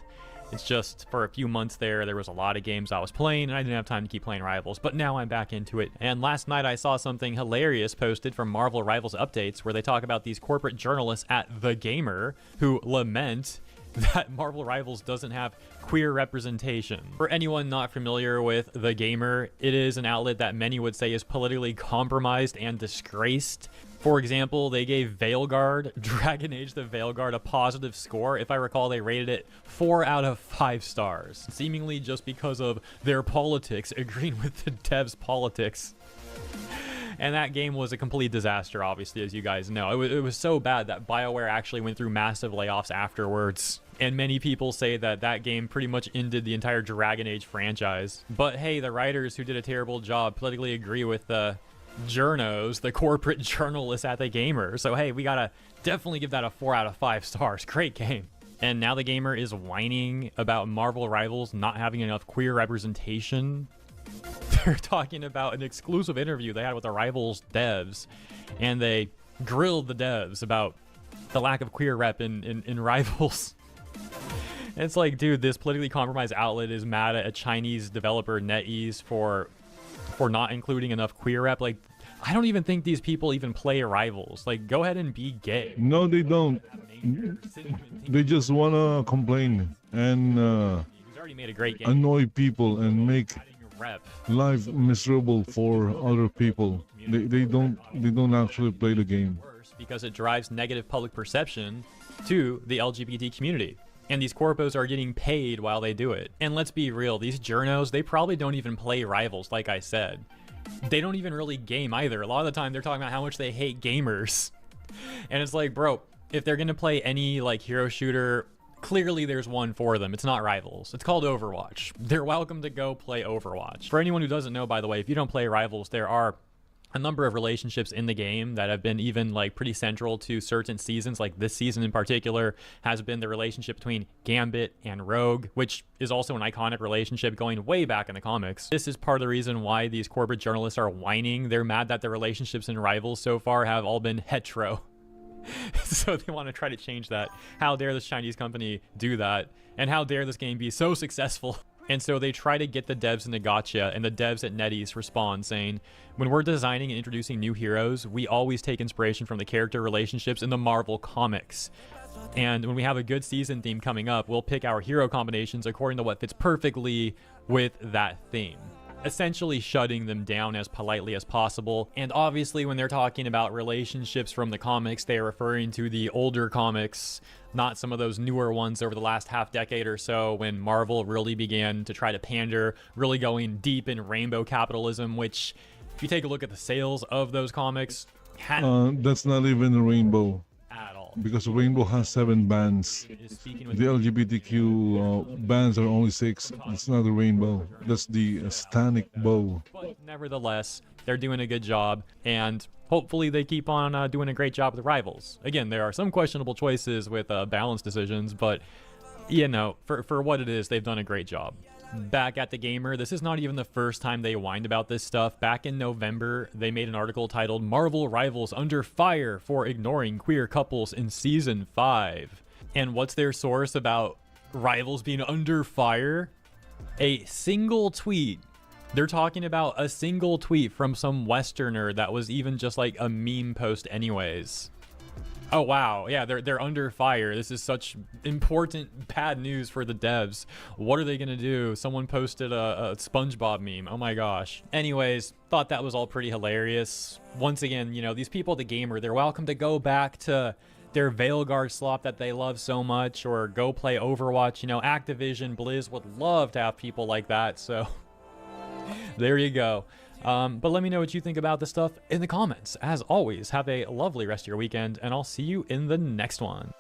It's just for a few months there was a lot of games I was playing and I didn't have time to keep playing Rivals, but now I'm back into it. And last night I saw something hilarious posted from Marvel Rivals Updates where they talk about these corporate journalists at The Gamer who lament that Marvel Rivals doesn't have queer representation. For anyone not familiar with The Gamer, it is an outlet that many would say is politically compromised and disgraced. For example, they gave Veilguard, Dragon Age the Veilguard, a positive score. If I recall, they rated it 4 out of 5 stars, seemingly just because of their politics, agreeing with the devs' politics. And that game was a complete disaster, obviously, as you guys know. It was so bad that BioWare actually went through massive layoffs afterwards. And many people say that that game pretty much ended the entire Dragon Age franchise. But hey, the writers who did a terrible job politically agree with the journos, the corporate journalists at The Gamer. So hey, we gotta definitely give that a 4 out of 5 stars. Great game. And now The Gamer is whining about Marvel Rivals not having enough queer representation. They're talking about an exclusive interview they had with the Rivals devs, and they grilled the devs about the lack of queer rep in Rivals. And it's like, dude, this politically compromised outlet is mad at a Chinese developer, NetEase, for not including enough queer rep. Like, I don't even think these people even play Rivals. Like, go ahead and be gay. No, they don't. They just wanna complain and already made a great game. Annoy people and make Rep. life miserable for other people. They don't actually play the game. Because it drives negative public perception to the LGBT community. And these corpos are getting paid while they do it. And let's be real, these journos, they probably don't even play Rivals, like I said. They don't even really game either. A lot of the time they're talking about how much they hate gamers. And it's like, bro, if they're gonna play any like hero shooter, clearly there's one for them. It's not Rivals. It's called Overwatch. They're welcome to go play Overwatch. For anyone who doesn't know, by the way, if you don't play Rivals, there are a number of relationships in the game that have been even like pretty central to certain seasons. Like this season in particular has been the relationship between Gambit and Rogue, which is also an iconic relationship going way back in the comics. This is part of the reason why these corporate journalists are whining. They're mad that the relationships in Rivals so far have all been hetero. So they want to try to change that. How dare this Chinese company do that? And how dare this game be so successful? And so they try to get the devs into Gotcha, and the devs at NetEase respond saying, when we're designing and introducing new heroes, we always take inspiration from the character relationships in the Marvel comics. And when we have a good season theme coming up, we'll pick our hero combinations according to what fits perfectly with that theme. Essentially shutting them down as politely as possible. And obviously when they're talking about relationships from the comics, they're referring to the older comics, not some of those newer ones over the last half decade or so when Marvel really began to try to pander, really going deep in rainbow capitalism, which if you take a look at the sales of those comics, that's not even a rainbow. At all. Because Rainbow has 7 bands. The LGBTQ bands are only 6. It's not a rainbow. That's the Stanic bow. But nevertheless, they're doing a good job, and hopefully they keep on doing a great job with Rivals. Again, there are some questionable choices with balance decisions, but you know, for what it is, they've done a great job. Back at the Gamer, this is not even the first time they whined about this stuff. Back in November, they made an article titled Marvel Rivals Under Fire for Ignoring Queer Couples in Season 5. And what's their source about Rivals being under fire? A single tweet. They're talking about a single tweet from some Westerner that was even just like a meme post anyways. Oh wow, yeah, they're under fire. This is such important bad news for the devs. What are they gonna do? Someone posted a SpongeBob meme. Oh my gosh. Anyways, thought that was all pretty hilarious. Once again, you know, these people at the Gamer, they're welcome to go back to their Veilguard slop that they love so much, or go play Overwatch. You know, Activision, Blizz would love to have people like that, so there you go. But let me know what you think about this stuff in the comments. As always, have a lovely rest of your weekend, and I'll see you in the next one.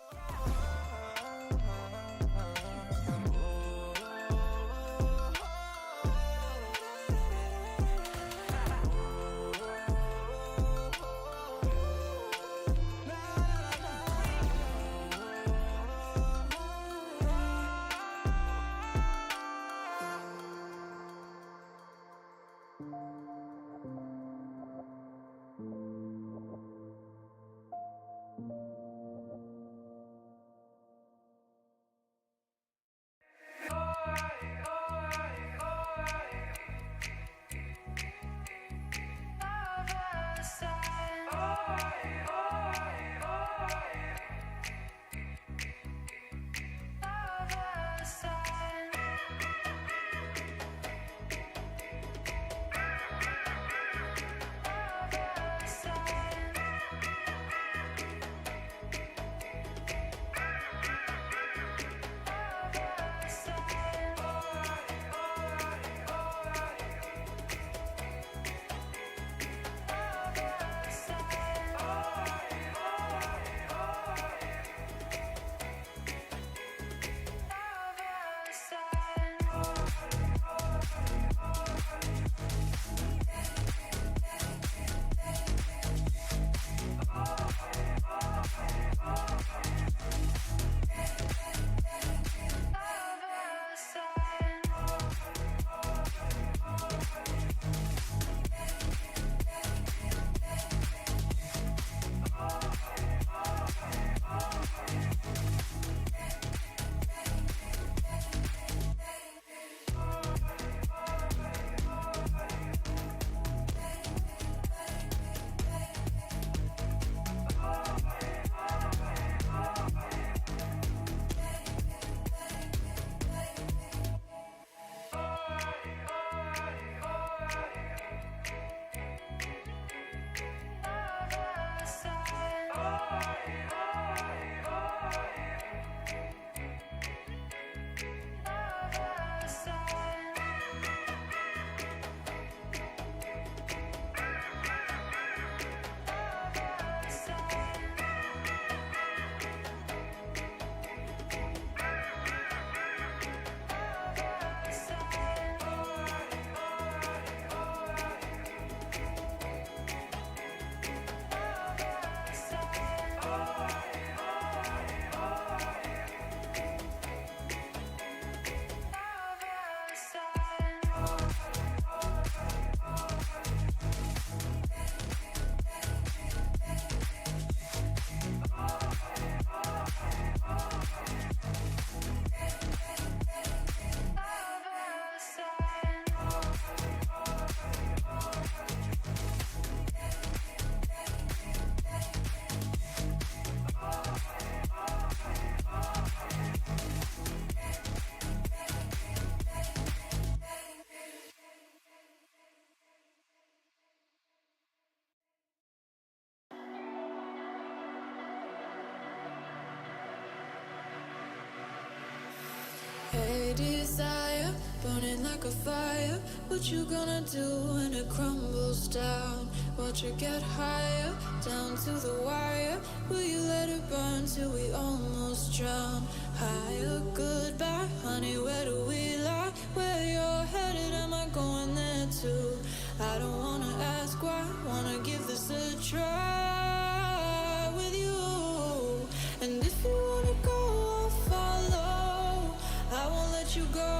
Hey, desire, burning like a fire. What you gonna do when it crumbles down? Watch it get higher, down to the wire. Will you let it burn till we almost drown? Higher, goodbye, honey, where do we lie? Where you're headed, am I going there too? I don't wanna ask why, wanna give this a try with you. And if you wanna go, I'll follow. I won't let you go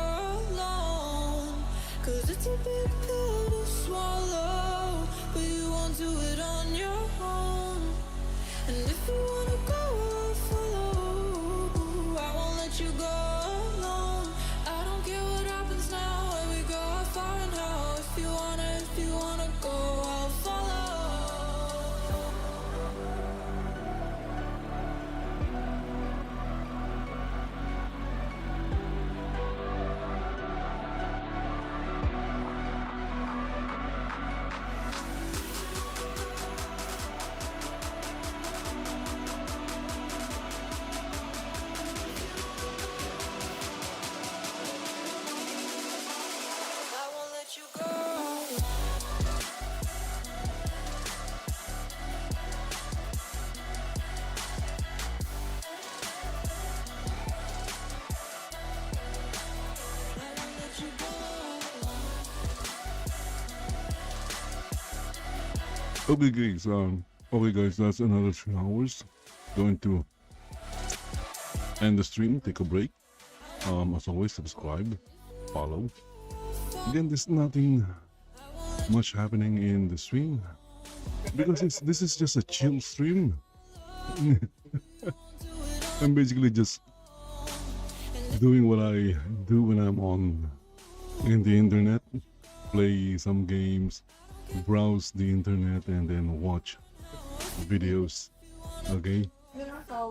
alone, 'cause it's a big pill to swallow, but you won't do it on your own. And if you wanna go, I'll follow. I won't let you go alone. I don't care what happens now, where we go, how far and how. If you wanna go, I'll follow. I won't let you go. Okay guys, that's another 3 hours. Going to end the stream, take a break. As always, subscribe, follow. Again, there's nothing much happening in the stream because this is just a chill stream. I'm basically just doing what I do when I'm in the internet, play some games, browse the internet, and then watch videos. Okay,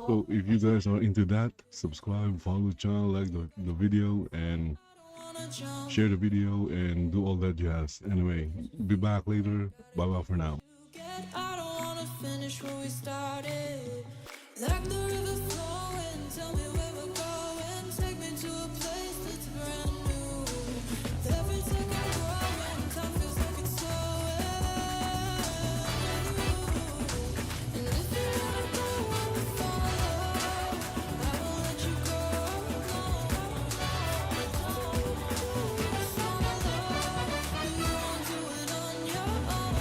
so if you guys are into that, subscribe, follow the channel, like the video, and share the video, and do all that jazz. Anyway, be back later. Bye bye for now. I don't wanna finish where we started. Like the river flowing, tell me where we're going. Take me to a place that's brand new. Every time I'm growing, time feels like it's slowing. And if you wanna go, I'll follow. I won't let you go alone. You won't do it on your own.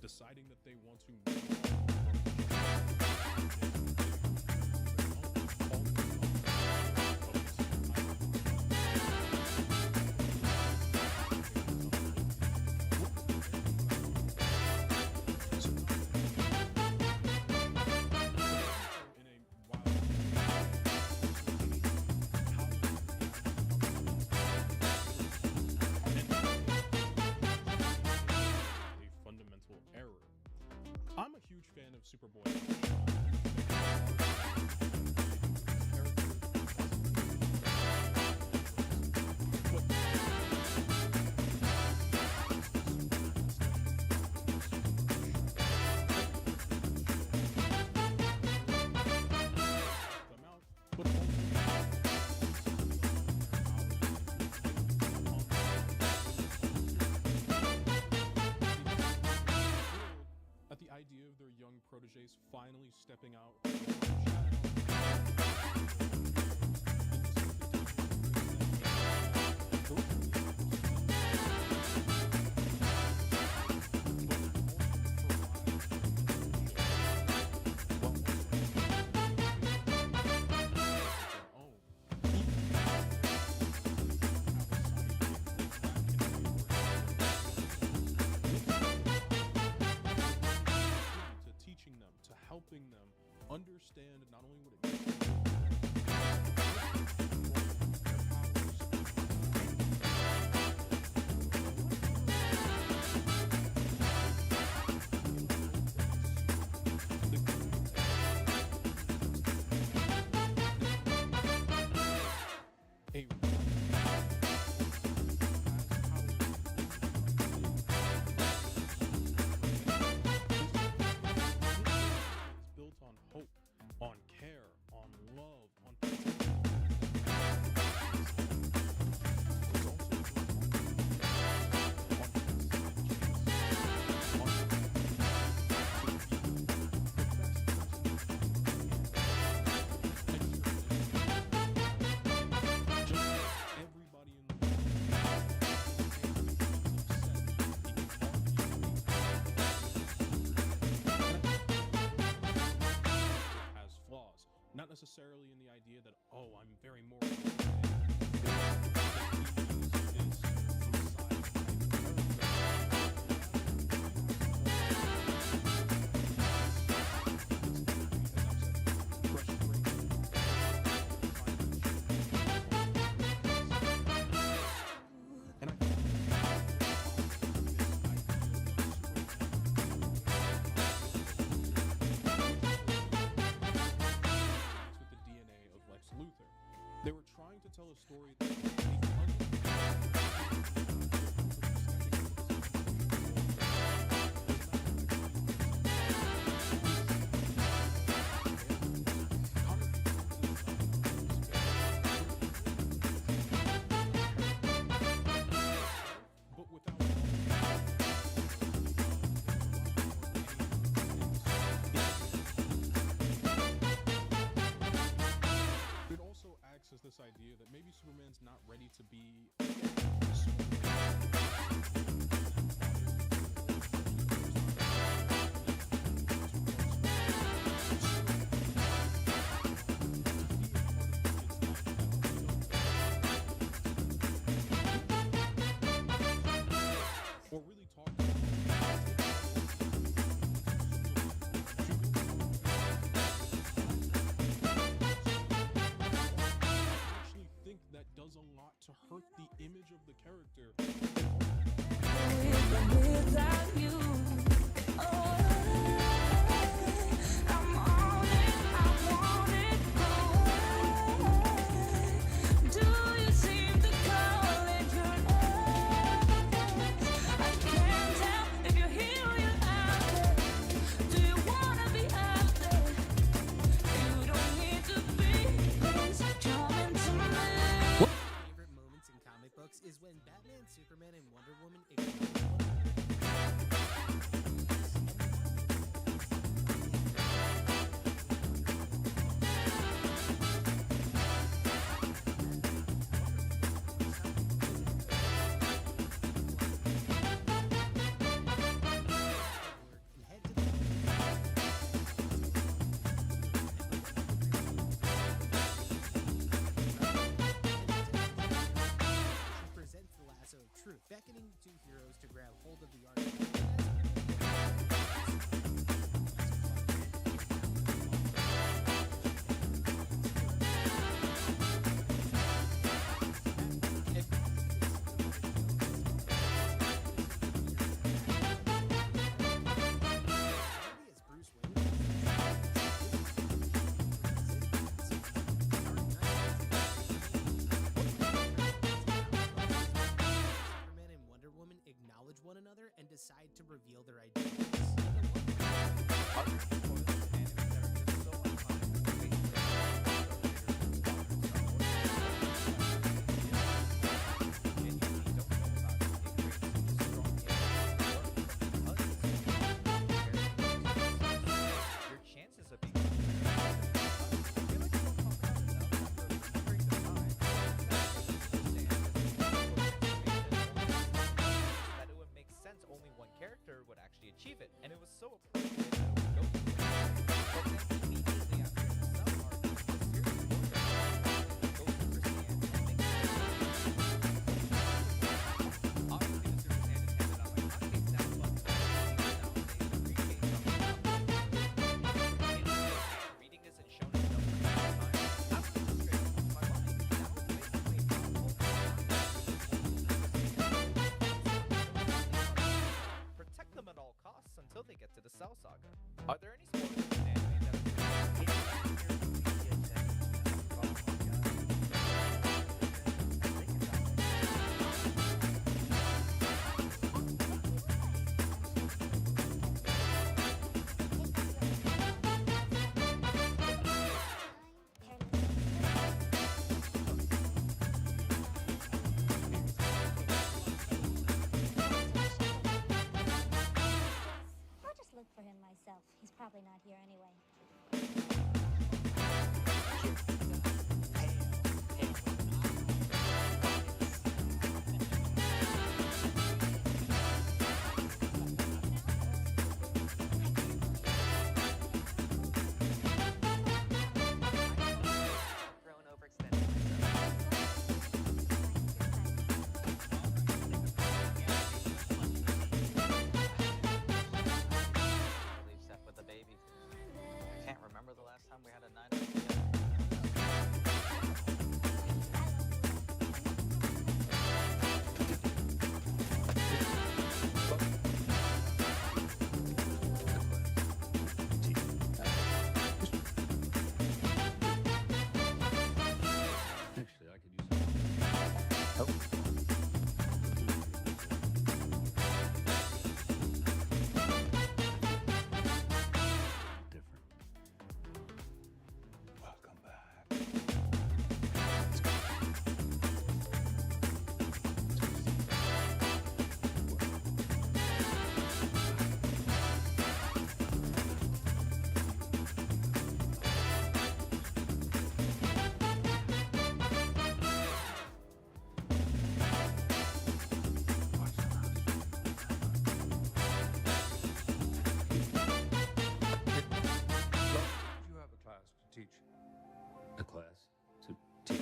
deciding that they want to move a fundamental error. I'm a huge fan of Superboy. At the idea of their young proteges finally stepping out. Teaching them, to helping them understand not only what it built on hope, on care, on love, on everybody in the has flaws. Not necessarily in the idea that, oh, I'm very moral. They were trying to tell a story but without it also acts as this idea that maybe Superman's not ready to be or really talk that does a lot to hurt the image of the character. Without you, I'm on it, I want it, do you seem to call it your eyes? I can't tell if you're here or you're out there. Do you wanna be out there? You don't need to be, please jump into me. Favorite moments in comic books is when Batman, Superman, and Wonder Woman grab hold of the art. Superman and Wonder Woman acknowledge one another and decide to reveal their identities. Your chances of being that it would make sense only one character would actually achieve it, and it was so appropriate that it would go through it. But then immediately after the sub arc, the series order goes to Super Saiyan and makes it obviously the Super Saiyan is handed out like hotcakes now, but nowadays the pre-K reading this and showing it up for the first time, that was just straight up off my mind. That was basically protect them at all costs until they get to the Cell Saga. Are there any spoilers in anime that I'll just look for him myself. He's probably not here anyway. grown overextended leave Seth with the baby. I can't remember the last time we had a 9 Actually, I could use different. Welcome back. You have a class to teach. A class to teach.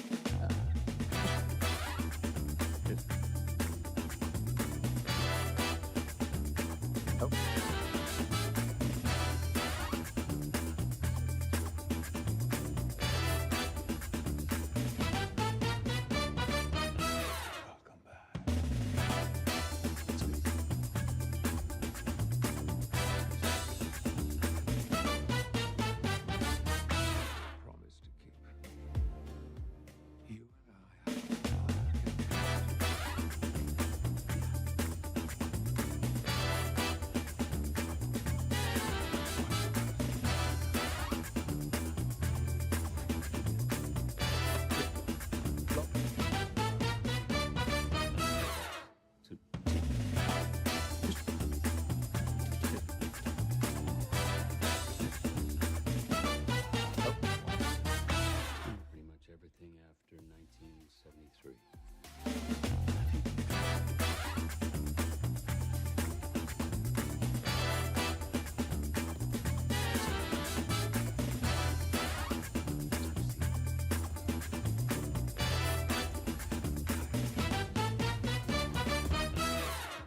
Welcome back. Promise to keep. You and I. Pretty much everything after 1973.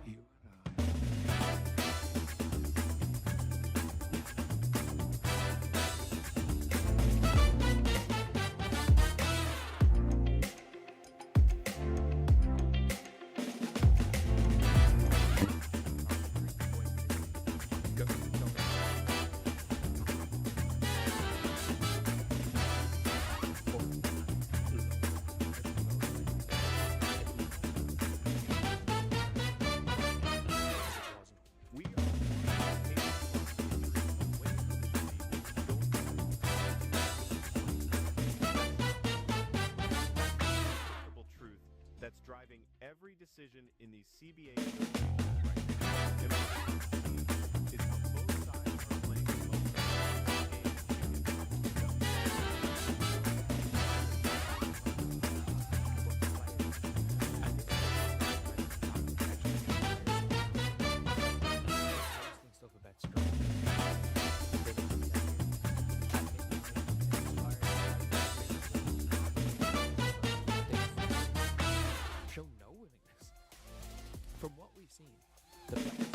You and that's driving every decision in these CBA negotiations right now. And what we see is how both sides are playing both stuff about Skyrim. Show no willingness. From what we've seen, the